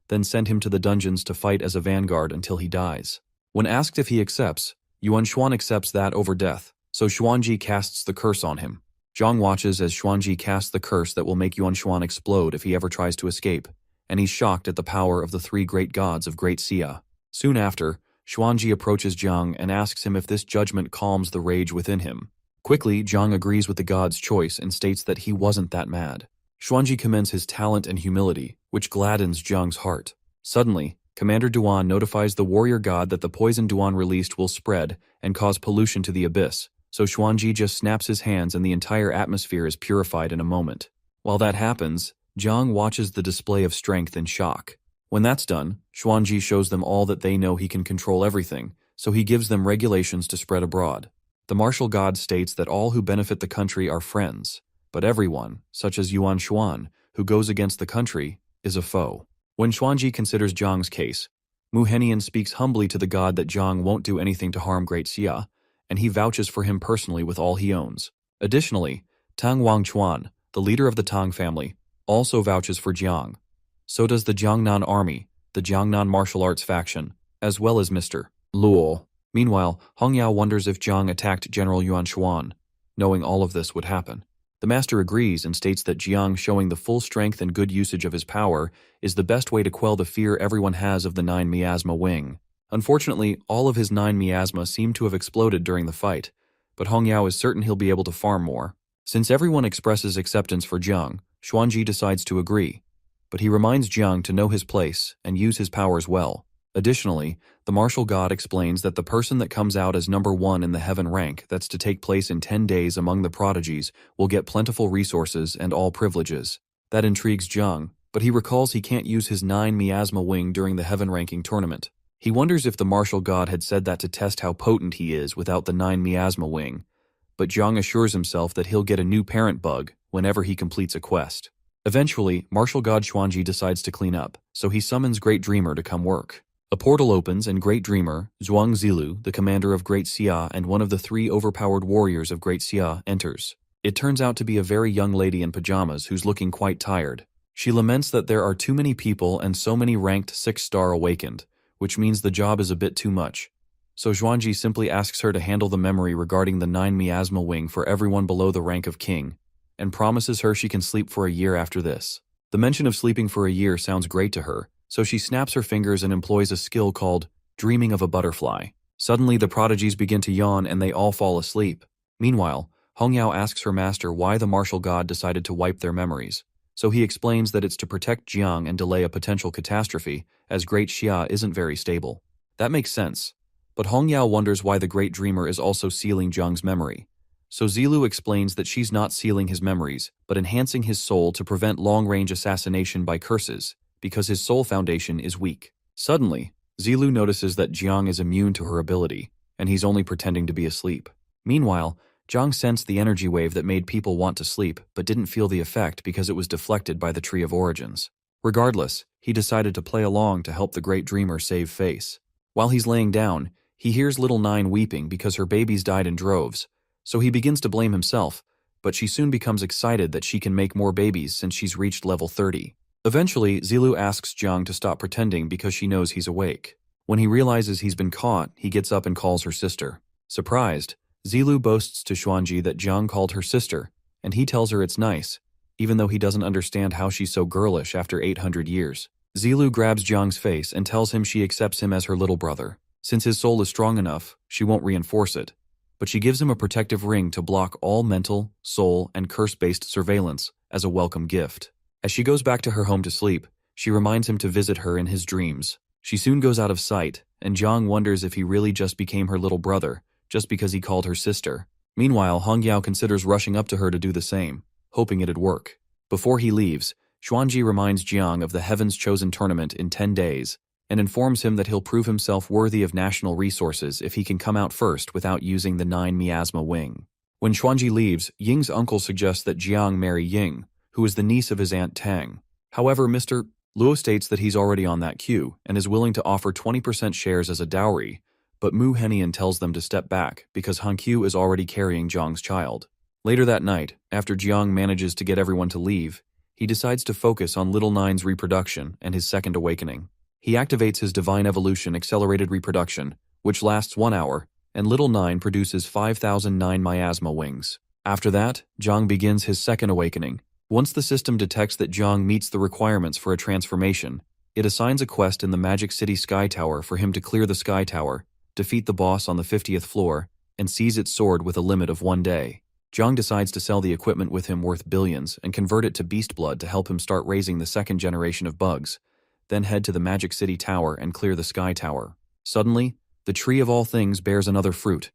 then send him to the dungeons to fight as a vanguard until he dies. When asked if he accepts, Yuan Xuan accepts that over death, so Xuanji casts the curse on him. Zhang watches as Xuanji casts the curse that will make Yuan Xuan explode if he ever tries to escape, and he's shocked at the power of the three great gods of Great Xia. Soon after, Xuanji approaches Zhang and asks him if this judgment calms the rage within him. Quickly, Zhang agrees with the god's choice and states that he wasn't that mad. Xuanji commends his talent and humility, which gladdens Zhang's heart. Suddenly, Commander Duan notifies the warrior god that the poison Duan released will spread and cause pollution to the abyss, so Xuanji just snaps his hands and the entire atmosphere is purified in a moment. While that happens, Zhang watches the display of strength in shock. When that's done, Xuanji shows them all that they know he can control everything, so he gives them regulations to spread abroad. The martial god states that all who benefit the country are friends, but everyone, such as Yuan Xuan, who goes against the country, is a foe. When Xuanji considers Zhang's case, Mu Henian speaks humbly to the god that Zhang won't do anything to harm Great Xia, and he vouches for him personally with all he owns. Additionally, Tang Wangchuan, the leader of the Tang family, also vouches for Jiang. So does the Jiangnan army, the Jiangnan martial arts faction, as well as Mr. Luo. Meanwhile, Hong Yao wonders if Jiang attacked General Yuan Xuan, knowing all of this would happen. The master agrees and states that Jiang showing the full strength and good usage of his power is the best way to quell the fear everyone has of the 9 miasma wing. Unfortunately, all of his 9 miasma seem to have exploded during the fight, but Hong Yao is certain he'll be able to farm more. Since everyone expresses acceptance for Jiang, Xuanji decides to agree, but he reminds Jiang to know his place and use his powers well. Additionally, the martial god explains that the person that comes out as number 1 in the heaven rank that's to take place in 10 days among the prodigies will get plentiful resources and all privileges. That intrigues Jiang, but he recalls he can't use his 9 miasma wing during the heaven ranking tournament. He wonders if the martial god had said that to test how potent he is without the 9 miasma wing, but Jiang assures himself that he'll get a new parent bug whenever he completes a quest. Eventually, martial god Xuanji decides to clean up, so he summons Great Dreamer to come work. A portal opens and Great Dreamer, Zhuang Zilu, the commander of Great Xia and one of the 3 overpowered warriors of Great Xia, enters. It turns out to be a very young lady in pajamas who's looking quite tired. She laments that there are too many people and so many ranked 6-star awakened, which means the job is a bit too much. So Xuanji simply asks her to handle the memory regarding the 9 miasma wing for everyone below the rank of king, and promises her she can sleep for a year after this. The mention of sleeping for a year sounds great to her, so she snaps her fingers and employs a skill called dreaming of a butterfly. Suddenly the prodigies begin to yawn and they all fall asleep. Meanwhile, Hong Yao asks her master why the martial god decided to wipe their memories, so he explains that it's to protect Jiang and delay a potential catastrophe, as Great Xia isn't very stable. That makes sense, but Hong Yao wonders why the Great Dreamer is also sealing Jiang's memory. So Zilu explains that she's not sealing his memories, but enhancing his soul to prevent long-range assassination by curses, because his soul foundation is weak. Suddenly, Zilu notices that Jiang is immune to her ability, and he's only pretending to be asleep. Meanwhile, Jiang sensed the energy wave that made people want to sleep, but didn't feel the effect because it was deflected by the Tree of Origins. Regardless, he decided to play along to help the Great Dreamer save face. While he's laying down, he hears little Nine weeping because her babies died in droves, so he begins to blame himself, but she soon becomes excited that she can make more babies since she's reached level 30. Eventually, Zilu asks Jiang to stop pretending because she knows he's awake. When he realizes he's been caught, he gets up and calls her sister. Surprised, Zilu boasts to Xuanji that Jiang called her sister, and he tells her it's nice, even though he doesn't understand how she's so girlish after 800 years. Zilu grabs Jiang's face and tells him she accepts him as her little brother. Since his soul is strong enough, she won't reinforce it, but she gives him a protective ring to block all mental, soul, and curse-based surveillance as a welcome gift. As she goes back to her home to sleep, she reminds him to visit her in his dreams. She soon goes out of sight, and Jiang wonders if he really just became her little brother, just because he called her sister. Meanwhile, Hong Yao considers rushing up to her to do the same, hoping it'd work. Before he leaves, Xuanji reminds Jiang of the Heaven's Chosen tournament in 10 days, and informs him that he'll prove himself worthy of national resources if he can come out first without using the 9 miasma wing. When Xuanji leaves, Ying's uncle suggests that Jiang marry Ying, who is the niece of his aunt Tang. However, Mr. Luo states that he's already on that queue and is willing to offer 20% shares as a dowry, but Mu Henian tells them to step back because Hankyu is already carrying Jiang's child. Later that night, after Jiang manages to get everyone to leave, he decides to focus on Little Nine's reproduction and his second awakening. He activates his Divine Evolution Accelerated Reproduction, which lasts 1 hour, and Little Nine produces 5,009 miasma wings. After that, Jiang begins his second awakening. Once the system detects that Jiang meets the requirements for a transformation, it assigns a quest in the Magic City Sky Tower for him to clear the Sky Tower, defeat the boss on the 50th floor, and seize its sword with a limit of 1 day. Jiang decides to sell the equipment with him worth billions and convert it to beast blood to help him start raising the second generation of bugs, then head to the Magic City Tower and clear the Sky Tower. Suddenly, the Tree of All Things bears another fruit,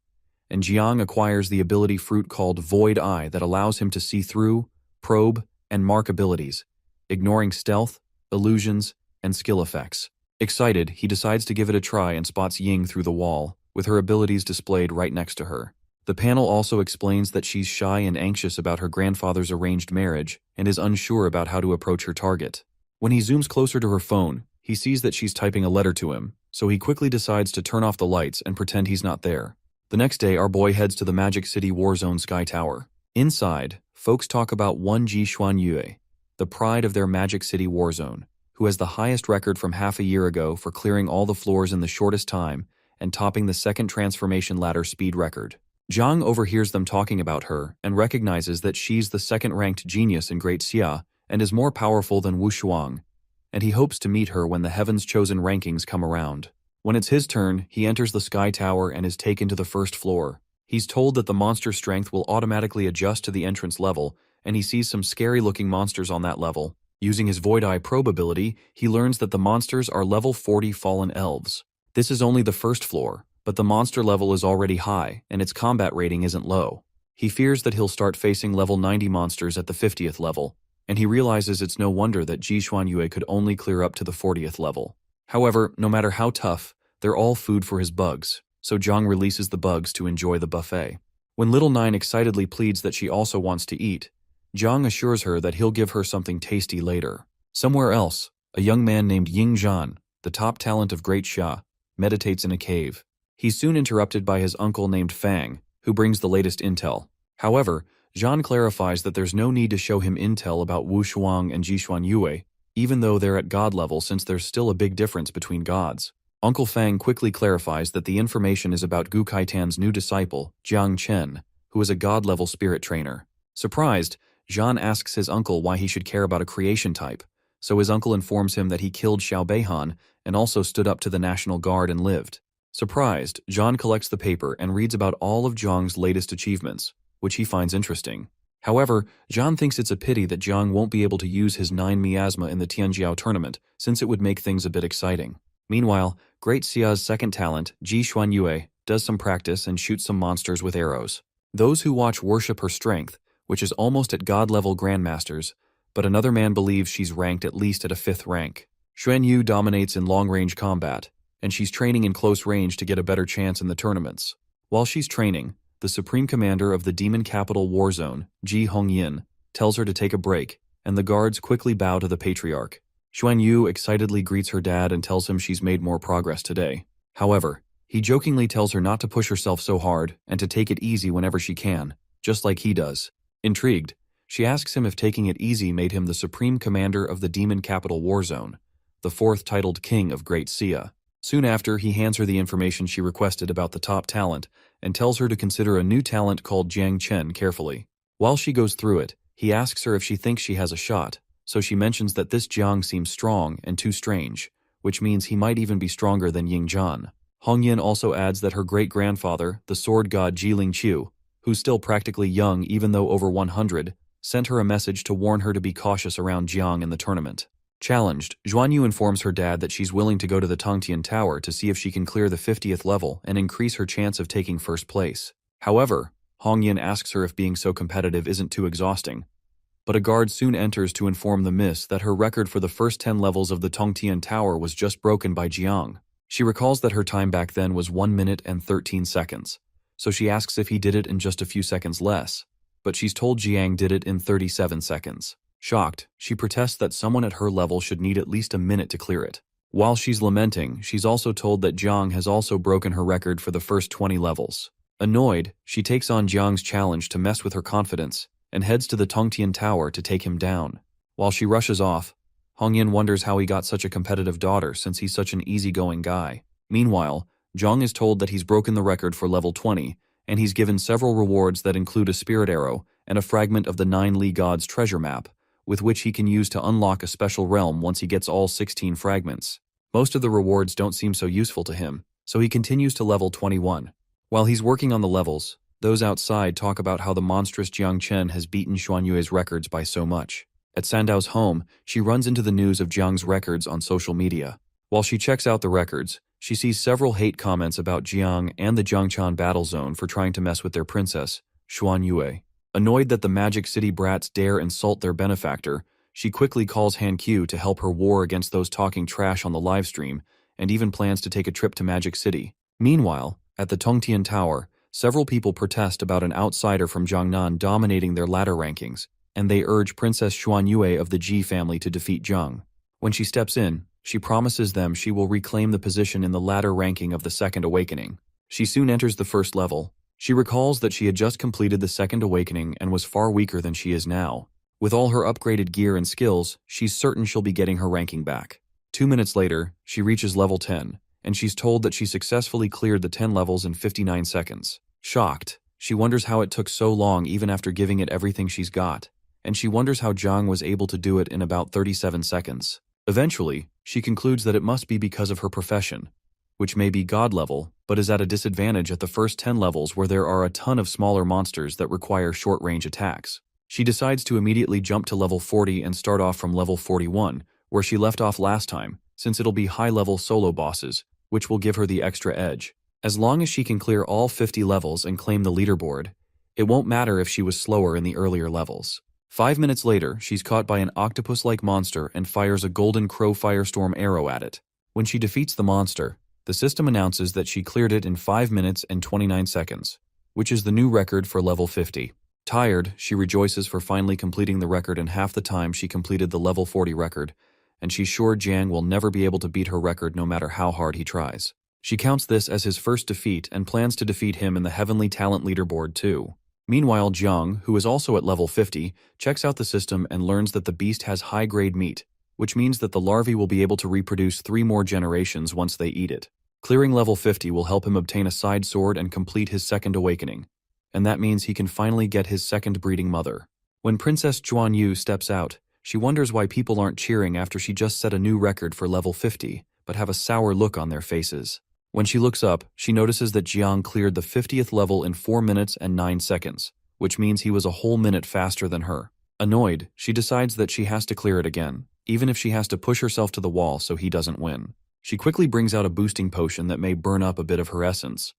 and Jiang acquires the ability fruit called Void Eye that allows him to see through, probe, and mark abilities, ignoring stealth, illusions, and skill effects. Excited, he decides to give it a try and spots Ying through the wall, with her abilities displayed right next to her. The panel also explains that she's shy and anxious about her grandfather's arranged marriage and is unsure about how to approach her target. When he zooms closer to her phone, he sees that she's typing a letter to him, so he quickly decides to turn off the lights and pretend he's not there. The next day, our boy heads to the Magic City Warzone Sky Tower. Inside, folks talk about one Ji Xuan Yue, the pride of their Magic City Warzone, who has the highest record from half a year ago for clearing all the floors in the shortest time and topping the second transformation ladder speed record. Jiang overhears them talking about her and recognizes that she's the second-ranked genius in Great Xia and is more powerful than Wu Shuang, and he hopes to meet her when the Heaven's Chosen rankings come around. When it's his turn, he enters the Sky Tower and is taken to the first floor. He's told that the monster strength will automatically adjust to the entrance level, and he sees some scary-looking monsters on that level. Using his Void Eye probe ability, he learns that the monsters are level 40 fallen elves. This is only the first floor, but the monster level is already high, and its combat rating isn't low. He fears that he'll start facing level 90 monsters at the 50th level, and he realizes it's no wonder that Ji Xuan Yue could only clear up to the 40th level. However, no matter how tough, they're all food for his bugs, so Jiang releases the bugs to enjoy the buffet. When Little Nine excitedly pleads that she also wants to eat, Jiang assures her that he'll give her something tasty later. Somewhere else, a young man named Ying Zhan, the top talent of Great Xia, meditates in a cave. He's soon interrupted by his uncle named Fang, who brings the latest intel. However, Zhan clarifies that there's no need to show him intel about Wu Shuang and Ji Xuan Yue, even though they're at god level since there's still a big difference between gods. Uncle Fang quickly clarifies that the information is about Gu Kaitan's new disciple, Jiang Chen, who is a god-level spirit trainer. Surprised, Zhan asks his uncle why he should care about a creation type, so his uncle informs him that he killed Xiao Beihan and also stood up to the National Guard and lived. Surprised, Zhan collects the paper and reads about all of Jiang's latest achievements, which he finds interesting. However, Zhan thinks it's a pity that Jiang won't be able to use his 9 miasma in the Tianjiao tournament, since it would make things a bit exciting. Meanwhile, Great Xia's second talent, Ji Xuan Yue, does some practice and shoots some monsters with arrows. Those who watch worship her strength, which is almost at god-level grandmasters, but another man believes she's ranked at least at a 5th rank. Xuan Yu dominates in long-range combat, and she's training in close range to get a better chance in the tournaments. While she's training, the Supreme Commander of the Demon Capital Warzone, Ji Hongyin, tells her to take a break, and the guards quickly bow to the Patriarch. Xuan Yu excitedly greets her dad and tells him she's made more progress today. However, he jokingly tells her not to push herself so hard and to take it easy whenever she can, just like he does. Intrigued, she asks him if taking it easy made him the Supreme Commander of the Demon Capital Warzone, the 4th titled King of Great Xia. Soon after, he hands her the information she requested about the top talent and tells her to consider a new talent called Jiang Chen carefully. While she goes through it, he asks her if she thinks she has a shot, so she mentions that this Jiang seems strong and too strange, which means he might even be stronger than Ying Zhan. Hongyin also adds that her great-grandfather, the sword god Jiling Qiu, who's still practically young even though over 100, sent her a message to warn her to be cautious around Jiang in the tournament. Challenged, Xuan Yu informs her dad that she's willing to go to the Tongtian Tower to see if she can clear the 50th level and increase her chance of taking first place. However, Hongyin asks her if being so competitive isn't too exhausting, but a guard soon enters to inform the miss that her record for the first 10 levels of the Tongtian Tower was just broken by Jiang. She recalls that her time back then was 1 minute and 13 seconds, so she asks if he did it in just a few seconds less, but she's told Jiang did it in 37 seconds. Shocked, she protests that someone at her level should need at least a minute to clear it. While she's lamenting, she's also told that Jiang has also broken her record for the first 20 levels. Annoyed, she takes on Jiang's challenge to mess with her confidence and heads to the Tongtian Tower to take him down. While she rushes off, Hongyin wonders how he got such a competitive daughter since he's such an easygoing guy. Meanwhile, Jiang is told that he's broken the record for level 20, and he's given several rewards that include a spirit arrow and a fragment of the 9 Li Gods treasure map, with which he can use to unlock a special realm once he gets all 16 fragments. Most of the rewards don't seem so useful to him, so he continues to level 21. While he's working on the levels, those outside talk about how the monstrous Jiang Chen has beaten Xuan Yue's records by so much. At Sandao's home, she runs into the news of Jiang's records on social media. While she checks out the records, she sees several hate comments about Jiang and the Jiangchan battle zone for trying to mess with their princess, Xuan Yue. Annoyed that the Magic City brats dare insult their benefactor, she quickly calls Han Q to help her war against those talking trash on the livestream, and even plans to take a trip to Magic City. Meanwhile, at the Tongtian Tower, several people protest about an outsider from Jiangnan dominating their ladder rankings, and they urge Princess Xuan Yue of the Ji family to defeat Jiang. When she steps in, she promises them she will reclaim the position in the ladder ranking of the Second Awakening. She soon enters the first level. She recalls that she had just completed the Second Awakening and was far weaker than she is now. With all her upgraded gear and skills, she's certain she'll be getting her ranking back. 2 minutes later, she reaches level 10, and she's told that she successfully cleared the 10 levels in 59 seconds. Shocked, she wonders how it took so long even after giving it everything she's got, and she wonders how Jiang was able to do it in about 37 seconds. Eventually, she concludes that it must be because of her profession, which may be God level, but is at a disadvantage at the first 10 levels where there are a ton of smaller monsters that require short-range attacks. She decides to immediately jump to level 40 and start off from level 41, where she left off last time, since it'll be high-level solo bosses, which will give her the extra edge. As long as she can clear all 50 levels and claim the leaderboard, it won't matter if she was slower in the earlier levels. 5 minutes later, she's caught by an octopus-like monster and fires a golden crow firestorm arrow at it. When she defeats the monster, the system announces that she cleared it in 5 minutes and 29 seconds, which is the new record for level 50. Tired, she rejoices for finally completing the record in half the time she completed the level 40 record, and she's sure Jiang will never be able to beat her record no matter how hard he tries. She counts this as his first defeat and plans to defeat him in the Heavenly Talent Leaderboard too. Meanwhile, Jiang, who is also at level 50, checks out the system and learns that the beast has high-grade meat, which means that the larvae will be able to reproduce 3 more generations once they eat it. Clearing level 50 will help him obtain a side sword and complete his second awakening, and that means he can finally get his second breeding mother. When Princess Xuan Yu steps out, she wonders why people aren't cheering after she just set a new record for level 50, but have a sour look on their faces. When she looks up, she notices that Jiang cleared the 50th level in 4 minutes and 9 seconds, which means he was a whole minute faster than her. Annoyed, she decides that she has to clear it again, even if she has to push herself to the wall so he doesn't win. She quickly brings out a boosting potion that may burn up a bit of her essence,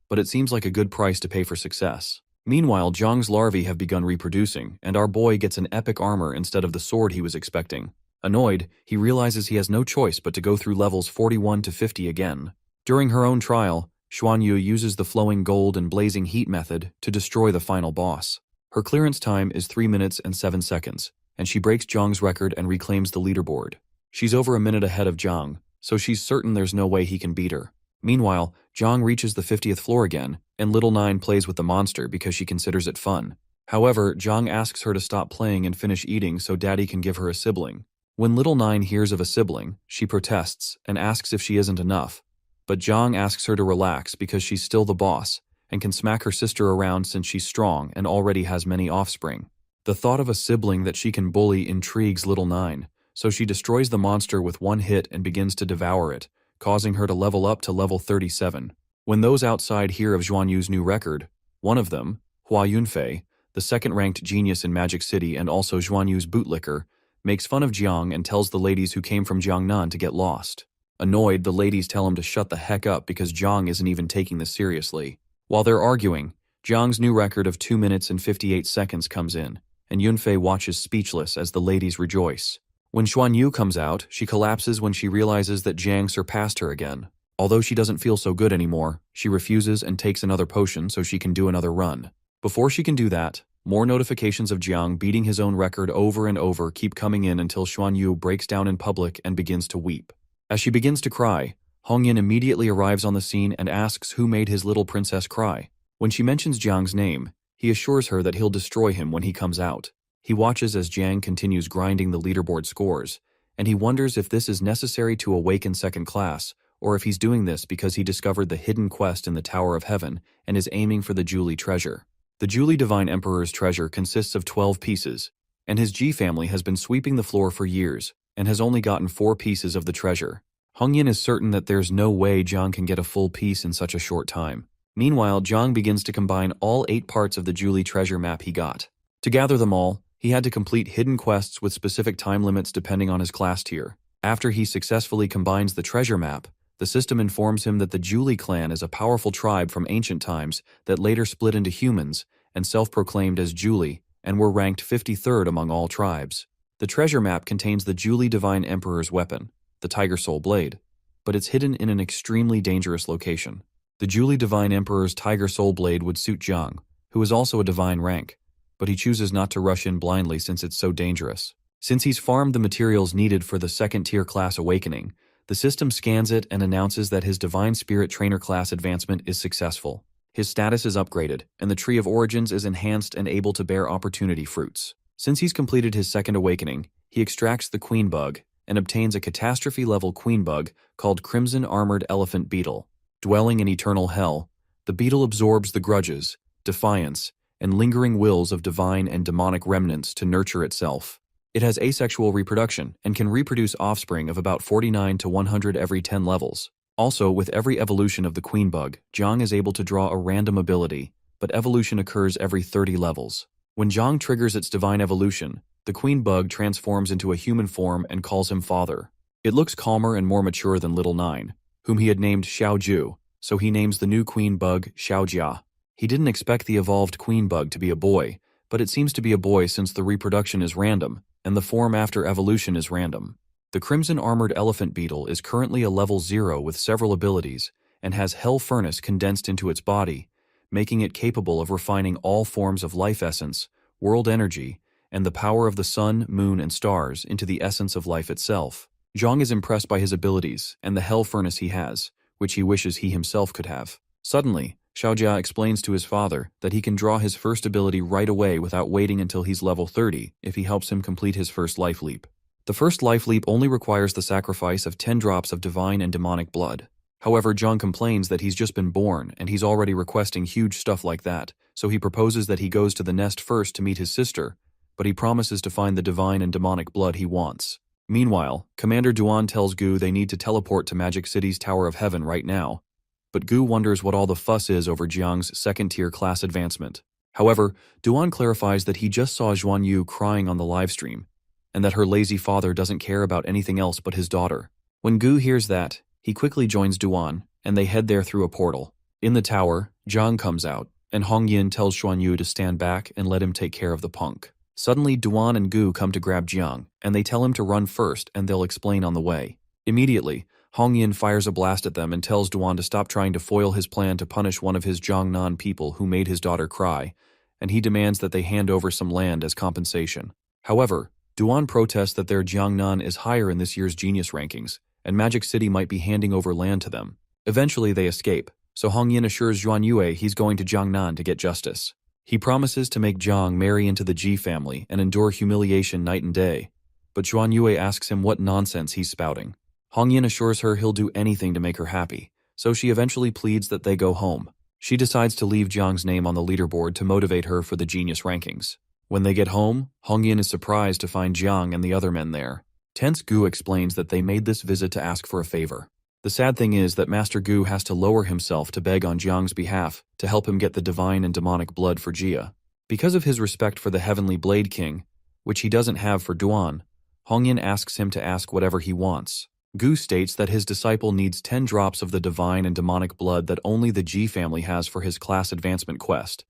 but it seems like a good price to pay for success. Meanwhile, Jiang's larvae have begun reproducing, and our boy gets an epic armor instead of the sword he was expecting. Annoyed, he realizes he has no choice but to go through levels 41 to 50 again. During her own trial, Xuan Yu uses the flowing gold and blazing heat method to destroy the final boss. Her clearance time is 3 minutes and 7 seconds, and she breaks Jiang's record and reclaims the leaderboard. She's over a minute ahead of Jiang, so she's certain there's no way he can beat her. Meanwhile, Jiang reaches the 50th floor again, and Little Nine plays with the monster because she considers it fun. However, Jiang asks her to stop playing and finish eating so Daddy can give her a sibling. When Little Nine hears of a sibling, she protests and asks if she isn't enough. But Jiang asks her to relax because she's still the boss and can smack her sister around since she's strong and already has many offspring. The thought of a sibling that she can bully intrigues Little Nine, so she destroys the monster with one hit and begins to devour it, causing her to level up to level 37. When those outside hear of Xuan Yu's new record, one of them, Hua Yunfei, the second-ranked genius in Magic City and also Xuan Yu's bootlicker, makes fun of Jiang and tells the ladies who came from Jiangnan to get lost. Annoyed, the ladies tell him to shut the heck up because Jiang isn't even taking this seriously. While they're arguing, Jiang's new record of 2 minutes and 58 seconds comes in, and Yunfei watches speechless as the ladies rejoice. When Xuan Yu comes out, she collapses when she realizes that Jiang surpassed her again. Although she doesn't feel so good anymore, she refuses and takes another potion so she can do another run. Before she can do that, More notifications of Jiang beating his own record over and over keep coming in until Xuan Yu breaks down in public and begins to weep. As she begins to cry, Hong Yin immediately arrives on the scene and asks who made his little princess cry. When she mentions Jiang's name, he assures her that he'll destroy him when he comes out. He watches as Jiang continues grinding the leaderboard scores, and he wonders if this is necessary to awaken second class, or if he's doing this because he discovered the hidden quest in the Tower of Heaven and is aiming for the Julie treasure. The Julie Divine Emperor's treasure consists of 12 pieces, and his Ji family has been sweeping the floor for years and has only gotten 4 pieces of the treasure. Hong Yin is certain that there's no way Jiang can get a full piece in such a short time. Meanwhile, Jiang begins to combine all 8 parts of the Julie treasure map he got. To gather them all, he had to complete hidden quests with specific time limits depending on his class tier. After he successfully combines the treasure map, the system informs him that the Julie clan is a powerful tribe from ancient times that later split into humans and self-proclaimed as Julie and were ranked 53rd among all tribes. The treasure map contains the Julie Divine Emperor's weapon, the Tiger Soul Blade, but it's hidden in an extremely dangerous location. The Julie Divine Emperor's Tiger Soul Blade would suit Jiang, who is also a divine rank, but he chooses not to rush in blindly since it's so dangerous. Since he's farmed the materials needed for the second-tier class awakening, the system scans it and announces that his Divine Spirit Trainer class advancement is successful. His status is upgraded, and the Tree of Origins is enhanced and able to bear opportunity fruits. Since he's completed his second awakening, he extracts the Queen Bug and obtains a catastrophe-level Queen Bug called Crimson Armored Elephant Beetle. Dwelling in eternal hell, the beetle absorbs the grudges, defiance, and lingering wills of divine and demonic remnants to nurture itself. It has asexual reproduction and can reproduce offspring of about 49 to 100 every 10 levels. Also, with every evolution of the Queen Bug, Jiang is able to draw a random ability, but evolution occurs every 30 levels. When Jiang triggers its divine evolution, the Queen Bug transforms into a human form and calls him father. It looks calmer and more mature than Little Nine, whom he had named Xiaoju, so he names the new Queen Bug Xiaojia. He didn't expect the evolved Queen Bug to be a boy, but it seems to be a boy since the reproduction is random, and the form after evolution is random. The Crimson Armored Elephant Beetle is currently a level 0 with several abilities, and has Hell Furnace condensed into its body, making it capable of refining all forms of life essence, world energy, and the power of the sun, moon, and stars into the essence of life itself. Jiang is impressed by his abilities and the Hell Furnace he has, which he wishes he himself could have. Suddenly, Xiaojia explains to his father that he can draw his first ability right away without waiting until he's level 30 if he helps him complete his first life leap. The first life leap only requires the sacrifice of 10 drops of divine and demonic blood. However, Jiang complains that he's just been born and he's already requesting huge stuff like that, so he proposes that he goes to the nest first to meet his sister, but he promises to find the divine and demonic blood he wants. Meanwhile, Commander Duan tells Gu they need to teleport to Magic City's Tower of Heaven right now, but Gu wonders what all the fuss is over Jiang's second-tier class advancement. However, Duan clarifies that he just saw Xuan Yu crying on the livestream, and that her lazy father doesn't care about anything else but his daughter. When Gu hears that, he quickly joins Duan, and they head there through a portal. In the tower, Jiang comes out, and Hong Yin tells Xuan Yu to stand back and let him take care of the punk. Suddenly, Duan and Gu come to grab Jiang, and they tell him to run first and they'll explain on the way. Immediately, Hong Yin fires a blast at them and tells Duan to stop trying to foil his plan to punish one of his Jiangnan people who made his daughter cry, and he demands that they hand over some land as compensation. However, Duan protests that their Jiangnan is higher in this year's genius rankings, and Magic City might be handing over land to them. Eventually they escape, so Hong Yin assures Yuan Yue he's going to Jiangnan to get justice. He promises to make Jiang marry into the Ji family and endure humiliation night and day, but Yuan Yue asks him what nonsense he's spouting. Hong Yin assures her he'll do anything to make her happy, so she eventually pleads that they go home. She decides to leave Jiang's name on the leaderboard to motivate her for the genius rankings. When they get home, Hong Yin is surprised to find Jiang and the other men there. Tense Gu explains that they made this visit to ask for a favor. The sad thing is that Master Gu has to lower himself to beg on Jiang's behalf to help him get the divine and demonic blood for Jia. Because of his respect for the Heavenly Blade King, which he doesn't have for Duan, Hong Yin asks him to ask whatever he wants. Gu states that his disciple needs 10 drops of the divine and demonic blood that only the Ji family has for his class advancement quest,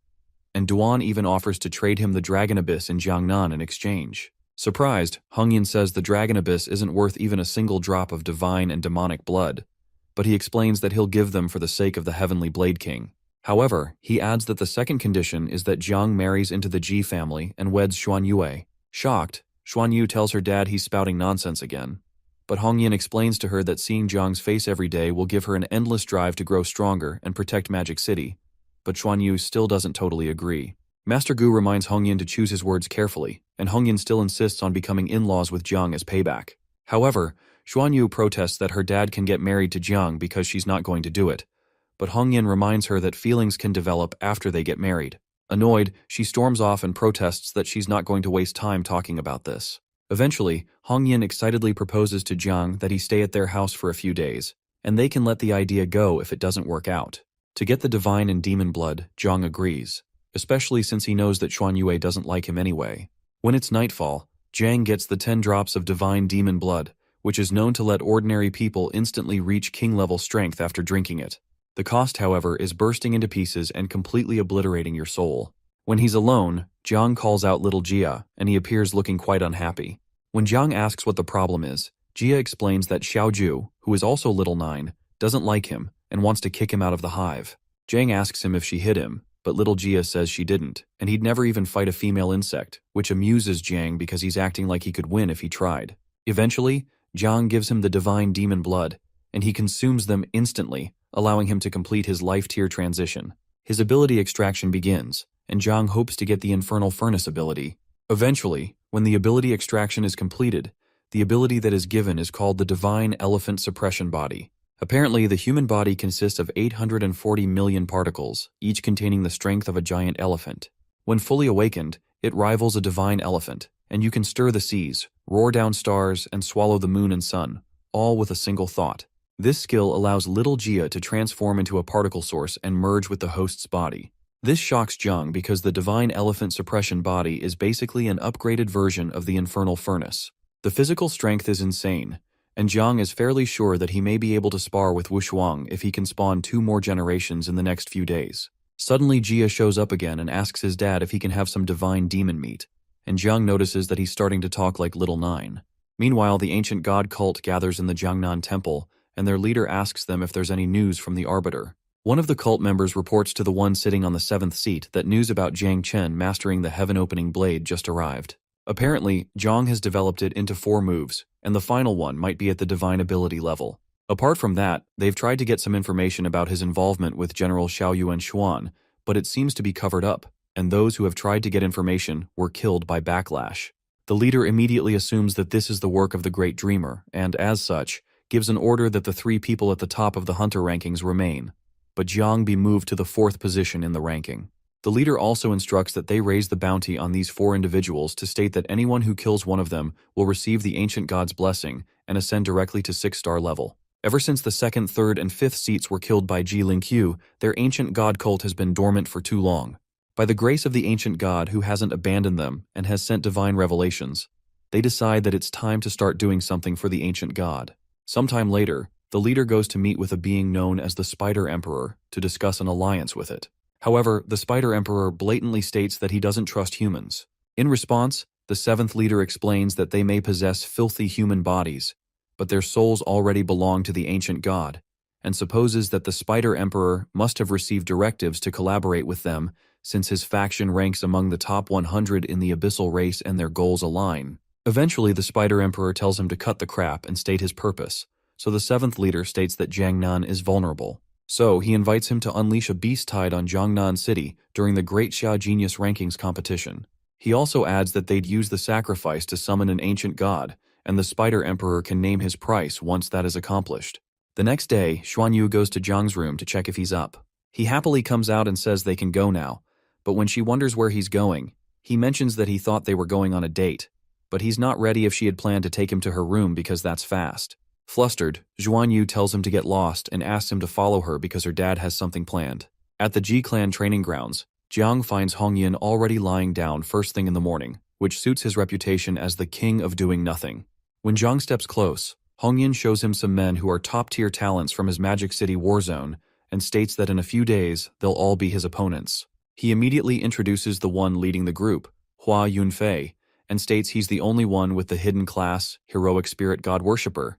and Duan even offers to trade him the Dragon Abyss in Jiangnan in exchange. Surprised, Hong Yin says the Dragon Abyss isn't worth even a single drop of divine and demonic blood, but he explains that he'll give them for the sake of the Heavenly Blade King. However, he adds that the second condition is that Jiang marries into the Ji family and weds Xuan Yue. Shocked, Xuan Yu tells her dad he's spouting nonsense again. But Hong Yin explains to her that seeing Jiang's face every day will give her an endless drive to grow stronger and protect Magic City. But Xuan Yu still doesn't totally agree. Master Gu reminds Hong Yin to choose his words carefully, and Hong Yin still insists on becoming in-laws with Jiang as payback. However, Xuan Yu protests that her dad can get married to Jiang because she's not going to do it. But Hong Yin reminds her that feelings can develop after they get married. Annoyed, she storms off and protests that she's not going to waste time talking about this. Eventually, Hong Yin excitedly proposes to Jiang that he stay at their house for a few days, and they can let the idea go if it doesn't work out. To get the divine and demon blood, Jiang agrees, especially since he knows that Xuan Yue doesn't like him anyway. When it's nightfall, Jiang gets the 10 drops of divine demon blood, which is known to let ordinary people instantly reach king-level strength after drinking it. The cost, however, is bursting into pieces and completely obliterating your soul. When he's alone, Jiang calls out little Jia, and he appears looking quite unhappy. When Jiang asks what the problem is, Jia explains that Xiaoju, who is also Little Nine, doesn't like him and wants to kick him out of the hive. Jiang asks him if she hit him, but little Jia says she didn't, and he'd never even fight a female insect, which amuses Jiang because he's acting like he could win if he tried. Eventually, Jiang gives him the divine demon blood, and he consumes them instantly, allowing him to complete his life tier transition. His ability extraction begins, and Jiang hopes to get the Infernal Furnace ability. Eventually, when the ability extraction is completed, the ability that is given is called the Divine Elephant Suppression Body. Apparently, the human body consists of 840 million particles, each containing the strength of a giant elephant. When fully awakened, it rivals a divine elephant, and you can stir the seas, roar down stars, and swallow the moon and sun, all with a single thought. This skill allows little Jia to transform into a particle source and merge with the host's body. This shocks Jiang because the Divine Elephant Suppression Body is basically an upgraded version of the Infernal Furnace. The physical strength is insane, and Jiang is fairly sure that he may be able to spar with Wushuang if he can spawn 2 more generations in the next few days. Suddenly Jia shows up again and asks his dad if he can have some divine demon meat, and Jiang notices that he's starting to talk like Little Nine. Meanwhile, the ancient god cult gathers in the Jiangnan Temple, and their leader asks them if there's any news from the Arbiter. One of the cult members reports to the one sitting on the 7th seat that news about Jiang Chen mastering the heaven-opening blade just arrived. Apparently, Jiang has developed it into 4 moves, and the final one might be at the divine ability level. Apart from that, they've tried to get some information about his involvement with General Xiaoyu and Xuan, but it seems to be covered up, and those who have tried to get information were killed by backlash. The leader immediately assumes that this is the work of the Great Dreamer, and as such, gives an order that the 3 people at the top of the hunter rankings remain, but Jiang be moved to the 4th position in the ranking. The leader also instructs that they raise the bounty on these 4 individuals to state that anyone who kills one of them will receive the ancient god's blessing and ascend directly to 6-star level. Ever since the 2nd, 3rd, and 5th seats were killed by Ji Lingqiu, their ancient god cult has been dormant for too long. By the grace of the ancient god who hasn't abandoned them and has sent divine revelations, they decide that it's time to start doing something for the ancient god. Sometime later, the leader goes to meet with a being known as the Spider Emperor to discuss an alliance with it. However, the Spider Emperor blatantly states that he doesn't trust humans. In response, the 7th leader explains that they may possess filthy human bodies, but their souls already belong to the ancient god, and supposes that the Spider Emperor must have received directives to collaborate with them since his faction ranks among the top 100 in the abyssal race and their goals align. Eventually, the Spider Emperor tells him to cut the crap and state his purpose, so the 7th leader states that Jiangnan is vulnerable. So, he invites him to unleash a beast tide on Jiangnan City during the Great Xiao Genius Rankings competition. He also adds that they'd use the sacrifice to summon an ancient god, and the Spider Emperor can name his price once that is accomplished. The next day, Xuan Yu goes to Jiang's room to check if he's up. He happily comes out and says they can go now, but when she wonders where he's going, he mentions that he thought they were going on a date, but he's not ready if she had planned to take him to her room because that's fast. Flustered, Xuan Yu tells him to get lost and asks him to follow her because her dad has something planned. At the Ji Clan training grounds, Jiang finds Hong Yin already lying down first thing in the morning, which suits his reputation as the king of doing nothing. When Jiang steps close, Hong Yin shows him some men who are top-tier talents from his Magic City war zone and states that in a few days, they'll all be his opponents. He immediately introduces the one leading the group, Hua Yunfei, and states he's the only one with the hidden class, heroic spirit god worshipper.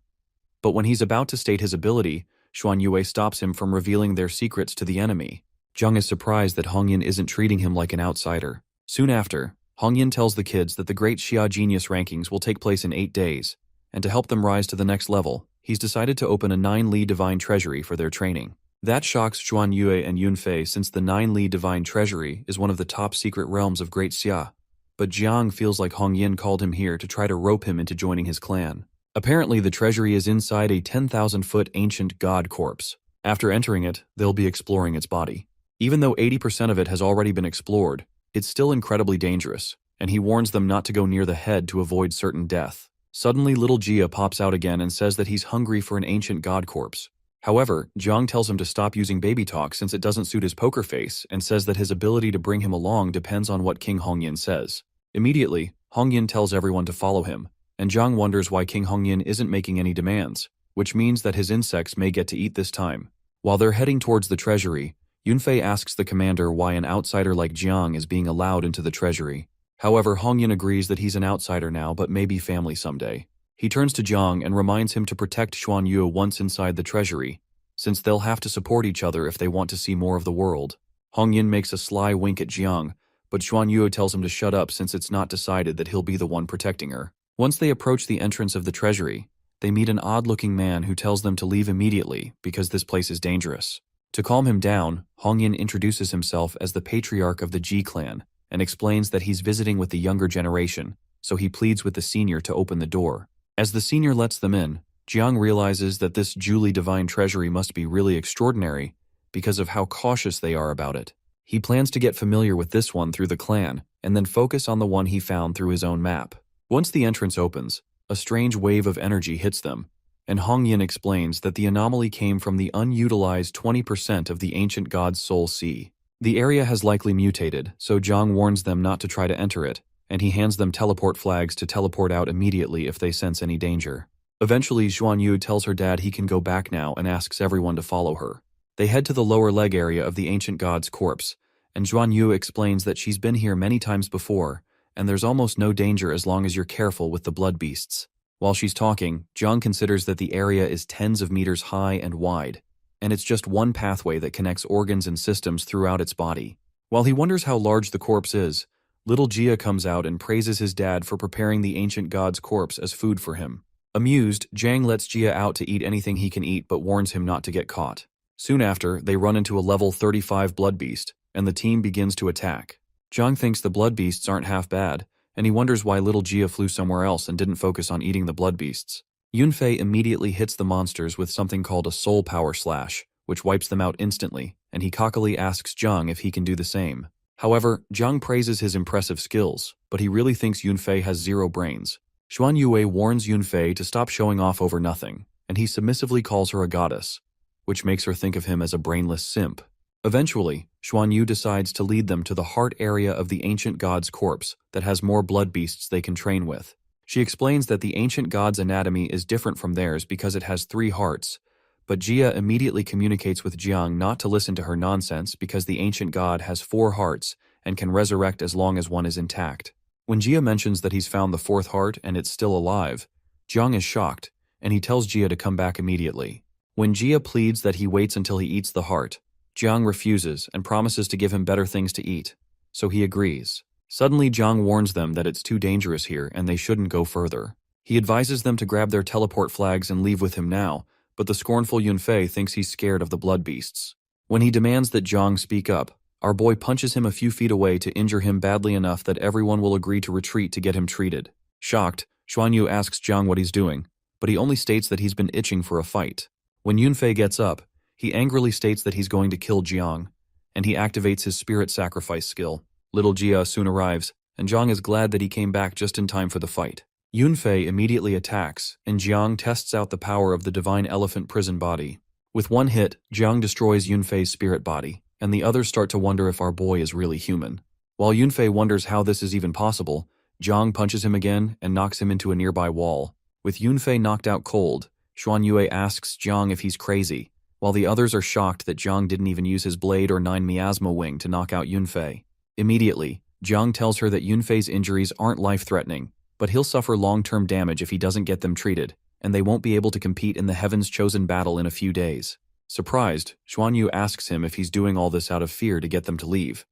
But when he's about to state his ability, Xuan Yue stops him from revealing their secrets to the enemy. Jung is surprised that Hongyin isn't treating him like an outsider. Soon after, Hongyin tells the kids that the Great Xia Genius rankings will take place in 8 days, and to help them rise to the next level, he's decided to open a 9-li Divine Treasury for their training. That shocks Xuan Yue and Yunfei since the 9-li Divine Treasury is one of the top secret realms of Great Xia, but Jiang feels like Hongyin called him here to try to rope him into joining his clan. Apparently, the treasury is inside a 10,000-foot ancient god corpse. After entering it, they'll be exploring its body. Even though 80% of it has already been explored, it's still incredibly dangerous, and he warns them not to go near the head to avoid certain death. Suddenly, little Jia pops out again and says that he's hungry for an ancient god corpse. However, Jiang tells him to stop using baby talk since it doesn't suit his poker face and says that his ability to bring him along depends on what King Hongyin says. Immediately, Hongyin tells everyone to follow him, and Jiang wonders why King Hongyin isn't making any demands, which means that his insects may get to eat this time. While they're heading towards the treasury, Yunfei asks the commander why an outsider like Jiang is being allowed into the treasury. However, Hongyin agrees that he's an outsider now but maybe family someday. He turns to Jiang and reminds him to protect Xuan Yu once inside the treasury, since they'll have to support each other if they want to see more of the world. Hongyin makes a sly wink at Jiang, but Xuan Yu tells him to shut up since it's not decided that he'll be the one protecting her. Once they approach the entrance of the treasury, they meet an odd-looking man who tells them to leave immediately because this place is dangerous. To calm him down, Hongyin introduces himself as the patriarch of the Ji clan and explains that he's visiting with the younger generation, so he pleads with the senior to open the door. As the senior lets them in, Jiang realizes that this Julie Divine Treasury must be really extraordinary because of how cautious they are about it. He plans to get familiar with this one through the clan and then focus on the one he found through his own map. Once the entrance opens, a strange wave of energy hits them, and Hongyin explains that the anomaly came from the unutilized 20% of the ancient god's soul sea. The area has likely mutated, so Jiang warns them not to try to enter it, and he hands them teleport flags to teleport out immediately if they sense any danger. Eventually, Xuan Yu tells her dad he can go back now and asks everyone to follow her. They head to the lower leg area of the ancient god's corpse, and Xuan Yu explains that she's been here many times before, and there's almost no danger as long as you're careful with the blood beasts. While she's talking, Jiang considers that the area is tens of meters high and wide, and it's just one pathway that connects organs and systems throughout its body. While he wonders how large the corpse is, little Jia comes out and praises his dad for preparing the ancient god's corpse as food for him. Amused, Jiang lets Jia out to eat anything he can eat but warns him not to get caught. Soon after, they run into a level 35 blood beast, and the team begins to attack. Jiang thinks the blood beasts aren't half bad, and he wonders why little Jia flew somewhere else and didn't focus on eating the blood beasts. Yunfei immediately hits the monsters with something called a soul power slash, which wipes them out instantly, and he cockily asks Jiang if he can do the same. However, Jiang praises his impressive skills, but he really thinks Yunfei has zero brains. Xuan Yue warns Yunfei to stop showing off over nothing, and he submissively calls her a goddess, which makes her think of him as a brainless simp. Eventually, Xuan Yu decides to lead them to the heart area of the ancient god's corpse that has more blood beasts they can train with. She explains that the ancient god's anatomy is different from theirs because it has 3 hearts, but Jia immediately communicates with Jiang not to listen to her nonsense because the ancient god has 4 hearts and can resurrect as long as one is intact. When Jia mentions that he's found the 4th heart and it's still alive, Jiang is shocked, and he tells Jia to come back immediately. When Jia pleads that he waits until he eats the heart, Jiang refuses and promises to give him better things to eat, so he agrees. Suddenly, Jiang warns them that it's too dangerous here and they shouldn't go further. He advises them to grab their teleport flags and leave with him now, but the scornful Yunfei thinks he's scared of the blood beasts. When he demands that Jiang speak up, our boy punches him a few feet away to injure him badly enough that everyone will agree to retreat to get him treated. Shocked, Xuan Yu asks Jiang what he's doing, but he only states that he's been itching for a fight. When Yunfei gets up, he angrily states that he's going to kill Jiang, and he activates his spirit sacrifice skill. Little Jia soon arrives, and Jiang is glad that he came back just in time for the fight. Yunfei immediately attacks, and Jiang tests out the power of the divine elephant prison body. With one hit, Jiang destroys Yunfei's spirit body, and the others start to wonder if our boy is really human. While Yunfei wonders how this is even possible, Jiang punches him again and knocks him into a nearby wall. With Yunfei knocked out cold, Xuan Yue asks Jiang if he's crazy, while the others are shocked that Jiang didn't even use his blade or 9 miasma wing to knock out Yunfei. Immediately, Jiang tells her that Yunfei's injuries aren't life-threatening, but he'll suffer long-term damage if he doesn't get them treated, and they won't be able to compete in the Heaven's Chosen battle in a few days. Surprised, Xuanyu asks him if he's doing all this out of fear to get them to leave.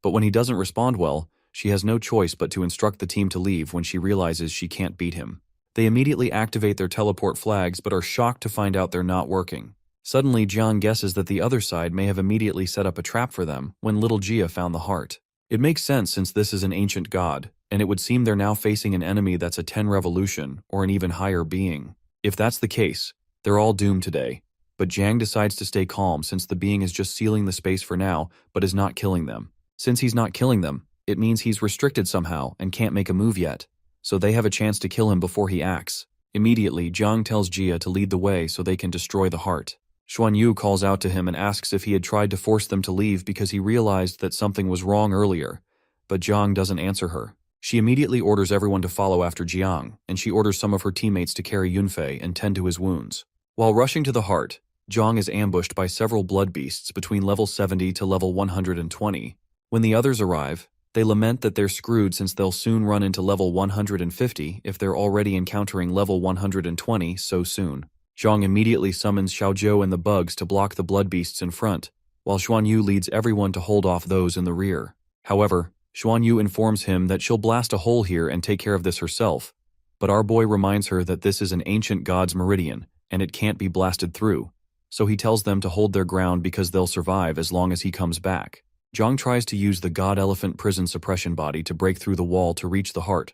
But when he doesn't respond well, she has no choice but to instruct the team to leave when she realizes she can't beat him. They immediately activate their teleport flags but are shocked to find out they're not working. Suddenly, Jiang guesses that the other side may have immediately set up a trap for them when little Jia found the heart. It makes sense since this is an ancient god, and it would seem they're now facing an enemy that's a 10 revolution or an even higher being. If that's the case, they're all doomed today. But Jiang decides to stay calm since the being is just sealing the space for now but is not killing them. Since he's not killing them, it means he's restricted somehow and can't make a move yet, so they have a chance to kill him before he acts. Immediately, Jiang tells Jia to lead the way so they can destroy the heart. Xuanyu calls out to him and asks if he had tried to force them to leave because he realized that something was wrong earlier, but Jiang doesn't answer her. She immediately orders everyone to follow after Jiang, and she orders some of her teammates to carry Yunfei and tend to his wounds. While rushing to the heart, Jiang is ambushed by several blood beasts between level 70 to level 120. When the others arrive, they lament that they're screwed since they'll soon run into level 150 if they're already encountering level 120 so soon. Zhang immediately summons Xiaozhou and the bugs to block the blood beasts in front, while Xuanyu leads everyone to hold off those in the rear. However, Xuanyu informs him that she'll blast a hole here and take care of this herself, but our boy reminds her that this is an ancient god's meridian, and it can't be blasted through, so he tells them to hold their ground because they'll survive as long as he comes back. Zhang tries to use the god-elephant prison suppression body to break through the wall to reach the heart,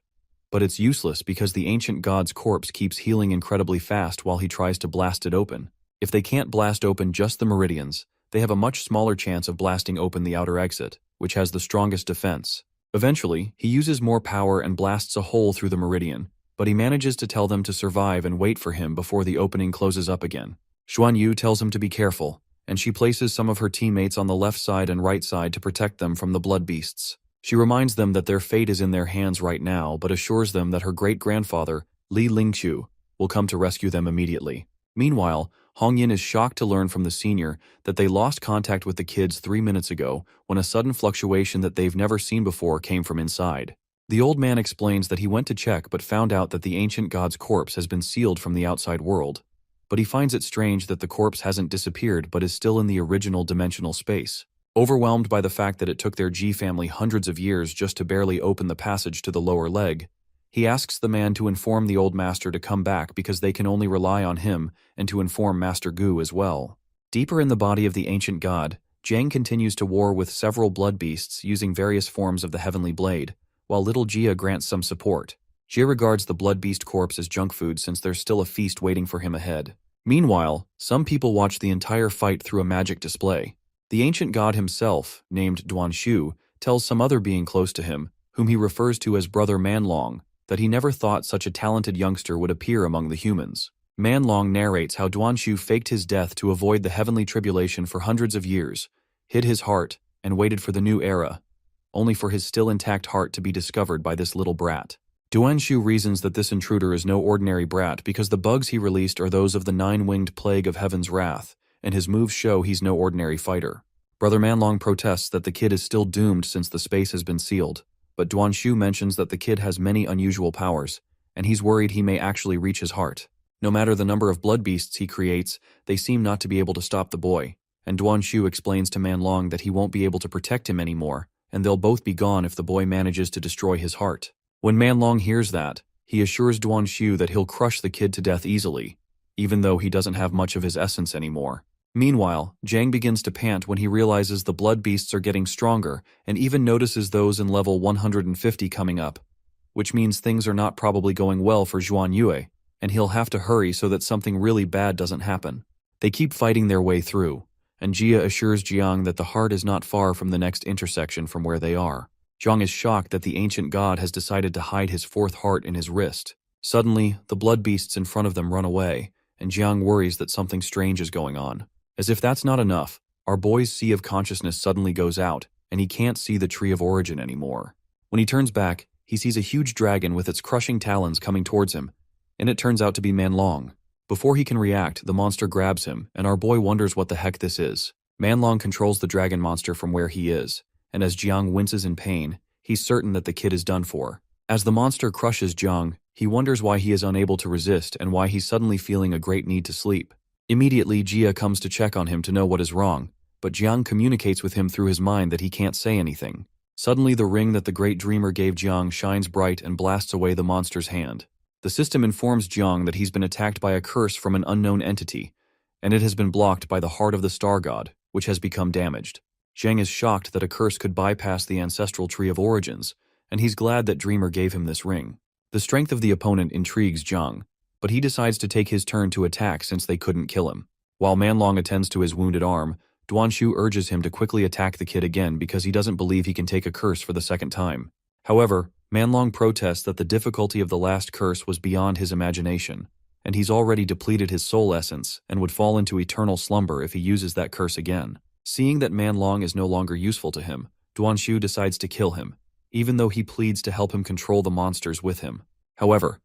but it's useless because the ancient god's corpse keeps healing incredibly fast while he tries to blast it open. If they can't blast open just the meridians, they have a much smaller chance of blasting open the outer exit, which has the strongest defense. Eventually, he uses more power and blasts a hole through the meridian, but he manages to tell them to survive and wait for him before the opening closes up again. Xuanyu tells him to be careful, and she places some of her teammates on the left side and right side to protect them from the blood beasts. She reminds them that their fate is in their hands right now, but assures them that her great-grandfather, Li Lingqiu, will come to rescue them immediately. Meanwhile, Hongyin is shocked to learn from the senior that they lost contact with the kids 3 minutes ago when a sudden fluctuation that they've never seen before came from inside. The old man explains that he went to check but found out that the ancient god's corpse has been sealed from the outside world, but he finds it strange that the corpse hasn't disappeared but is still in the original dimensional space. Overwhelmed by the fact that it took their Ji family hundreds of years just to barely open the passage to the lower leg, he asks the man to inform the old master to come back because they can only rely on him and to inform Master Gu as well. Deeper in the body of the ancient god, Jiang continues to war with several blood beasts using various forms of the heavenly blade, while little Jia grants some support. Jia regards the blood beast corpse as junk food since there's still a feast waiting for him ahead. Meanwhile, some people watch the entire fight through a magic display. The ancient god himself, named Duanshu, tells some other being close to him, whom he refers to as Brother Manlong, that he never thought such a talented youngster would appear among the humans. Manlong narrates how Duanshu faked his death to avoid the heavenly tribulation for hundreds of years, hid his heart, and waited for the new era, only for his still intact heart to be discovered by this little brat. Duanshu reasons that this intruder is no ordinary brat because the bugs he released are those of the 9-winged plague of heaven's wrath, and his moves show he's no ordinary fighter. Brother Manlong protests that the kid is still doomed since the space has been sealed, but Duanshu mentions that the kid has many unusual powers, and he's worried he may actually reach his heart. No matter the number of blood beasts he creates, they seem not to be able to stop the boy, and Duanshu explains to Manlong that he won't be able to protect him anymore, and they'll both be gone if the boy manages to destroy his heart. When Manlong hears that, he assures Duanshu that he'll crush the kid to death easily, even though he doesn't have much of his essence anymore. Meanwhile, Jiang begins to pant when he realizes the blood beasts are getting stronger and even notices those in level 150 coming up, which means things are not probably going well for Zhuan Yue, and he'll have to hurry so that something really bad doesn't happen. They keep fighting their way through, and Jia assures Jiang that the heart is not far from the next intersection from where they are. Jiang is shocked that the ancient god has decided to hide his fourth heart in his wrist. Suddenly, the blood beasts in front of them run away, and Jiang worries that something strange is going on. As if that's not enough, our boy's sea of consciousness suddenly goes out, and he can't see the tree of origin anymore. When he turns back, he sees a huge dragon with its crushing talons coming towards him, and it turns out to be Manlong. Before he can react, the monster grabs him, and our boy wonders what the heck this is. Manlong controls the dragon monster from where he is, and as Jiang winces in pain, he's certain that the kid is done for. As the monster crushes Jiang, he wonders why he is unable to resist and why he's suddenly feeling a great need to sleep. Immediately, Jia comes to check on him to know what is wrong, but Jiang communicates with him through his mind that he can't say anything. Suddenly, the ring that the great dreamer gave Jiang shines bright and blasts away the monster's hand. The system informs Jiang that he's been attacked by a curse from an unknown entity, and it has been blocked by the heart of the star god, which has become damaged. Jiang is shocked that a curse could bypass the ancestral tree of origins, and he's glad that Dreamer gave him this ring. The strength of the opponent intrigues Jiang, but he decides to take his turn to attack since they couldn't kill him. While Manlong attends to his wounded arm, Duanshu urges him to quickly attack the kid again because he doesn't believe he can take a curse for the second time. However, Manlong protests that the difficulty of the last curse was beyond his imagination, and he's already depleted his soul essence and would fall into eternal slumber if he uses that curse again. Seeing that Manlong is no longer useful to him, Duanshu decides to kill him, even though he pleads to help him control the monsters with him. However,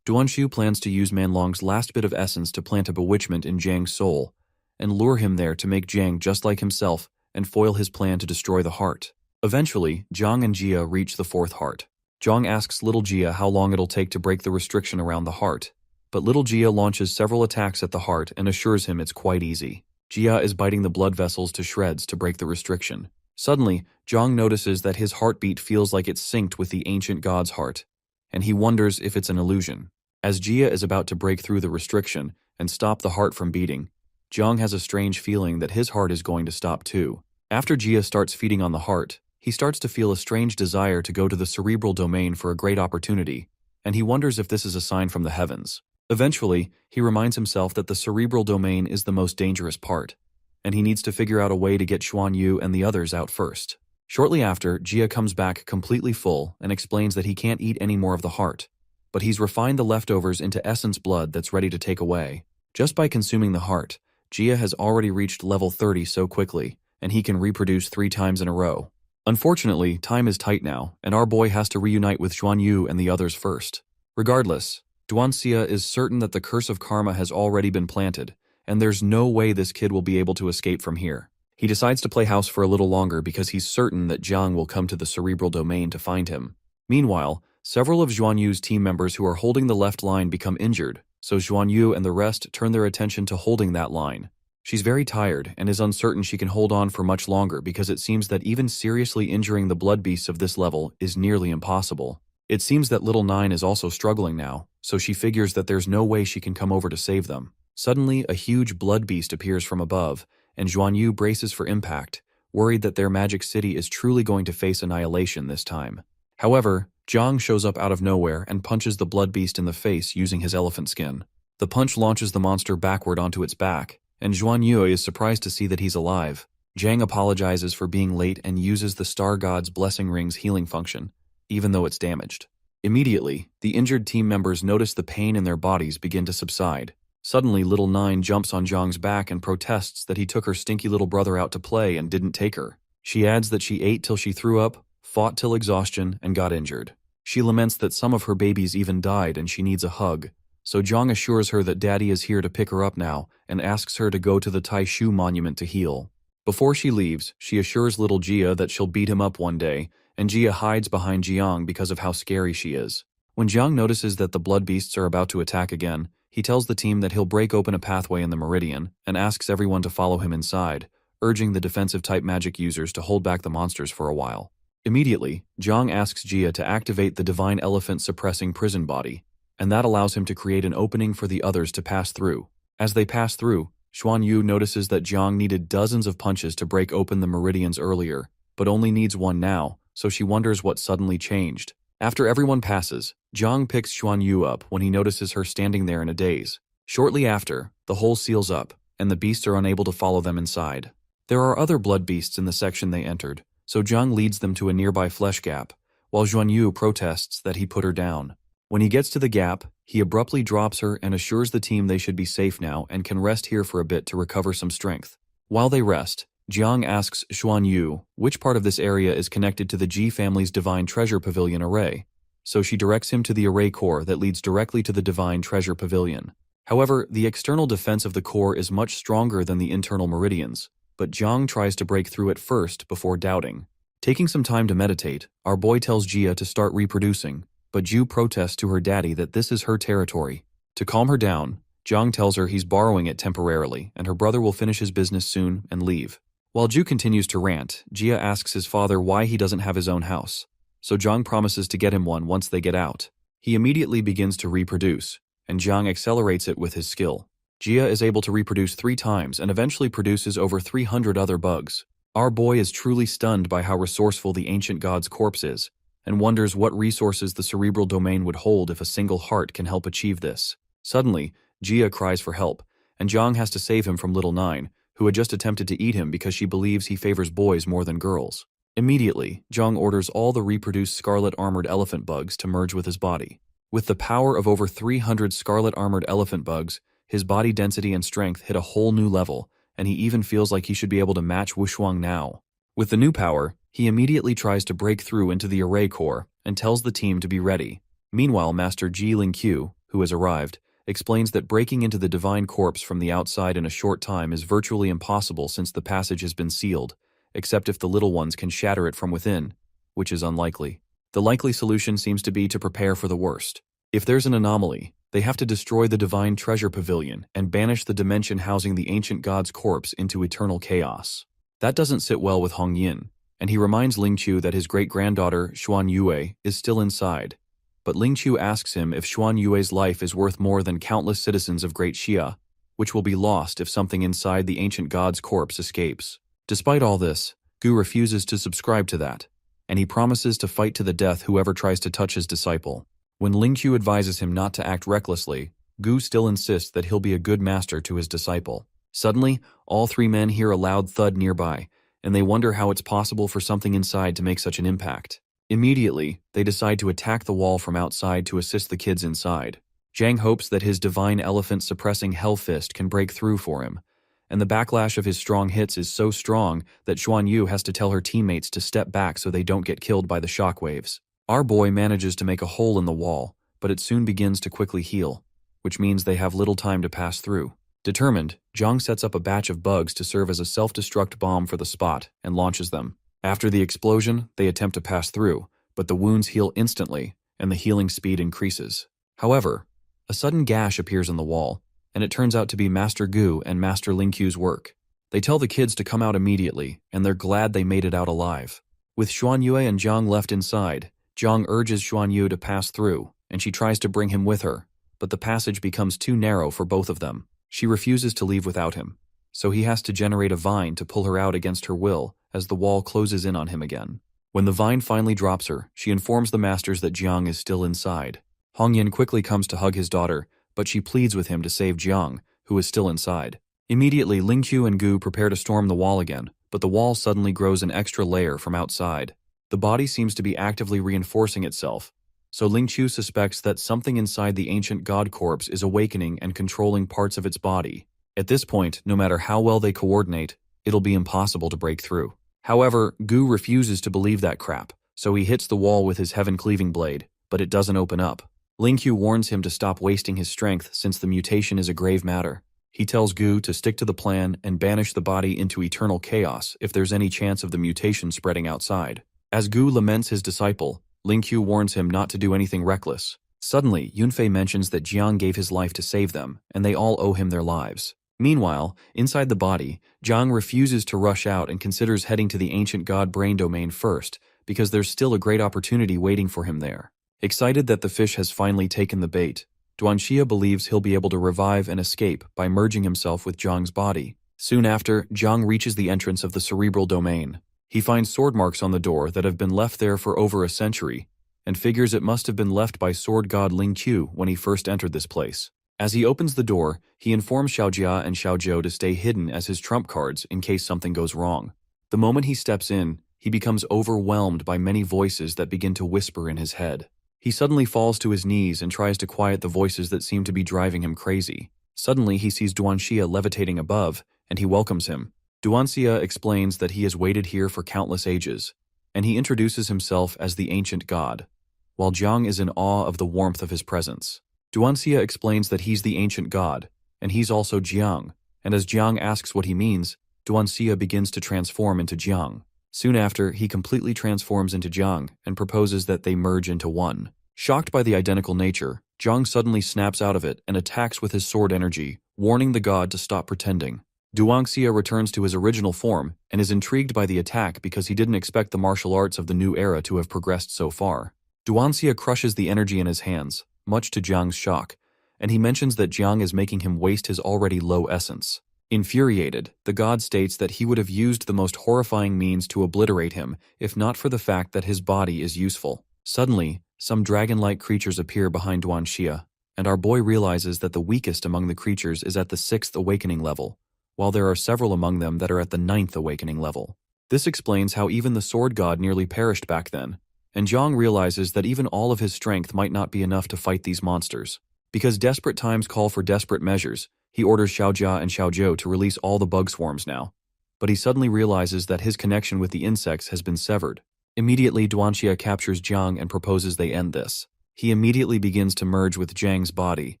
Duanshu plans to use Manlong's last bit of essence to plant a bewitchment in Jiang's soul, and lure him there to make Jiang just like himself and foil his plan to destroy the heart. Eventually, Jiang and Jia reach the fourth heart. Jiang asks little Jia how long it'll take to break the restriction around the heart, but little Jia launches several attacks at the heart and assures him it's quite easy. Jia is biting the blood vessels to shreds to break the restriction. Suddenly, Jiang notices that his heartbeat feels like it's synced with the ancient god's heart, and he wonders if it's an illusion. As Jia is about to break through the restriction and stop the heart from beating, Jiang has a strange feeling that his heart is going to stop too. After Jia starts feeding on the heart, he starts to feel a strange desire to go to the cerebral domain for a great opportunity, and he wonders if this is a sign from the heavens. Eventually, he reminds himself that the cerebral domain is the most dangerous part, and he needs to figure out a way to get Xuan Yu and the others out first. Shortly after, Jia comes back completely full and explains that he can't eat any more of the heart, but he's refined the leftovers into essence blood that's ready to take away. Just by consuming the heart, Jia has already reached level 30 so quickly, and he can reproduce 3 times in a row. Unfortunately, time is tight now, and our boy has to reunite with Xuan Yu and the others first. Regardless, Duanxia is certain that the curse of karma has already been planted, and there's no way this kid will be able to escape from here. He decides to play house for a little longer because he's certain that Jiang will come to the cerebral domain to find him. Meanwhile, several of Xuan Yu's team members who are holding the left line become injured, so Xuan Yu and the rest turn their attention to holding that line. She's very tired and is uncertain she can hold on for much longer because it seems that even seriously injuring the blood beasts of this level is nearly impossible. It seems that little Nine is also struggling now, so she figures that there's no way she can come over to save them. Suddenly, a huge blood beast appears from above, and Xuan Yu braces for impact, worried that their magic city is truly going to face annihilation this time. However, Jiang shows up out of nowhere and punches the blood beast in the face using his elephant skin. The punch launches the monster backward onto its back, and Xuan Yu is surprised to see that he's alive. Jiang apologizes for being late and uses the star god's blessing ring's healing function, even though it's damaged. Immediately, the injured team members notice the pain in their bodies begin to subside. Suddenly, little Nine jumps on Jiang's back and protests that he took her stinky little brother out to play and didn't take her. She adds that she ate till she threw up, fought till exhaustion, and got injured. She laments that some of her babies even died and she needs a hug, so Jiang assures her that Daddy is here to pick her up now and asks her to go to the Taishu monument to heal. Before she leaves, she assures little Jia that she'll beat him up one day, and Jia hides behind Jiang because of how scary she is. When Jiang notices that the blood beasts are about to attack again, he tells the team that he'll break open a pathway in the meridian and asks everyone to follow him inside, urging the defensive-type magic users to hold back the monsters for a while. Immediately, Jiang asks Jia to activate the divine elephant suppressing prison body, and that allows him to create an opening for the others to pass through. As they pass through, Xuan Yu notices that Jiang needed dozens of punches to break open the meridians earlier, but only needs one now, so she wonders what suddenly changed. After everyone passes, Jiang picks Xuan Yu up when he notices her standing there in a daze. Shortly after, the hole seals up, and the beasts are unable to follow them inside. There are other blood beasts in the section they entered, so Jiang leads them to a nearby flesh gap, while Xuan Yu protests that he put her down. When he gets to the gap, he abruptly drops her and assures the team they should be safe now and can rest here for a bit to recover some strength. While they rest, Jiang asks Xuan Yu which part of this area is connected to the Ji family's Divine Treasure Pavilion array, so she directs him to the array core that leads directly to the Divine Treasure Pavilion. However, the external defense of the core is much stronger than the internal meridians, but Jiang tries to break through it first before doubting. Taking some time to meditate, our boy tells Jia to start reproducing, but Ju protests to her daddy that this is her territory. To calm her down, Jiang tells her he's borrowing it temporarily, and her brother will finish his business soon and leave. While Ju continues to rant, Jia asks his father why he doesn't have his own house. So Jiang promises to get him one once they get out. He immediately begins to reproduce, and Jiang accelerates it with his skill. Jia is able to reproduce 3 times and eventually produces over 300 other bugs. Our boy is truly stunned by how resourceful the ancient god's corpse is, and wonders what resources the cerebral domain would hold if a single heart can help achieve this. Suddenly, Jia cries for help, and Jiang has to save him from Little Nine, who had just attempted to eat him because she believes he favors boys more than girls. Immediately, Jiang orders all the reproduced scarlet armored elephant bugs to merge with his body. With the power of over 300 scarlet armored elephant bugs, his body density and strength hit a whole new level, and he even feels like he should be able to match Wushuang now. With the new power, he immediately tries to break through into the array core and tells the team to be ready. Meanwhile, Master Ji Lingqiu, who has arrived, explains that breaking into the divine corpse from the outside in a short time is virtually impossible since the passage has been sealed, except if the little ones can shatter it from within, which is unlikely. The likely solution seems to be to prepare for the worst. If there's an anomaly, they have to destroy the divine treasure pavilion and banish the dimension housing the ancient god's corpse into eternal chaos. That doesn't sit well with Hong Yin, and he reminds Lingqiu that his great-granddaughter, Xuan Yue, is still inside. But Lingqiu asks him if Xuan Yue's life is worth more than countless citizens of Great Xia, which will be lost if something inside the ancient god's corpse escapes. Despite all this, Gu refuses to subscribe to that, and he promises to fight to the death whoever tries to touch his disciple. When Lingqiu advises him not to act recklessly, Gu still insists that he'll be a good master to his disciple. Suddenly, all 3 men hear a loud thud nearby, and they wonder how it's possible for something inside to make such an impact. Immediately, they decide to attack the wall from outside to assist the kids inside. Zhang hopes that his divine elephant-suppressing Hell Fist can break through for him, and the backlash of his strong hits is so strong that Xuan Yu has to tell her teammates to step back so they don't get killed by the shockwaves. Our boy manages to make a hole in the wall, but it soon begins to quickly heal, which means they have little time to pass through. Determined, Zhang sets up a batch of bugs to serve as a self-destruct bomb for the spot and launches them. After the explosion, they attempt to pass through, but the wounds heal instantly, and the healing speed increases. However, a sudden gash appears in the wall, and it turns out to be Master Gu and Master Lingqiu's work. They tell the kids to come out immediately, and they're glad they made it out alive. With Xuan Yue and Zhang left inside, Zhang urges Xuan Yu to pass through, and she tries to bring him with her, but the passage becomes too narrow for both of them. She refuses to leave without him, so he has to generate a vine to pull her out against her will as the wall closes in on him again. When the vine finally drops her, she informs the masters that Jiang is still inside. Hong Yin quickly comes to hug his daughter, but she pleads with him to save Jiang, who is still inside. Immediately, Lingqiu and Gu prepare to storm the wall again, but the wall suddenly grows an extra layer from outside. The body seems to be actively reinforcing itself, so Lingqiu suspects that something inside the ancient god corpse is awakening and controlling parts of its body. At this point, no matter how well they coordinate, it'll be impossible to break through. However, Gu refuses to believe that crap, so he hits the wall with his heaven-cleaving blade, but it doesn't open up. Lingqiu warns him to stop wasting his strength since the mutation is a grave matter. He tells Gu to stick to the plan and banish the body into eternal chaos if there's any chance of the mutation spreading outside. As Gu laments his disciple, Lingqiu warns him not to do anything reckless. Suddenly, Yunfei mentions that Jiang gave his life to save them, and they all owe him their lives. Meanwhile, inside the body, Jiang refuses to rush out and considers heading to the ancient god brain domain first, because there's still a great opportunity waiting for him there. Excited that the fish has finally taken the bait, Duanxia believes he'll be able to revive and escape by merging himself with Jiang's body. Soon after, Jiang reaches the entrance of the cerebral domain. He finds sword marks on the door that have been left there for over a century, and figures it must have been left by sword god Lingqiu when he first entered this place. As he opens the door, he informs Xiaojia and Xiaozhou to stay hidden as his trump cards in case something goes wrong. The moment he steps in, he becomes overwhelmed by many voices that begin to whisper in his head. He suddenly falls to his knees and tries to quiet the voices that seem to be driving him crazy. Suddenly, he sees Duanxia levitating above, and he welcomes him. Duanxia explains that he has waited here for countless ages, and he introduces himself as the ancient god, while Jiang is in awe of the warmth of his presence. Duanxia explains that he's the ancient god, and he's also Jiang, and as Jiang asks what he means, Duanxia begins to transform into Jiang. Soon after, he completely transforms into Jiang and proposes that they merge into one. Shocked by the identical nature, Jiang suddenly snaps out of it and attacks with his sword energy, warning the god to stop pretending. Duanxia returns to his original form and is intrigued by the attack because he didn't expect the martial arts of the new era to have progressed so far. Duanxia crushes the energy in his hands, much to Jiang's shock, and he mentions that Jiang is making him waste his already low essence. Infuriated, the god states that he would have used the most horrifying means to obliterate him if not for the fact that his body is useful. Suddenly, some dragon-like creatures appear behind Duanxia, and our boy realizes that the weakest among the creatures is at the 6th awakening level, while there are several among them that are at the 9th awakening level. This explains how even the sword god nearly perished back then, and Jiang realizes that even all of his strength might not be enough to fight these monsters. Because desperate times call for desperate measures, he orders Xiaojia and Xiaozhou to release all the bug swarms now. But he suddenly realizes that his connection with the insects has been severed. Immediately, Duanxia captures Jiang and proposes they end this. He immediately begins to merge with Jiang's body,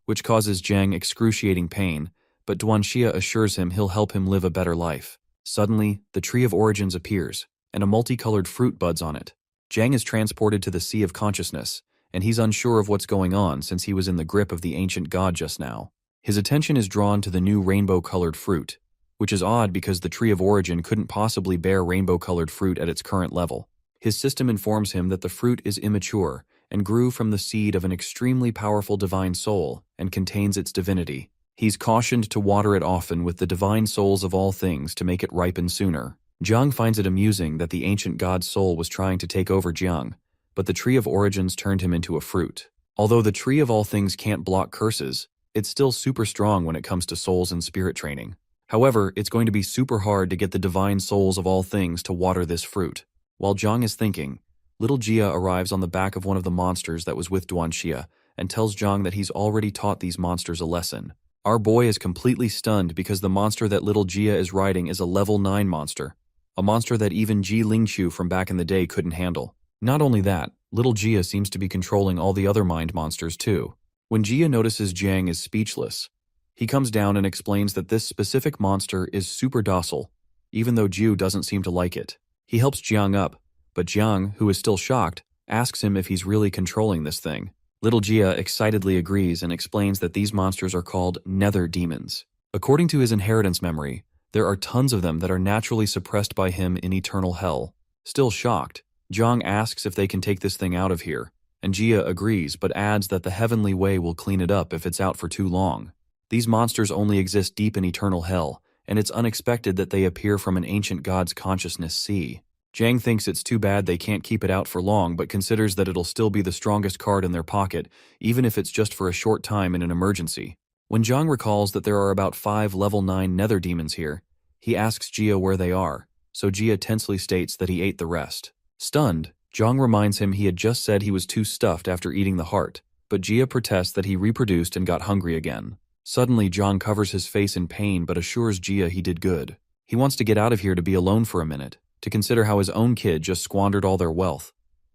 which causes Jiang excruciating pain, but Duanxia assures him he'll help him live a better life. Suddenly, the Tree of Origins appears, and a multicolored fruit buds on it. Jiang is transported to the Sea of Consciousness, and he's unsure of what's going on since he was in the grip of the ancient god just now. His attention is drawn to the new rainbow-colored fruit, which is odd because the Tree of Origin couldn't possibly bear rainbow-colored fruit at its current level. His system informs him that the fruit is immature and grew from the seed of an extremely powerful divine soul and contains its divinity. He's cautioned to water it often with the divine souls of all things to make it ripen sooner. Jiang finds it amusing that the ancient god's soul was trying to take over Jiang, but the Tree of Origins turned him into a fruit. Although the Tree of All Things can't block curses, it's still super strong when it comes to souls and spirit training. However, it's going to be super hard to get the divine souls of all things to water this fruit. While Jiang is thinking, little Jia arrives on the back of one of the monsters that was with Duanxia and tells Jiang that he's already taught these monsters a lesson. Our boy is completely stunned because the monster that little Jia is riding is a level 9 monster, a monster that even Ji Lingqiu from back in the day couldn't handle. Not only that, little Jia seems to be controlling all the other mind monsters too. When Jia notices Jiang is speechless, he comes down and explains that this specific monster is super docile, even though Jiu doesn't seem to like it. He helps Jiang up, but Jiang, who is still shocked, asks him if he's really controlling this thing. Little Jia excitedly agrees and explains that these monsters are called nether demons. According to his inheritance memory, there are tons of them that are naturally suppressed by him in eternal hell. Still shocked, Jiang asks if they can take this thing out of here, and Jia agrees but adds that the heavenly way will clean it up if it's out for too long. These monsters only exist deep in eternal hell, and it's unexpected that they appear from an ancient god's consciousness sea. Jiang thinks it's too bad they can't keep it out for long but considers that it'll still be the strongest card in their pocket, even if it's just for a short time in an emergency. When Jiang recalls that there are about 5 level 9 nether demons here, he asks Jia where they are, so Jia tensely states that he ate the rest. Stunned, Jiang reminds him he had just said he was too stuffed after eating the heart, but Jia protests that he reproduced and got hungry again. Suddenly, Jiang covers his face in pain but assures Jia he did good. He wants to get out of here to be alone for a minute, to consider how his own kid just squandered all their wealth,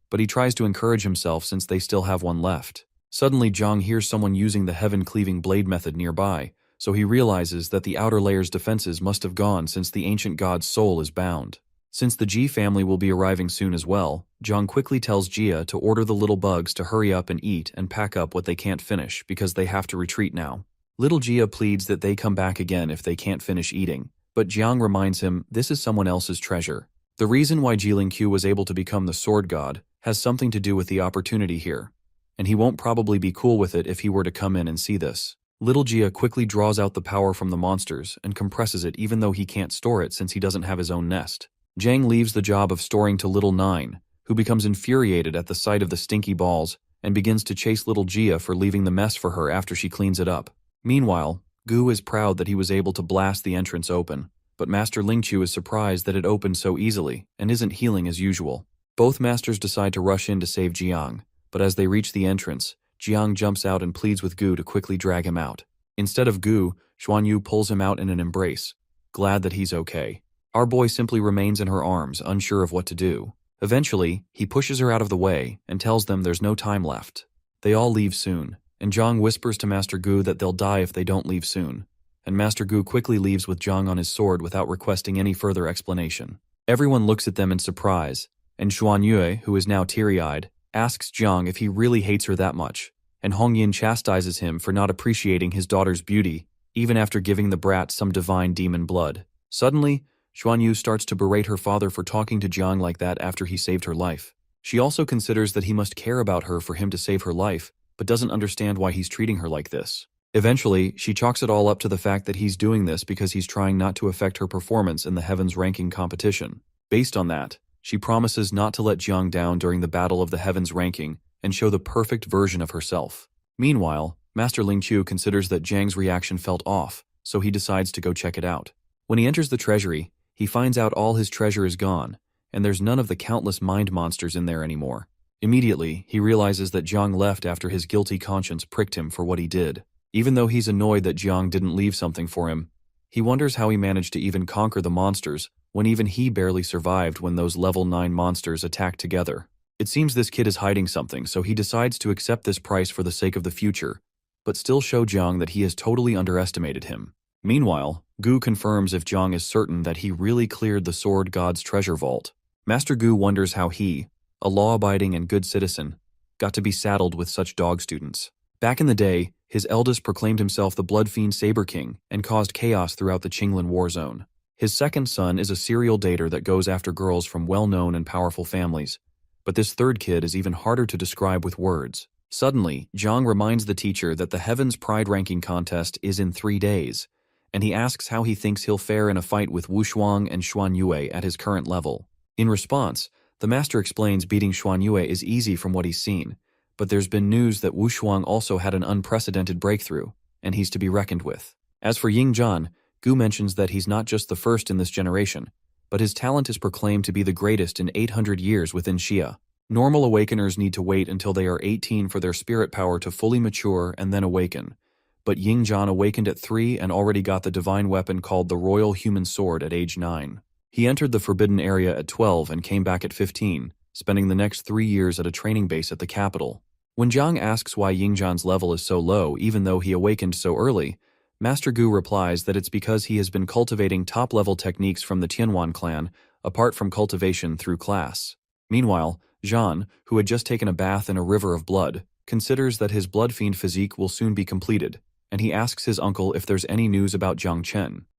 but he tries to encourage himself since they still have one left. Suddenly, Jiang hears someone using the heaven-cleaving blade method nearby, so he realizes that the outer layer's defenses must have gone since the ancient god's soul is bound. Since the Ji family will be arriving soon as well, Jiang quickly tells Jia to order the little bugs to hurry up and eat and pack up what they can't finish because they have to retreat now. Little Jia pleads that they come back again if they can't finish eating, but Jiang reminds him this is someone else's treasure. The reason why Jilingqiu was able to become the sword god has something to do with the opportunity here, and he won't probably be cool with it if he were to come in and see this. Little Jia quickly draws out the power from the monsters and compresses it even though he can't store it since he doesn't have his own nest. Jiang leaves the job of storing to Little Nine, who becomes infuriated at the sight of the stinky balls and begins to chase Little Jia for leaving the mess for her after she cleans it up. Meanwhile, Gu is proud that he was able to blast the entrance open, but Master Lingqiu is surprised that it opened so easily and isn't healing as usual. Both masters decide to rush in to save Jiang, but as they reach the entrance, Jiang jumps out and pleads with Gu to quickly drag him out. Instead of Gu, Xuanyu pulls him out in an embrace, glad that he's okay. Our boy simply remains in her arms, unsure of what to do. Eventually, he pushes her out of the way and tells them there's no time left. They all leave soon, and Jiang whispers to Master Gu that they'll die if they don't leave soon, and Master Gu quickly leaves with Jiang on his sword without requesting any further explanation. Everyone looks at them in surprise, and Xuanyue, who is now teary-eyed, asks Jiang if he really hates her that much, and Hong Yin chastises him for not appreciating his daughter's beauty, even after giving the brat some divine demon blood. Suddenly, Xuanyu starts to berate her father for talking to Jiang like that after he saved her life. She also considers that he must care about her for him to save her life, but doesn't understand why he's treating her like this. Eventually, she chalks it all up to the fact that he's doing this because he's trying not to affect her performance in the Heavens ranking competition. Based on that, she promises not to let Jiang down during the Battle of the Heavens ranking and show the perfect version of herself. Meanwhile, Master Ling Qiu considers that Jiang's reaction felt off, so he decides to go check it out. When he enters the treasury, he finds out all his treasure is gone, and there's none of the countless mind monsters in there anymore. Immediately, he realizes that Jiang left after his guilty conscience pricked him for what he did. Even though he's annoyed that Jiang didn't leave something for him, he wonders how he managed to even conquer the monsters when even he barely survived when those level 9 monsters attacked together. It seems this kid is hiding something, so he decides to accept this price for the sake of the future, but still show Jiang that he has totally underestimated him. Meanwhile, Gu confirms if Jiang is certain that he really cleared the Sword God's treasure vault. Master Gu wonders how he, a law-abiding and good citizen, got to be saddled with such dog students. Back in the day, his eldest proclaimed himself the Blood Fiend Saber King and caused chaos throughout the Qinglan war zone. His second son is a serial dater that goes after girls from well-known and powerful families, but this third kid is even harder to describe with words. Suddenly, Jiang reminds the teacher that the Heavens Pride ranking contest is in 3 days, and he asks how he thinks he'll fare in a fight with Wu Shuang and Xuan Yue at his current level. In response, the master explains beating Xuan Yue is easy from what he's seen, but there's been news that Wu Shuang also had an unprecedented breakthrough, and he's to be reckoned with. As for Ying Zhan, Gu mentions that he's not just the first in this generation, but his talent is proclaimed to be the greatest in 800 years within Xia. Normal awakeners need to wait until they are 18 for their spirit power to fully mature and then awaken, but Ying Zhan awakened at 3 and already got the divine weapon called the Royal Human Sword at age 9. He entered the Forbidden Area at 12 and came back at 15, spending the next 3 years at a training base at the capital. When Jiang asks why Ying Zhan's level is so low even though he awakened so early, Master Gu replies that it's because he has been cultivating top-level techniques from the Tianwan clan, apart from cultivation through class. Meanwhile, Zhan, who had just taken a bath in a river of blood, considers that his blood fiend physique will soon be completed, and he asks his uncle if there's any news about Jiang Chen.